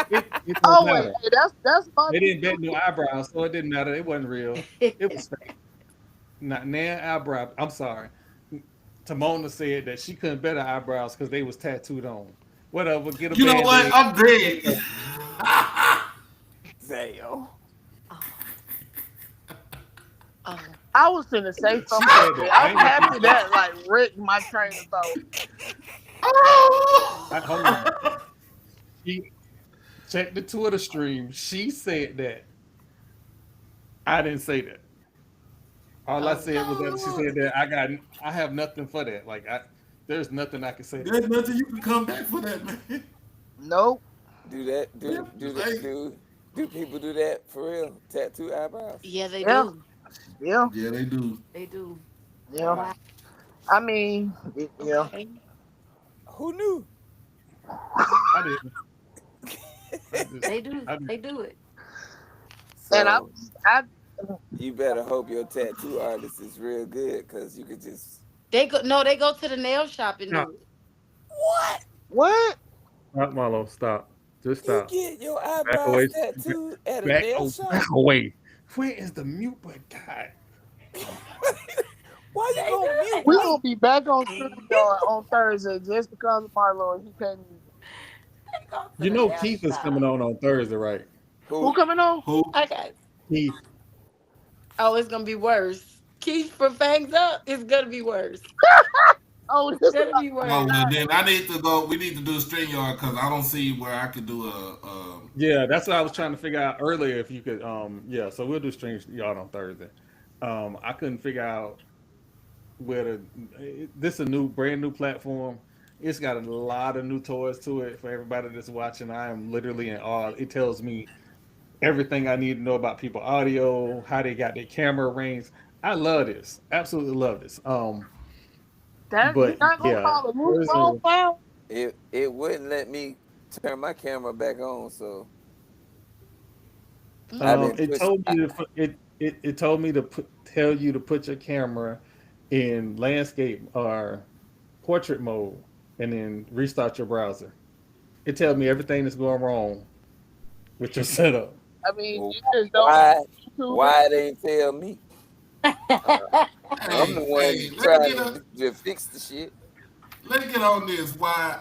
A: It don't
B: oh wait,
A: matter.
B: hey, that's my
A: They didn't bet
B: people.
A: no eyebrows, so it didn't matter. It wasn't real. It was fake. Not nan eyebrow. I'm sorry. Tamona said that she couldn't bet her eyebrows because they was tattooed on. Whatever. Get a
E: You know
A: band
E: what?
A: aid.
E: I'm dead.
D: Damn.
G: Oh, oh.
B: I was gonna say
A: She
B: something
A: said
B: else, but
A: that. I
B: I'm
A: ain't gonna keep
B: happy that like wrecked my train of thought.
A: hold on. She checked the Twitter stream. She said that. I didn't say that. All I
G: Oh.
A: said was that she said that I have nothing for that. Like There's nothing I can say to
E: There's
A: that.
E: nothing you can come back for that, man.
B: Nope.
D: Do that?
E: Yeah,
D: Do that?
E: like,
D: Do people do that for real? Tattoo eyebrows?
G: Yeah, they
B: Yeah.
G: do.
B: Yeah.
E: yeah, they do.
G: They do.
B: Yeah.
G: Wow.
B: I mean, yeah.
G: Okay.
D: Who knew?
A: I didn't. I just,
G: They do.
A: I just,
G: They do it.
B: And
D: So
B: I
D: you better hope your tattoo artist is real good, cause you could just
G: They go no, they go to the nail shop and
A: stop,
G: do it.
D: what?
B: what?
A: stop, Marlo, stop. Just
D: You
A: stop.
D: get your
A: Back
D: eyebrows
A: away.
D: tattooed at a
A: Back,
D: nail
A: oh,
D: shop?
A: back away. Where is the mute button? God.
D: Why you
G: They
D: gonna
G: do
D: mute
B: We
D: me?
B: gonna be back on StreamYard on Thursday just because of Marlo and he can't use it.
G: They go to
A: You
G: the
A: know
G: nail
A: Keith is
G: shop.
A: coming on Thursday, right?
B: Who
D: Who?
B: coming on?
E: Who?
G: Okay.
A: Keith.
G: Oh, it's gonna be worse. Keith for fangs up. It's gonna be worse.
B: Oh,
G: It's
B: this
G: gonna be
E: Oh
G: worse.
E: well, then I need to go. We need to do a string yard because I don't see where I could do
A: Yeah, that's what I was trying to figure out earlier. If you could, yeah. So we'll do streams y'all on Thursday. I couldn't figure out where to. This is a new, brand new platform. It's got a lot of new toys to it for everybody that's watching. I am literally in awe. It tells me everything I need to know about people audio, how they got their camera rings. I love this. Absolutely love this.
B: that you
A: But
B: not gonna
A: yeah,
B: call a move
A: Thursday.
B: wrong foul?
D: It wouldn't let me turn my camera back on, so I've been
A: It
D: pushing.
A: told me to it told me to tell you to put your camera in landscape or portrait mode and then restart your browser. It tells me everything that's going wrong with your setup.
B: I mean,
D: Well,
B: you just don't
D: why?
B: YouTube it.
D: Why they ain't tell me? Uh, I'm the
E: hey,
D: one
E: hey,
D: trying to fix the shit.
E: let's get on this. Why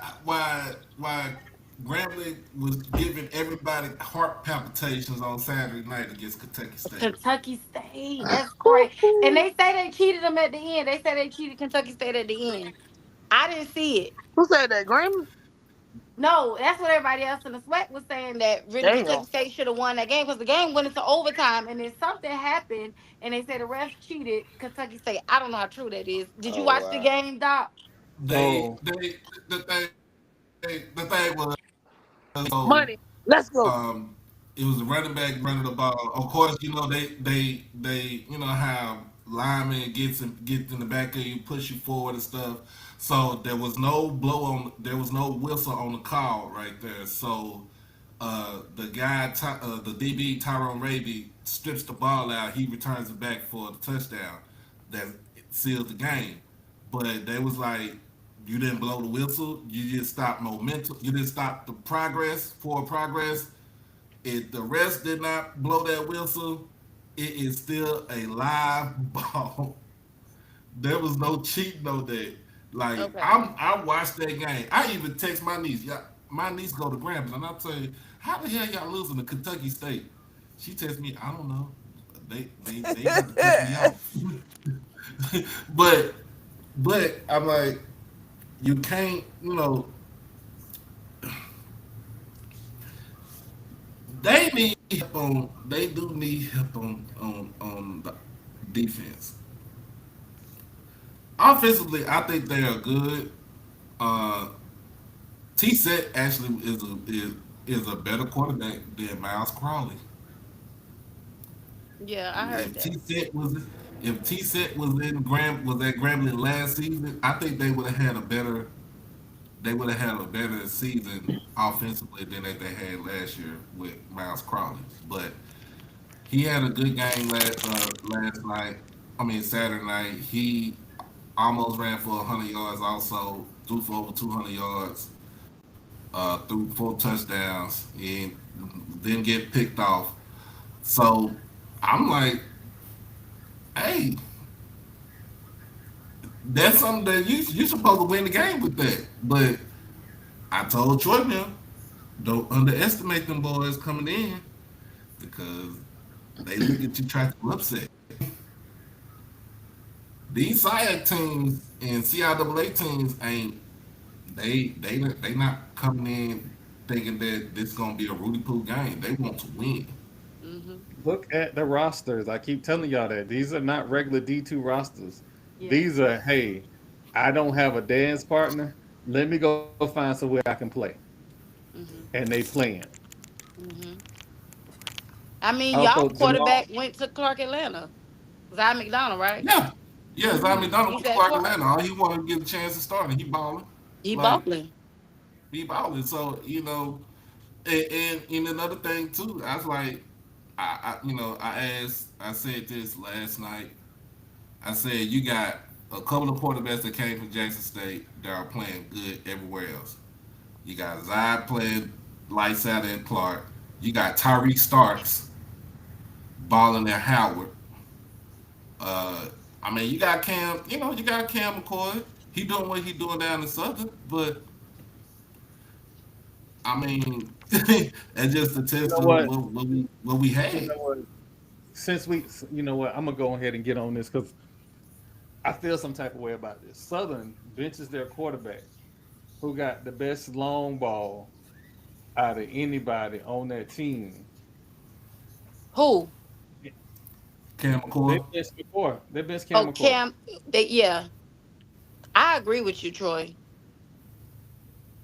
E: Grambling was giving everybody heart palpitations on Saturday night against Kentucky State.
G: Kentucky State. That's great. And they say they cheated them at the end. They say they cheated Kentucky State at the end. I didn't see it.
B: Who said that? Graham?
G: No, that's what everybody else in the SWAC was saying, that really
B: Damn.
G: Kentucky State should have won that game because the game went into overtime and then something happened and they said the refs cheated Kentucky State. I don't know how true that is. Did you
D: Oh
G: watch the
D: wow.
G: game, Doc?
A: So
E: The thing was so
B: Money. Let's go.
E: it was the running back running the ball. Of course, you know they you know how lineman gets in the back of you, push you forward and stuff. So there was no there was no whistle on the call right there. So the DB Tyrone Raby strips the ball out. He returns it back for the touchdown that seals the game. But they was like, you didn't blow the whistle. You just stopped momentum. You didn't stop the forward progress. If the rest did not blow that whistle, it is still a live ball. There was no cheating on that. Like
G: Okay.
E: I watched that game. I even text my niece. Yeah, my niece go to Grambling, and I tell you, how the hell y'all losing to Kentucky State? She texts me, I don't know. They got to piss me off. but I'm like, you can't, you know, they need help on. They do need help on the defense. Offensively, I think they are good. Uh, T Set actually is a better quarterback than Miles Crowley.
G: Yeah, I heard
E: If
G: that.
E: T Set was if T Set was at Grambling last season, I think they would have had a better season offensively than that they had last year with Miles Crowley. But he had a good game last night. I mean Saturday night. He almost ran for 100 yards. Also threw for over 200 yards. Threw 4 touchdowns and didn't get picked off. So I'm like, hey, that's something that you supposed to win the game with that. But I told Troy now, don't underestimate them boys coming in because they look at you try to upset. These SIAC teams and CIAA teams ain't they not coming in thinking that this is gonna be a Rudy Poo game. They want to win.
G: Hmm.
A: look at the rosters. I keep telling y'all that these are not regular D2 rosters.
G: Yeah.
A: These are, hey, I don't have a dance partner. Let me go find somewhere I can play.
G: Hmm.
A: And they playing.
G: Hmm. I mean,
A: Also,
G: y'all
A: Jamal,
G: quarterback went to Clark Atlanta. Zy McDonald, right?
E: Yeah. Yeah, Zion
G: Hmm.
E: McDonald
G: He's
E: went to
G: at
E: Clark
G: Clark.
E: Atlanta. All he wanted to get a chance to start, and he balling.
G: He
E: Like,
G: balling.
E: he balling. So, and another thing, too, I was like, I said this last night. I said, you got a couple of quarterbacks that came from Jackson State that are playing good everywhere else. You got Zion playing lights out at Clark. You got Tyreek Starks balling at Howard. Uh, I mean, you got Cam. You got Cam McCoy. He doing what he doing down in Southern, but I mean, it's just a
A: you
E: test
A: know
E: of
A: what?
E: what we
A: You
E: had.
A: know what? You know what? I'm gonna go ahead and get on this because I feel some type of way about this. Southern benches their quarterback, who got the best long ball out of anybody on that team.
G: Who?
E: Cam
A: They
E: McCoy.
A: benched before. They benched
G: Oh,
A: Cam McCoy.
G: Cam. Yeah, I agree with you, Troy.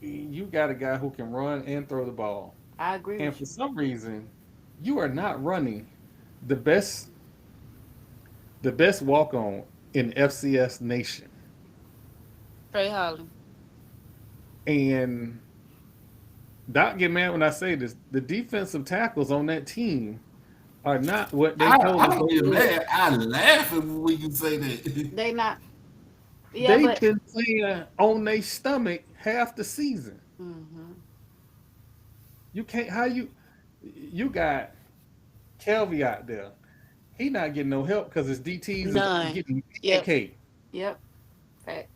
A: You got a guy who can run and throw the ball,
G: I agree
A: and
G: with
A: for
G: you.
A: some reason, you are not running the best the best walk on in FCS Nation.
G: Trey Holland.
A: And Doc get mad when I say this. The defensive tackles on that team are not what they
E: I
A: told us
E: don't
A: they
E: get
A: were.
E: mad. I laugh when you say that.
G: They not. Yeah,
A: They've
G: but.
A: been playing on their stomach half the season.
G: Hmm.
A: You can't how you got Kelvy out there. He not getting no help because his DTs is
G: None.
A: getting
G: Yep.
A: pancaked.
G: Yep. Facts.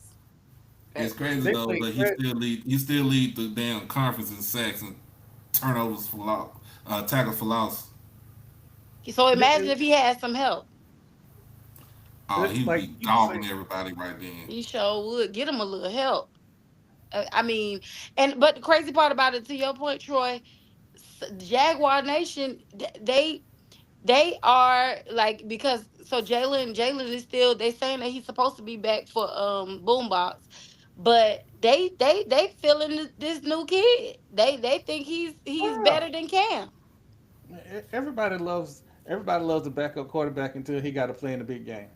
E: It's
G: Facts.
E: crazy
A: They
E: though,
A: play
E: but he
A: Fred.
E: still lead. He still lead the damn conference in sacks and turnovers for loss, tackles for loss.
G: So imagine
A: They-
G: if he had some help.
E: He would
A: like
E: be
A: people say,
E: dogging everybody right then.
G: He sure would get him a little help. I mean, but the crazy part about it, to your point, Troy, Jaguar Nation, they are like, because so Jalen is still, they saying that he's supposed to be back for Boombox, but they feeling this new kid. They think he's
A: oh,
G: better than Cam.
A: everybody loves a backup quarterback until he got to play in the big game.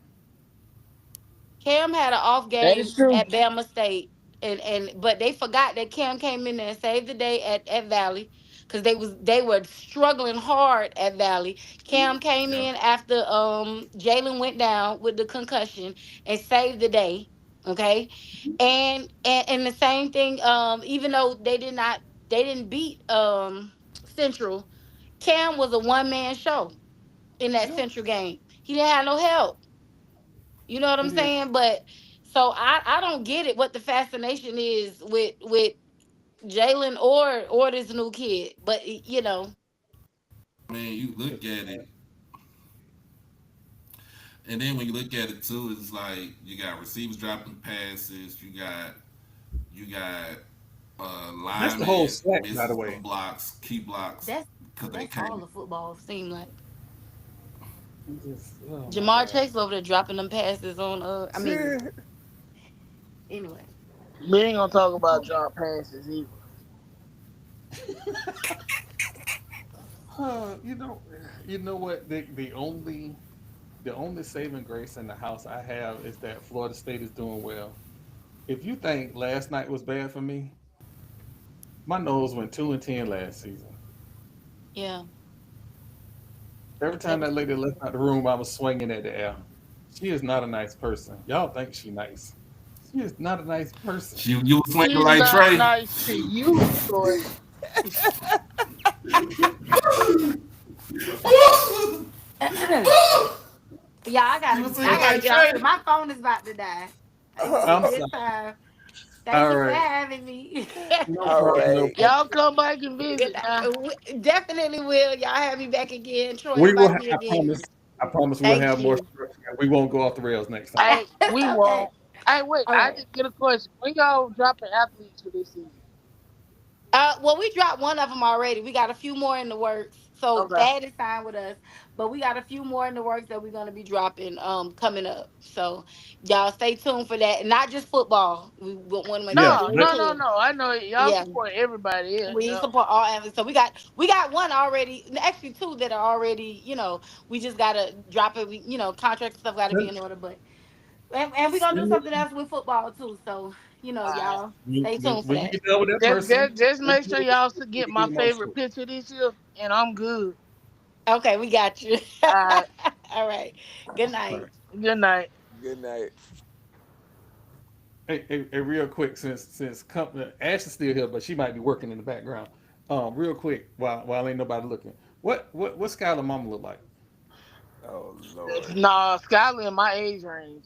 G: Cam had an off
B: That
G: game
B: is true.
G: at Bama State, and but they forgot that Cam came in there and saved the day at Valley, because they were struggling hard at Valley. Cam came
E: Yeah.
G: in after Jalen went down with the concussion and saved the day. Okay, and the same thing. Even though they didn't beat Central, Cam was a one man show in that
A: Yep,
G: Central game. He didn't have no help. You know what
A: he
G: I'm
A: did.
G: saying? But so I don't get it, what the fascination is with Jalen or this new kid. But
E: I mean, you look at it, and then when you look at it too, it's like you got receivers dropping passes. You got
A: That's the whole
E: linemen
A: SWAC, by the
E: missing some
A: way.
E: blocks, key blocks,
G: that's
E: because they
G: that's all
E: can't.
G: the football seem like.
A: Oh my
G: Jamar
A: god.
G: Chase over there dropping them passes on I mean, anyway.
B: We ain't gonna talk about drop passes either.
A: You know, you know what? The only saving grace in the house I have is that Florida State is doing well. If you think last night was bad for me, my nose went 2-10 last season.
G: Yeah.
A: Every time
G: That
A: that
G: was
A: lady left out the room, I was swinging at the air. She is not a nice person. Y'all think she nice? She is not a nice person.
E: You were swinging
B: She's
E: like
B: not
E: Trey.
B: nice to you, Troy.
G: Yeah,
E: You were
G: I
E: swinging
G: gotta
E: like
G: get off here.
E: Trey.
G: My phone is about to die.
A: I'm
G: It's
A: sorry.
G: time. Thank
A: All
G: you for
A: right,
G: having me.
A: no
D: All
A: problem, no
D: right.
A: problem.
B: Y'all come back and visit now.
G: Definitely will. Y'all have me back again. Troy,
A: We will.
G: invite me
A: I
G: again.
A: promise. I promise we'll
G: Thank
A: have more
G: you.
A: structure. We won't go off the rails next time.
B: Hey, we
G: Okay.
B: won't. Hey, wait.
G: All
B: I
G: right.
B: just get a question. When y'all dropping athletes for this season?
G: Well, we dropped one of them already. We got a few more in the works. So
B: Okay.
G: Thad is signed with us, but we got a few more in the works that we're gonna be dropping coming up. So y'all stay tuned for that. And not just football. We want to make
A: Yeah,
G: that
B: No,
G: very
A: but
B: no, no,
G: clear.
B: no. I know y'all
G: Yeah.
B: support everybody. Yeah,
G: We
B: yeah.
G: support all athletes. So we got one already, actually two that are already, we just gotta drop it. Contract stuff gotta be
A: send,
G: in order, but and we're gonna do
A: send me,
G: something else with football too. So,
B: All right.
G: y'all stay tuned for
A: when you
G: that.
A: get done with that
B: Just,
A: person,
B: just, just
A: send
B: make
A: me
B: sure
A: over
B: y'all
A: so we
B: get
A: can
B: my
A: get him on the
B: favorite
A: show.
B: picture this year, and I'm good.
G: Okay, we got you.
B: All right.
G: All right. Good
A: All
G: night.
A: right.
B: Good night.
D: Good night.
A: Hey, real quick, since Ashley's still here, but she might be working in the background. Real quick, while ain't nobody looking, what Skylar mama look like?
D: Oh Lord.
B: No, Skylar in my age range.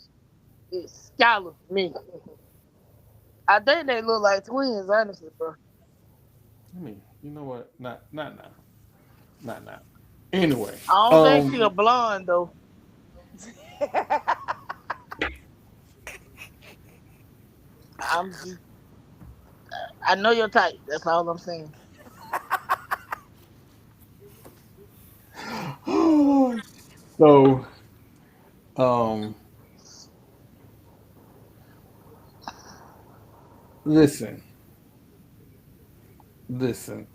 B: It's Skylar, me. I think they look like twins, honestly, bro.
A: I mean, you know what? Not now, not now. Anyway,
B: I don't think she a blonde though. I'm just, I know your type. That's all I'm saying.
A: so um, listen, listen.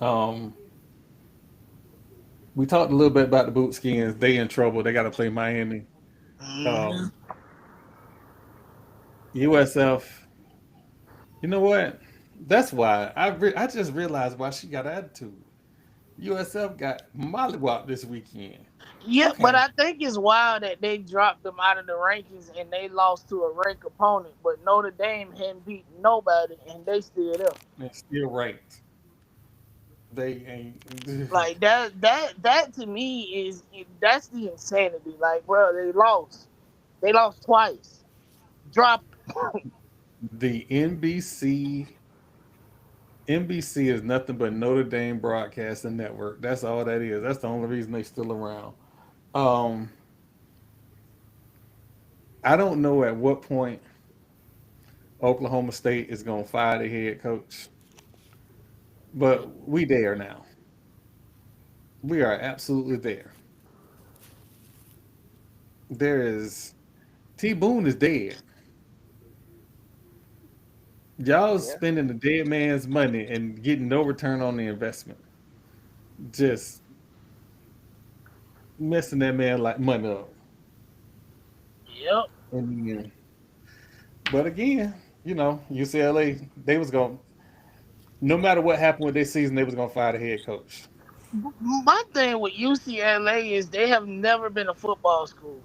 A: We talked a little bit about the boot skins. They in trouble. They got to play Miami.
B: Hmm.
A: Um, USF. You know what? That's why I just realized why she got attitude. USF got mollywopped this weekend.
B: Yeah, but
A: Okay,
B: I think it's wild that they dropped them out of the rankings and they lost to a ranked opponent. But Notre Dame hadn't beaten nobody and they still there.
A: and still ranked. They ain't.
B: Like that to me that's the insanity. Like, bro, they lost. They lost twice. Drop.
A: The NBC is nothing but Notre Dame Broadcasting Network. That's all that is. That's the only reason they still around. Um, I don't know at what point Oklahoma State is going to fire the head coach, but we there now. We are absolutely there. There is T Boone is dead. Y'all
D: Yeah.
A: spending the dead man's money and getting no return on the investment. Just messing that man like money up.
B: Yep.
A: And then, but again, UCLA, they was going no matter what happened with this season, they was gonna fire the head coach.
B: My thing with UCLA is they have never been a football school.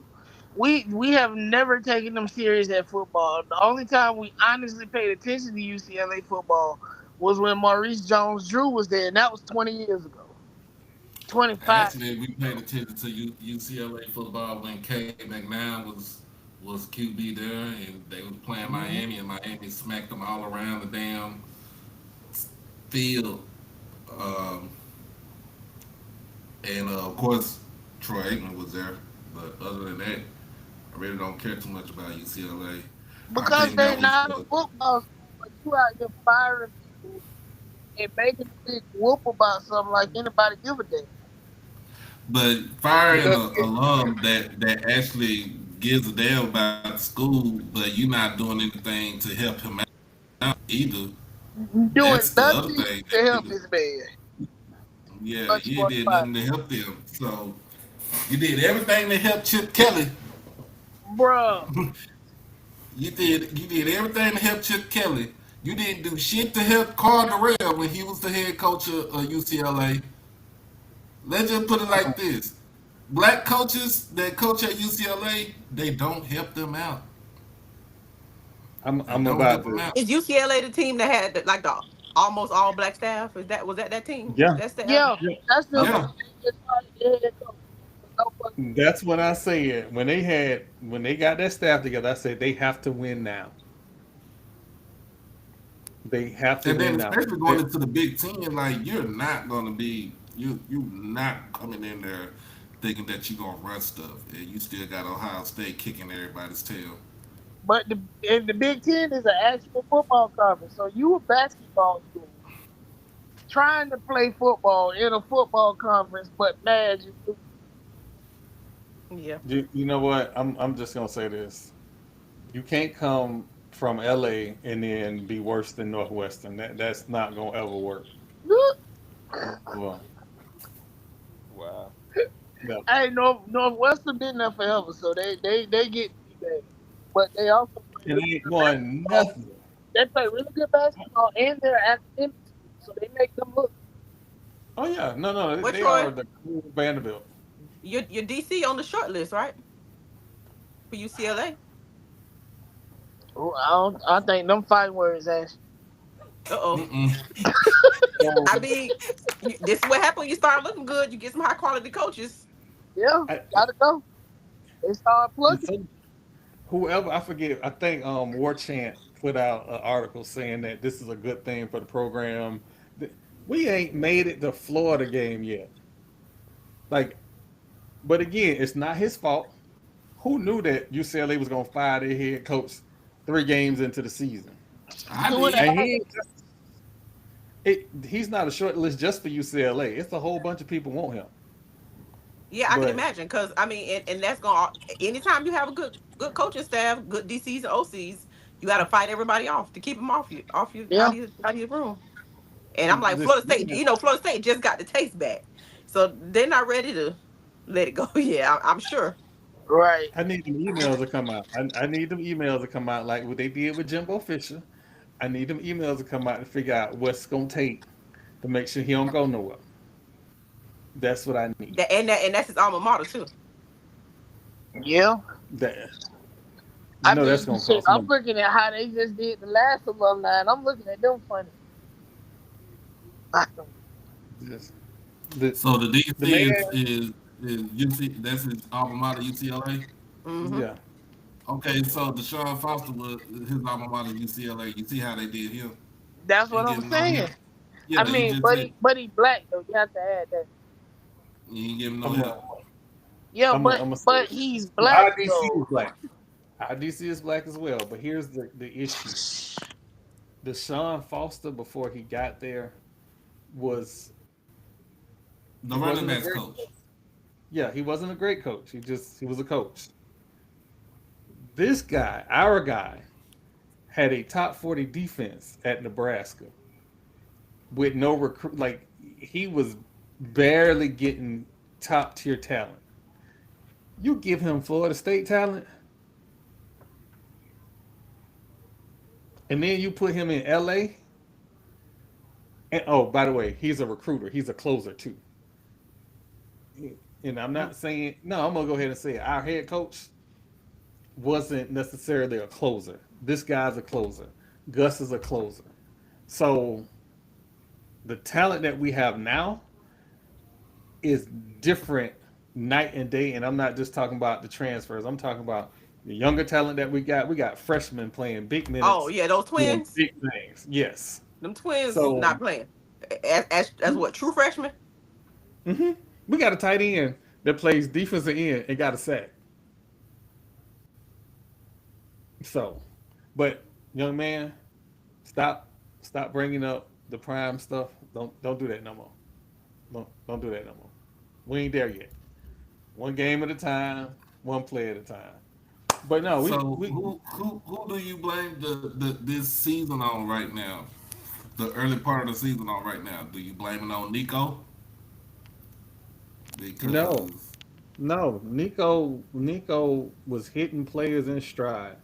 B: We have never taken them serious at football. The only time we honestly paid attention to UCLA football was when Maurice Jones-Drew was there, and that was 20 years ago, 25.
E: Actually, we paid attention to UCLA football when K McNown was QB there, and they was playing
A: Mhm.
E: Miami, and Miami smacked them all around the damn field. Um, and of course, Troy Aikman was there. But other than that, I really don't care too much about UCLA. I
B: Because
E: think
B: they're
E: that was
B: not a football school, but you out here firing people and making a big whoop about something like anybody give a damn.
E: but firing
A: Because
E: a alum that actually gives a damn about the school, but you're not doing anything to help him out either.
B: Doing
E: That's the other
B: nothing
E: thing
B: to
E: that
B: help
E: people,
B: this man,
E: yeah,
B: but you
E: he
B: want to
E: did
B: fight,
E: nothing to help them. So you did everything to help Chip Kelly.
B: bruh.
E: You did everything to help Chip Kelly. You didn't do shit to help Carl Durrell when he was the head coach of UCLA. Let's just put it like this: black coaches that coach at UCLA, they don't help them out. They
A: I'm
E: don't
A: about
E: help them
A: to,
E: out.
C: Is UCLA the team that had like the almost all black staff? Was that team?
A: yeah,
C: That staff?
B: Yeah,
A: yeah.
B: that's them.
A: I'm,
E: Yeah,
B: They just fired the head coach for no fucking reason.
A: that's what I said when they got that staff together. I said they have to win now. They have to
E: and then
A: win now.
E: especially going into the Big Ten, like you're not gonna be you not coming in there thinking that you're gonna run stuff, and you still got Ohio State kicking everybody's tail.
B: But the Big Ten is an actual football conference, so you a basketball school. trying to play football in a football conference, but man, just
C: Yeah.
A: You know what? I'm just gonna say this. You can't come from LA and then be worse than Northwestern. That's not gonna ever work. Well,
D: Wow.
A: no.
B: hey, Northwestern been there forever, so they get to be bad, but they also play
A: It
B: really
A: ain't
B: good
A: going
B: basketball.
A: nothing.
B: They play really good basketball, and they're academic school, so they make them look.
A: Oh yeah, no,
C: What
A: they are
C: Troy?
A: the cool Vanderbilt.
C: Your DC on the short list, right? For UCLA.
B: Oh, I think them fighting words, Ash.
C: Uh oh.
E: Mm-mm.
A: So
C: I mean, this is what happens when you start looking good. You get some high quality coaches.
B: Yeah,
A: I,
B: gotta go. They start plugging.
A: so whoever I forget, I think War Chant put out an article saying that this is a good thing for the program. Th- We ain't made it to Florida game yet. Like, but again, it's not his fault. Who knew that UCLA was gonna fire their head coach 3 games into the season?
E: I
B: Two and a
E: did.
A: And
B: half.
A: he's not a short list just for UCLA. It's a whole bunch of people want him.
C: Yeah, I can
A: But
C: imagine because I mean, and that's going. Anytime you have a good coaching staff, good DCs and OCs, you got to fight everybody off to keep them off you,
B: Yeah,
C: out of your room. And I'm like,
A: this,
C: Florida State. Florida State just got the taste back, so they're not ready to let it go. Yeah, I'm sure.
B: right.
A: I need them emails to come out. I need them emails to come out like what they did with Jimbo Fisher. I need them emails to come out and figure out what's gonna take to make sure he don't go nowhere. That's what I need.
C: And that's his alma mater too.
B: Yeah.
A: That you
B: I
A: know that's
B: mean,
A: gonna
B: shit.
A: cost
B: I'm
A: money.
B: looking at how they just did the last alumni, and I'm looking at them funny.
A: Just, the
E: So the
A: the man,
E: DC is UC. That's his alma mater, UCLA.
C: Mm-hmm.
A: yeah.
E: Okay, so Deshaun Foster was his alma mater, UCLA. You see how they did him?
B: That's
E: They
B: what I'm
E: giving no
B: saying.
E: him. Yeah,
B: I
E: you
B: mean,
E: just said
B: but he black though. You have to add that.
E: you ain't giving no
A: I'm
E: help.
A: a,
B: Yeah,
A: I'm a say
B: but
A: this.
B: he's
A: Well,
B: black
A: IDC is
B: though.
A: black. IDC is black as well. But here's the issue. Deshaun Foster before he got there was
E: The
A: he
E: running
A: wasn't a
E: backs
A: great
E: coach.
A: coach. Yeah, he wasn't a great coach. He was a coach. This guy, our guy, had a top 40 defense at Nebraska with no recruit. Like he was barely getting top tier talent. You give him Florida State talent, and then you put him in LA. And oh, by the way, he's a recruiter. He's a closer too. And I'm not saying no. I'm gonna go ahead and say it. Our head coach wasn't necessarily a closer. This guy's a closer. Gus is a closer. So the talent that we have now is different night and day. And I'm not just talking about the transfers. I'm talking about the younger talent that we got. We got freshmen playing big
C: Oh
A: minutes,
C: yeah, those
A: doing
C: twins.
A: big things. Yes.
C: Them twins
A: So
C: not playing. As what true freshmen?
A: mhm, we got a tight end that plays defensive end and got a sack. So, but young man, stop stop bringing up the prime stuff. Don't do that no more. Don't do that no more. We ain't there yet. One game at a time, one play at a time. But no,
E: So
A: we
E: who do you blame the this season on right now? The early part of the season on right now. Do you blame it on Nico?
A: no
E: Because
A: no. Nico was hitting players in stride.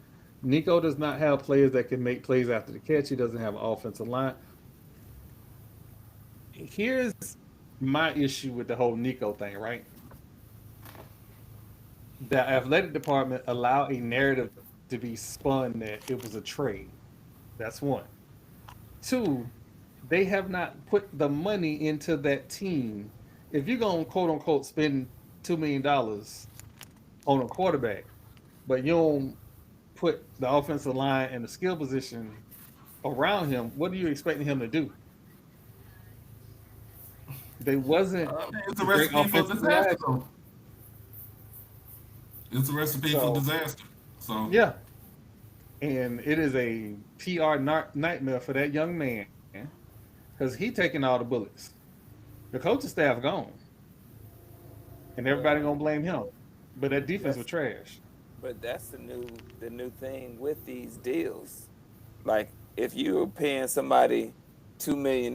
A: Nico does not have players that can make plays after the catch. He doesn't have an offensive line. Here's my issue with the whole Nico thing, right? The athletic department allowed a narrative to be spun that it was a trade. That's one. Two, they have not put the money into that team. If you're going to quote unquote spend $2 million on a quarterback, but you don't put the offensive line and the skill position around him, what are you expecting him to do? They wasn't
E: it's a
A: a great
E: recipe for
A: offensive
E: disaster.
A: reaction.
E: Though. It's a recipe for
A: So
E: disaster. So
A: yeah, and it is a PR nightmare for that young man because because he taking all the bullets. The coaching staff gone, and everybody
D: Well,
A: gonna blame him. But that defense was
D: that's
A: trash.
D: that's the new thing with these deals. Like if you're paying somebody $2 million,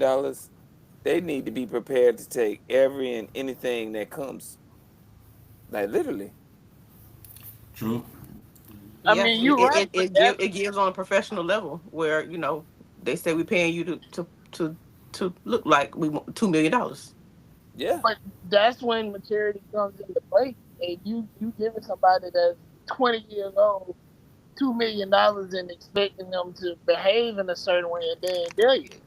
D: they need to be prepared to take every and anything that comes. Like literally.
E: True.
B: I
C: Yeah,
B: mean, you're right, but that's
C: it gives on a professional level where they say we're paying you to look like we want $2 million.
D: Yeah.
B: but that's when maturity comes into play. And you giving somebody that's 20 years old $2 million and expecting them to behave in a certain way, and they ain't there yet.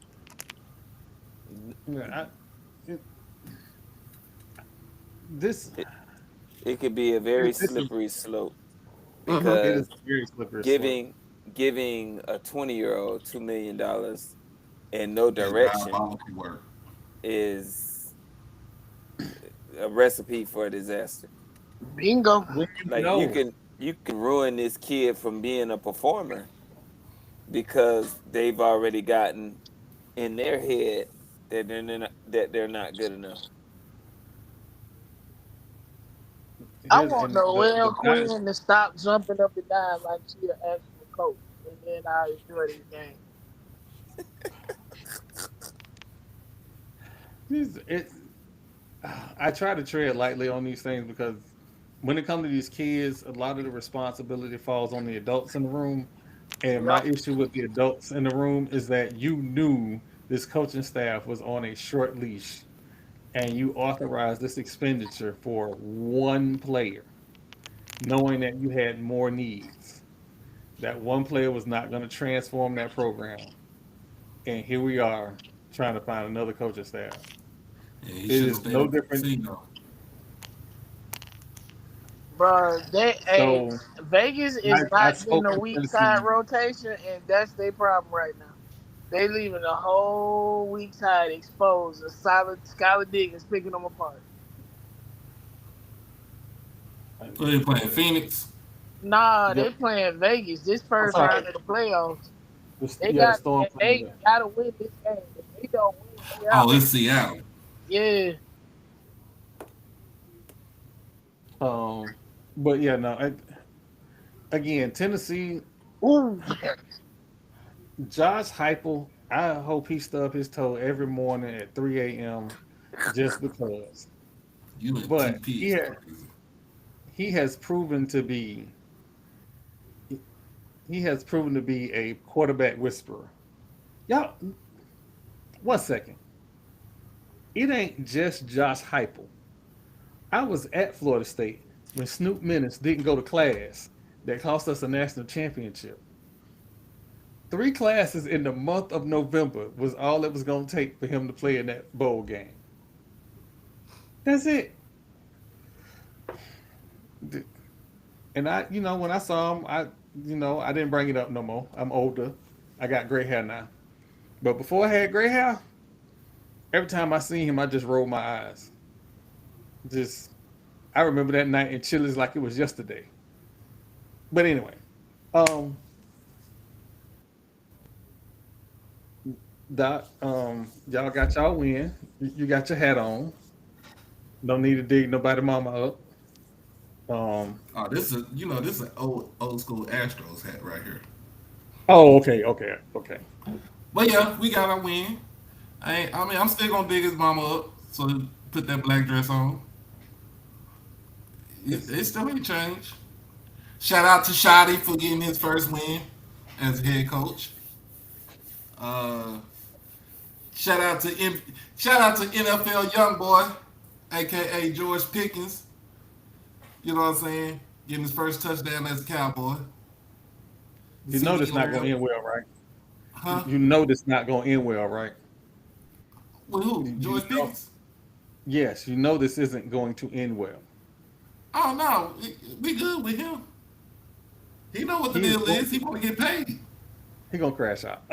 A: Yeah, it, this
D: It, it could be a very
A: this is
D: slippery slope
C: Mm-hmm.
A: it is
D: because
A: a very slippery slope.
D: giving a 20-year-old $2 million and no
E: That's
D: direction
E: diabolical work.
D: is a recipe for disaster.
B: Bingo.
A: When you
D: Like
A: know,
D: you can ruin this kid from being a performer because they've already gotten in their head that they're not good enough.
B: I
A: here's
B: want
A: and the
B: Noel
A: guys,
B: Quinn to stop jumping up and down like she an actual coach, and then I enjoy this game.
A: it. I try to tread lightly on these things because when it comes to these kids, a lot of the responsibility falls on the adults in the room. And my
B: Yep.
A: issue with the adults in the room is that you knew this coaching staff was on a short leash and you authorized this expenditure for one player, knowing that you had more needs. That one player was not going to transform that program. And here we are trying to find another coaching staff.
E: Yeah, he
A: It
E: should have
A: is
E: stayed
A: no
E: at the
A: different.
E: casino.
B: Bro,
A: So
B: Vegas
A: I,
B: is
A: I
B: not getting
A: spoke
B: a
A: to
B: weak side
A: Tennessee.
B: rotation, and that's their problem right now. They leaving the whole weak side exposed. A solid Skylar Diggins picking them apart.
E: So they playing Phoenix.
B: Nah, they
A: Yep.
B: playing Vegas this
A: I'm
B: first
A: sorry.
B: round of the playoffs.
A: Yeah, the storm playing
B: They
A: today.
B: gotta win this game. If they don't win, they
E: Oh,
B: out.
E: it's Seattle.
B: Yeah.
A: Um, but yeah, no. Again, Tennessee,
B: Ooh.
A: Josh Heupel. I hope he stub his toe every morning at 3 a.m. just because.
E: You and
A: But
E: TP is crazy.
A: he has proven to be he has proven to be a quarterback whisperer. Y'all, one second. It ain't just Josh Heupel. I was at Florida State when Snoop Menace didn't go to class that cost us a national championship. Three classes in the month of November was all it was going to take for him to play in that bowl game. That's it. And when I saw him, I didn't bring it up no more. I'm older. I got gray hair now. But before I had gray hair, every time I seen him, I just rolled my eyes. Just, I remember that night in Chili's like it was yesterday. But anyway, um, Doc, y'all got y'all win. You got your hat on. Don't need to dig nobody mama up. Um,
E: Oh, this is an old school Astros hat right here.
A: oh, okay.
E: But yeah, we got our win. I mean, I'm still gonna dig his mama up. So put that black dress on.
A: It's
E: It still ain't changed. Shout out to Shotty for getting his first win as head coach. Uh, shout out to shout out to NFL young boy, aka George Pickens. You know what I'm saying? Getting his first touchdown as a Cowboy.
A: you know
E: CD
A: this not gonna
E: Lamb,
A: end well, right?
E: huh?
A: You know this not gonna end well, right?
E: With who?
A: You
E: George
A: know,
E: Pickens?
A: yes, you know this isn't going to end well.
E: Oh no, we good with him. He know what the
A: He is
E: deal
A: going,
E: is. He want to get paid.
A: he gonna crash out.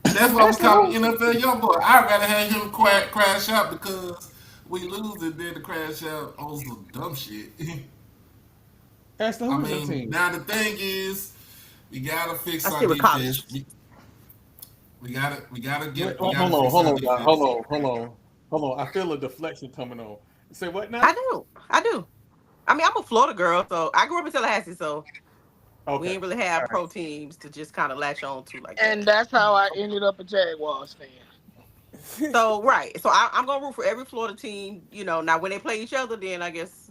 E: And that's why we
A: That's the
E: call him
A: whole.
E: NFL young boy. I'd rather have him crash out because we lose it than to crash out on some dumb shit.
A: That's the
E: I
A: Hoosier
E: mean,
A: team.
E: now the thing is, we gotta fix
C: I
E: our
C: still with
E: defense.
C: college.
E: We gotta
A: Wait,
E: get. We
A: hold
E: gotta
A: on,
E: fix
A: hold
E: our
A: on, Doc. Hold
E: defense.
A: on, hold on, hold on. I feel a deflection coming on. Say what
C: I
A: now?
C: do. I do. I mean, I'm a Florida girl, so I grew up in Tallahassee, so we
A: Okay.
C: ain't really
A: All
C: have
A: right.
C: pro teams to just kind of latch on to like
B: And
C: that.
B: that's how I ended up a Jaguars fan.
C: So right, so I'm gonna root for every Florida team. Now when they play each other, then I guess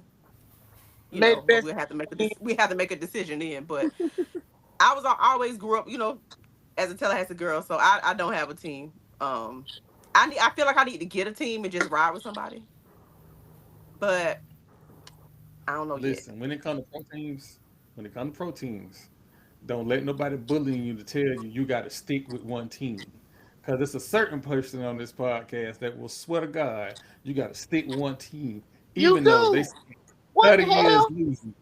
B: Made the best
C: we'll have to
B: team.
C: we have to make a decision then. But I always grew up, as a Tallahassee girl, so I don't have a team. Um, I feel like I need to get a team and just ride with somebody, but I don't know yet.
A: Listen, when it comes to pro teams, don't let nobody bullying you to tell you got to stick with one team. Because it's a certain person on this podcast that will swear to God you got to stick with one team,
B: You
A: even though they
B: do.
A: spent
B: What the
A: 30 years
B: hell?
A: losing.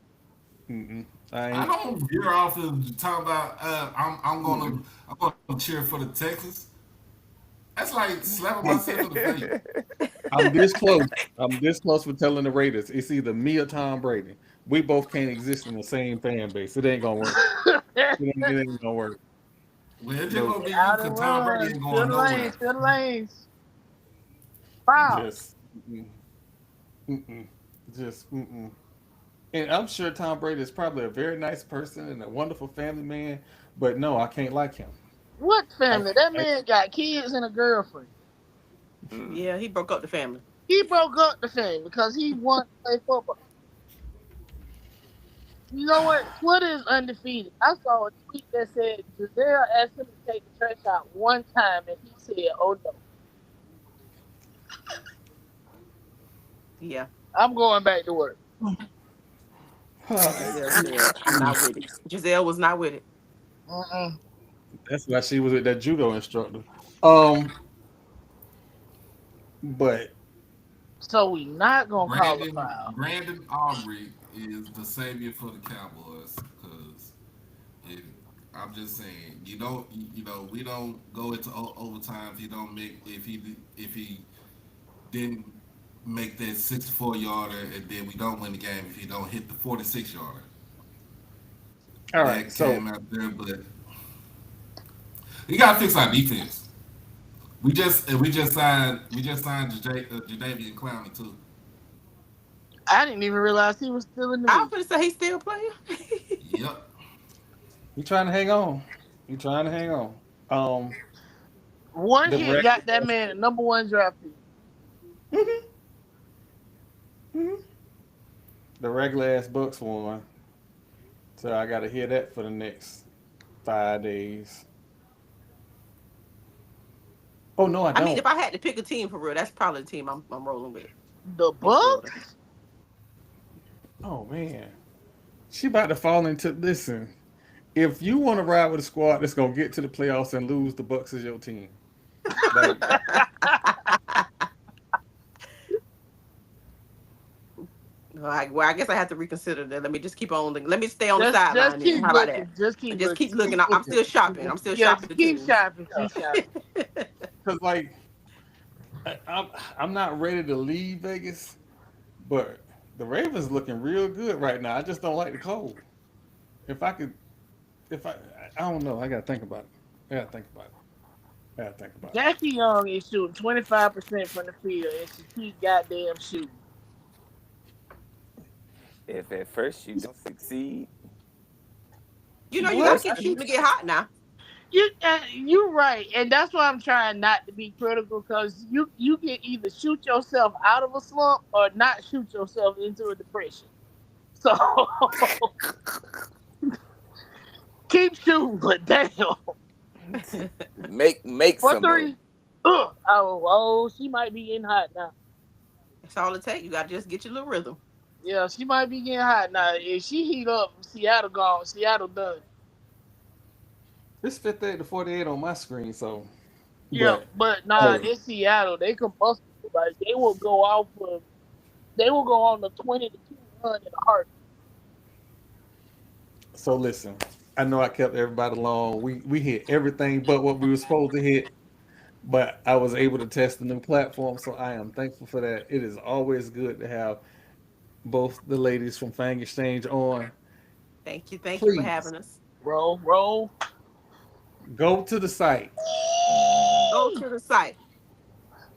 A: I
E: I
A: ain't.
E: don't veer off and talk about.
A: Mm-mm.
E: I'm gonna cheer for the Texans. That's like slapping
A: I'm,
E: myself in the face.
A: I'm this close. I'm this close for telling the Raiders it's either me or Tom Brady. We both can't exist in the same fan base. It ain't gonna work. It ain't gonna work.
E: Well, it's just
A: Nope.
E: gonna be you
B: Out and
E: because Tom Brady
B: run.
E: ain't
B: Fill
E: going
B: the lanes.
E: nowhere.
B: Fill the lanes. Wow.
A: Just, mm-mm, mm-mm, just, mm-mm. And I'm sure Tom Brady is probably a very nice person and a wonderful family man, but no, I can't like him.
B: What
A: I,
B: family? That
A: I
B: man got kids and a girlfriend.
C: Yeah, he broke up the family.
B: He broke up the family because he wanted to play football. You know what? Twitter is undefeated. I saw a tweet that said Giselle asked him to take the trash out one time and he said, "Oh no,
C: Yeah,
B: I'm going back to work."
C: and Giselle said, "I'm not with it." Giselle was not with it.
B: Mm-mm.
A: that's why she was with that judo instructor. Um, but
B: So we not gonna call a
E: Brandon
B: foul.
E: Brandon Aubrey is the savior for the Cowboys because if, I'm just saying we don't go into overtime if he don't make if he didn't make that 64 yarder and then we don't win the game if he don't hit the 46 yarder.
A: all right,
E: That
A: so
E: came out there, but we gotta fix our defense. We just signed Jadavian Clowney too.
B: I didn't even realize he was still in the
C: I was
B: league.
C: gonna say he's still playing.
E: Yep.
A: you trying to hang on. You trying to hang on. Um,
B: One
A: the
B: hit
A: regular
B: got that man the number one draft pick.
A: Mhm, mhm. The regular ass Bucks won, so I got to hear that for the next 5 days. Oh no, I
C: I mean,
A: don't.
C: if I had to pick a team for real, that's probably the team I'm rolling with
B: The
C: in Florida.
B: Bucks?
A: Oh man, she about to fall into. Listen, if you want to ride with a squad that's gonna get to the playoffs and lose, the Bucks is your team. Like,
C: Well, I guess I have to reconsider that. Let me just keep on. Let me stay on the
B: Just
C: sideline then.
B: keep
C: How about that?
B: looking. Just keep
C: Just
B: looking.
C: keep looking. I'm still shopping. I'm still
B: Yeah,
C: shopping the
B: keep
C: teams.
B: shopping. Keep shopping.
A: cause like I'm not ready to leave Vegas, but the Ravens looking real good right now. I just don't like the cold. If I could, if I don't know. I gotta think about it. I gotta think about it. I gotta think about it.
B: Jackie Young is shooting 25% from the field, and she keep goddamn shooting.
D: If at first you don't succeed,
C: You
B: What?
C: gotta
D: worst
C: keep
D: thing.
C: shooting to get hot now.
B: You're right, and that's why I'm trying not to be critical because you can either shoot yourself out of a slump or not shoot yourself into a depression. So keep shooting, but damn,
D: Make
B: for
D: some of
B: three. Oh, she might be getting hot now.
C: That's all it takes. You gotta just get your little rhythm.
B: Yeah, she might be getting hot now. If she heat up, Seattle gone. Seattle done.
A: It's 58 to 48 on my screen, so
B: Yeah,
A: but
B: but nah,
A: hey,
B: it's Seattle. They combustible. Like they will go off of. They will go on the 20-2 run in a heartbeat.
A: so listen. I know I kept everybody along. We hit everything but what we were supposed to hit, but I was able to test the new platform, so I am thankful for that. It is always good to have both the ladies from Fang Exchange on.
C: Thank you for
A: Please
C: having us.
B: Roll.
A: go to the site,
C: Go to the site.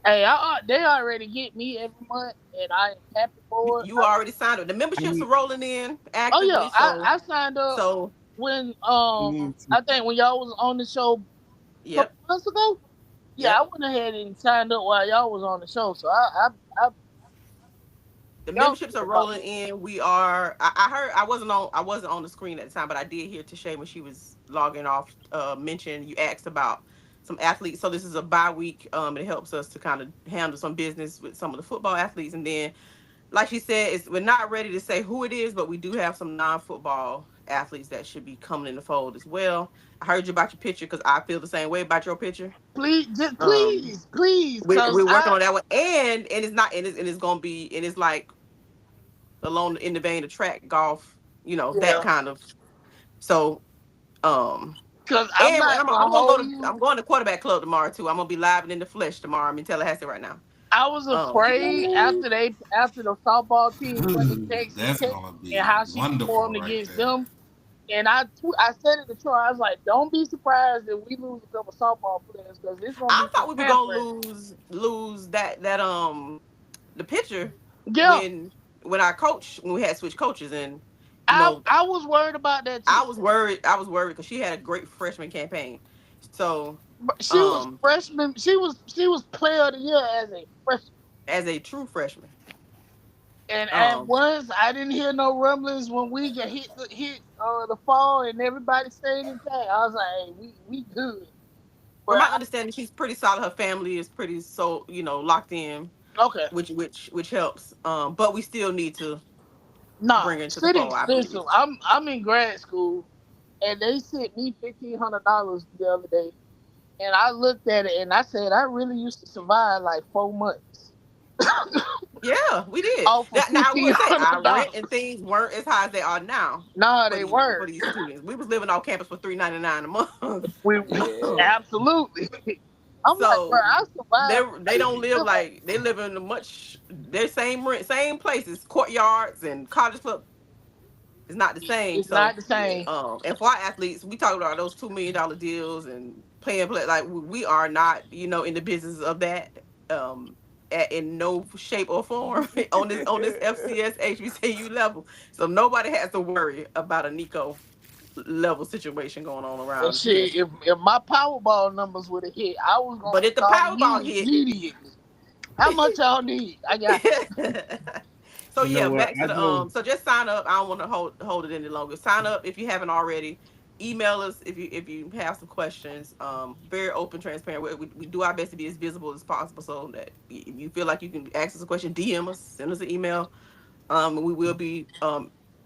B: Hey, they already get me every month, and I am happy for it.
C: You already signed up. The
A: You
C: memberships are
A: need,
C: rolling in
B: Oh yeah,
C: actively. So,
B: I signed up
C: so
B: when
A: you need
B: I think when y'all was on the show a couple
C: yep,
B: months ago. Yeah, I
C: yep.
B: went ahead and signed up while y'all was on the show. So I
C: The
B: y'all
C: memberships
B: forget
C: are
B: about
C: rolling
B: me.
C: in. We are. I heard. I wasn't on the screen at the time, but I did hear Tashay when she was logging off. Mention you asked about some athletes. So this is a bye week. It helps us to kind of handle some business with some of the football athletes, and then, like she said, we're not ready to say who it is, but we do have some non-football athletes that should be coming in the fold as well. I heard you about your picture because I feel the same way about your picture.
B: Please, just
C: Um,
B: please, cause
C: we're working
B: I
C: on that one, and it's not, and it's gonna be, and it's like along in the vein of track golf, that
B: yeah,
C: kind of. So, um,
B: cause I'm
C: and
B: not
C: I'm
B: gonna
C: gonna go
B: hold
C: to
B: you.
C: I'm going to quarterback club tomorrow too. I'm gonna be live and in the flesh tomorrow. I'm in Tallahassee right now.
B: I was
C: Um,
B: afraid after the softball team went to Texas
E: That's
B: Tech
E: gonna
B: and
E: be
B: how she
E: wonderful
B: performed
E: right
B: against
E: there.
B: them. And I said it to Troy, I was like, don't be surprised if we lose a couple softball players because it's gonna
C: I
B: be some
C: thought we were gonna
B: tampering.
C: lose that the pitcher
B: Yeah,
C: when when we had switched coaches, and you
B: I
C: know
B: I was worried about that too.
C: I was worried because she had a great freshman campaign. So,
B: But she was
C: um,
B: freshman. She was player of the year as a freshman.
C: as a true freshman,
B: And
C: um,
B: once I didn't hear no rumblings when we got hit the fall and everybody stayed intact. I was like, hey, we good.
C: from
B: But
C: my understanding, she's pretty solid. Her family is pretty locked in,
B: okay,
C: which helps. But we still need to
B: nah,
C: bring her into the
B: shit
C: fold, I
B: expensive.
C: believe.
B: I'm in grad school, and they sent me $1,500 the other day, and I looked at it and I said I really used to survive like 4 months
C: Yeah, we did
B: off of
C: that. Now I
B: fifteen
C: will say
B: hundred
C: our rent and
B: dollars.
C: things weren't as high as they are now
B: Nah,
C: for
B: they
C: for
B: weren't.
C: these students. We was living off campus for $3.99 a month.
B: We
D: Yeah.
B: absolutely. I'm like, bro,
C: So
B: I
C: they
B: survived. I
C: they
B: used
C: don't
B: to
C: live
B: live on.
C: like they live in a much their same places, courtyards and college club is not the same.
B: It's
C: So
B: not the same.
C: and for our athletes, we talk about those $2 million deals and play like we are not, in the business of that. In no shape or form on this FCS HBCU level. So nobody has to worry about a Nico level situation going on
B: And
C: around here.
B: shit, if my Powerball numbers would have hit, I was gonna
C: But
B: be
C: if the
B: calling you
C: Powerball hit,
B: immediately. How much y'all need? I got
C: so
A: you know
C: yeah,
A: what?
C: back to the so just sign up. I don't want to hold it any longer. Sign up if you haven't already. Email us if you have some questions. Very open, transparent. We do our best to be as visible as possible, so that if you feel like you can ask us a question, DM us, send us an email. We will be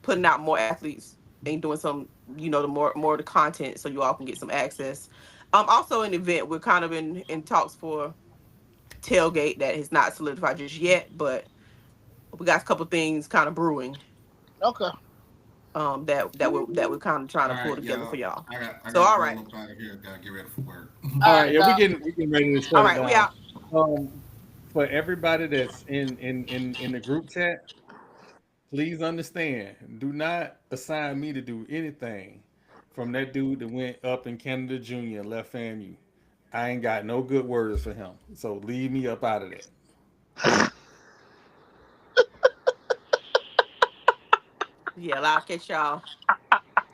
C: putting out more athletes and doing some, the more of the content, so you all can get some access. Also an event we're kind of in talks for tailgate that has not solidified just yet, but we got a couple things kind of brewing.
B: okay.
C: That we're kind of trying
E: All
C: to pull
E: right,
C: together for
E: y'all.
C: y'all.
E: I
C: So
E: gotta
C: all
E: roll
C: right,
E: up out of here. Gotta get ready for work.
A: All
B: All
A: right,
B: right,
A: yeah, we
B: dog.
A: getting ready to
C: all
A: shut it
C: right, we
A: down.
C: out.
A: For everybody that's in the group chat, please understand. Do not assign me to do anything from that dude that went up in Canada Junior and left FAMU. I ain't got no good words for him, so leave me up out of that.
C: Yeah, I'll catch y'all.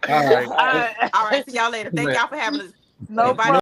A: All right,
B: All
A: it,
B: right.
C: All right, see y'all later. Thank
A: man,
C: y'all for having us.
B: No
C: Invite
A: no
B: problem.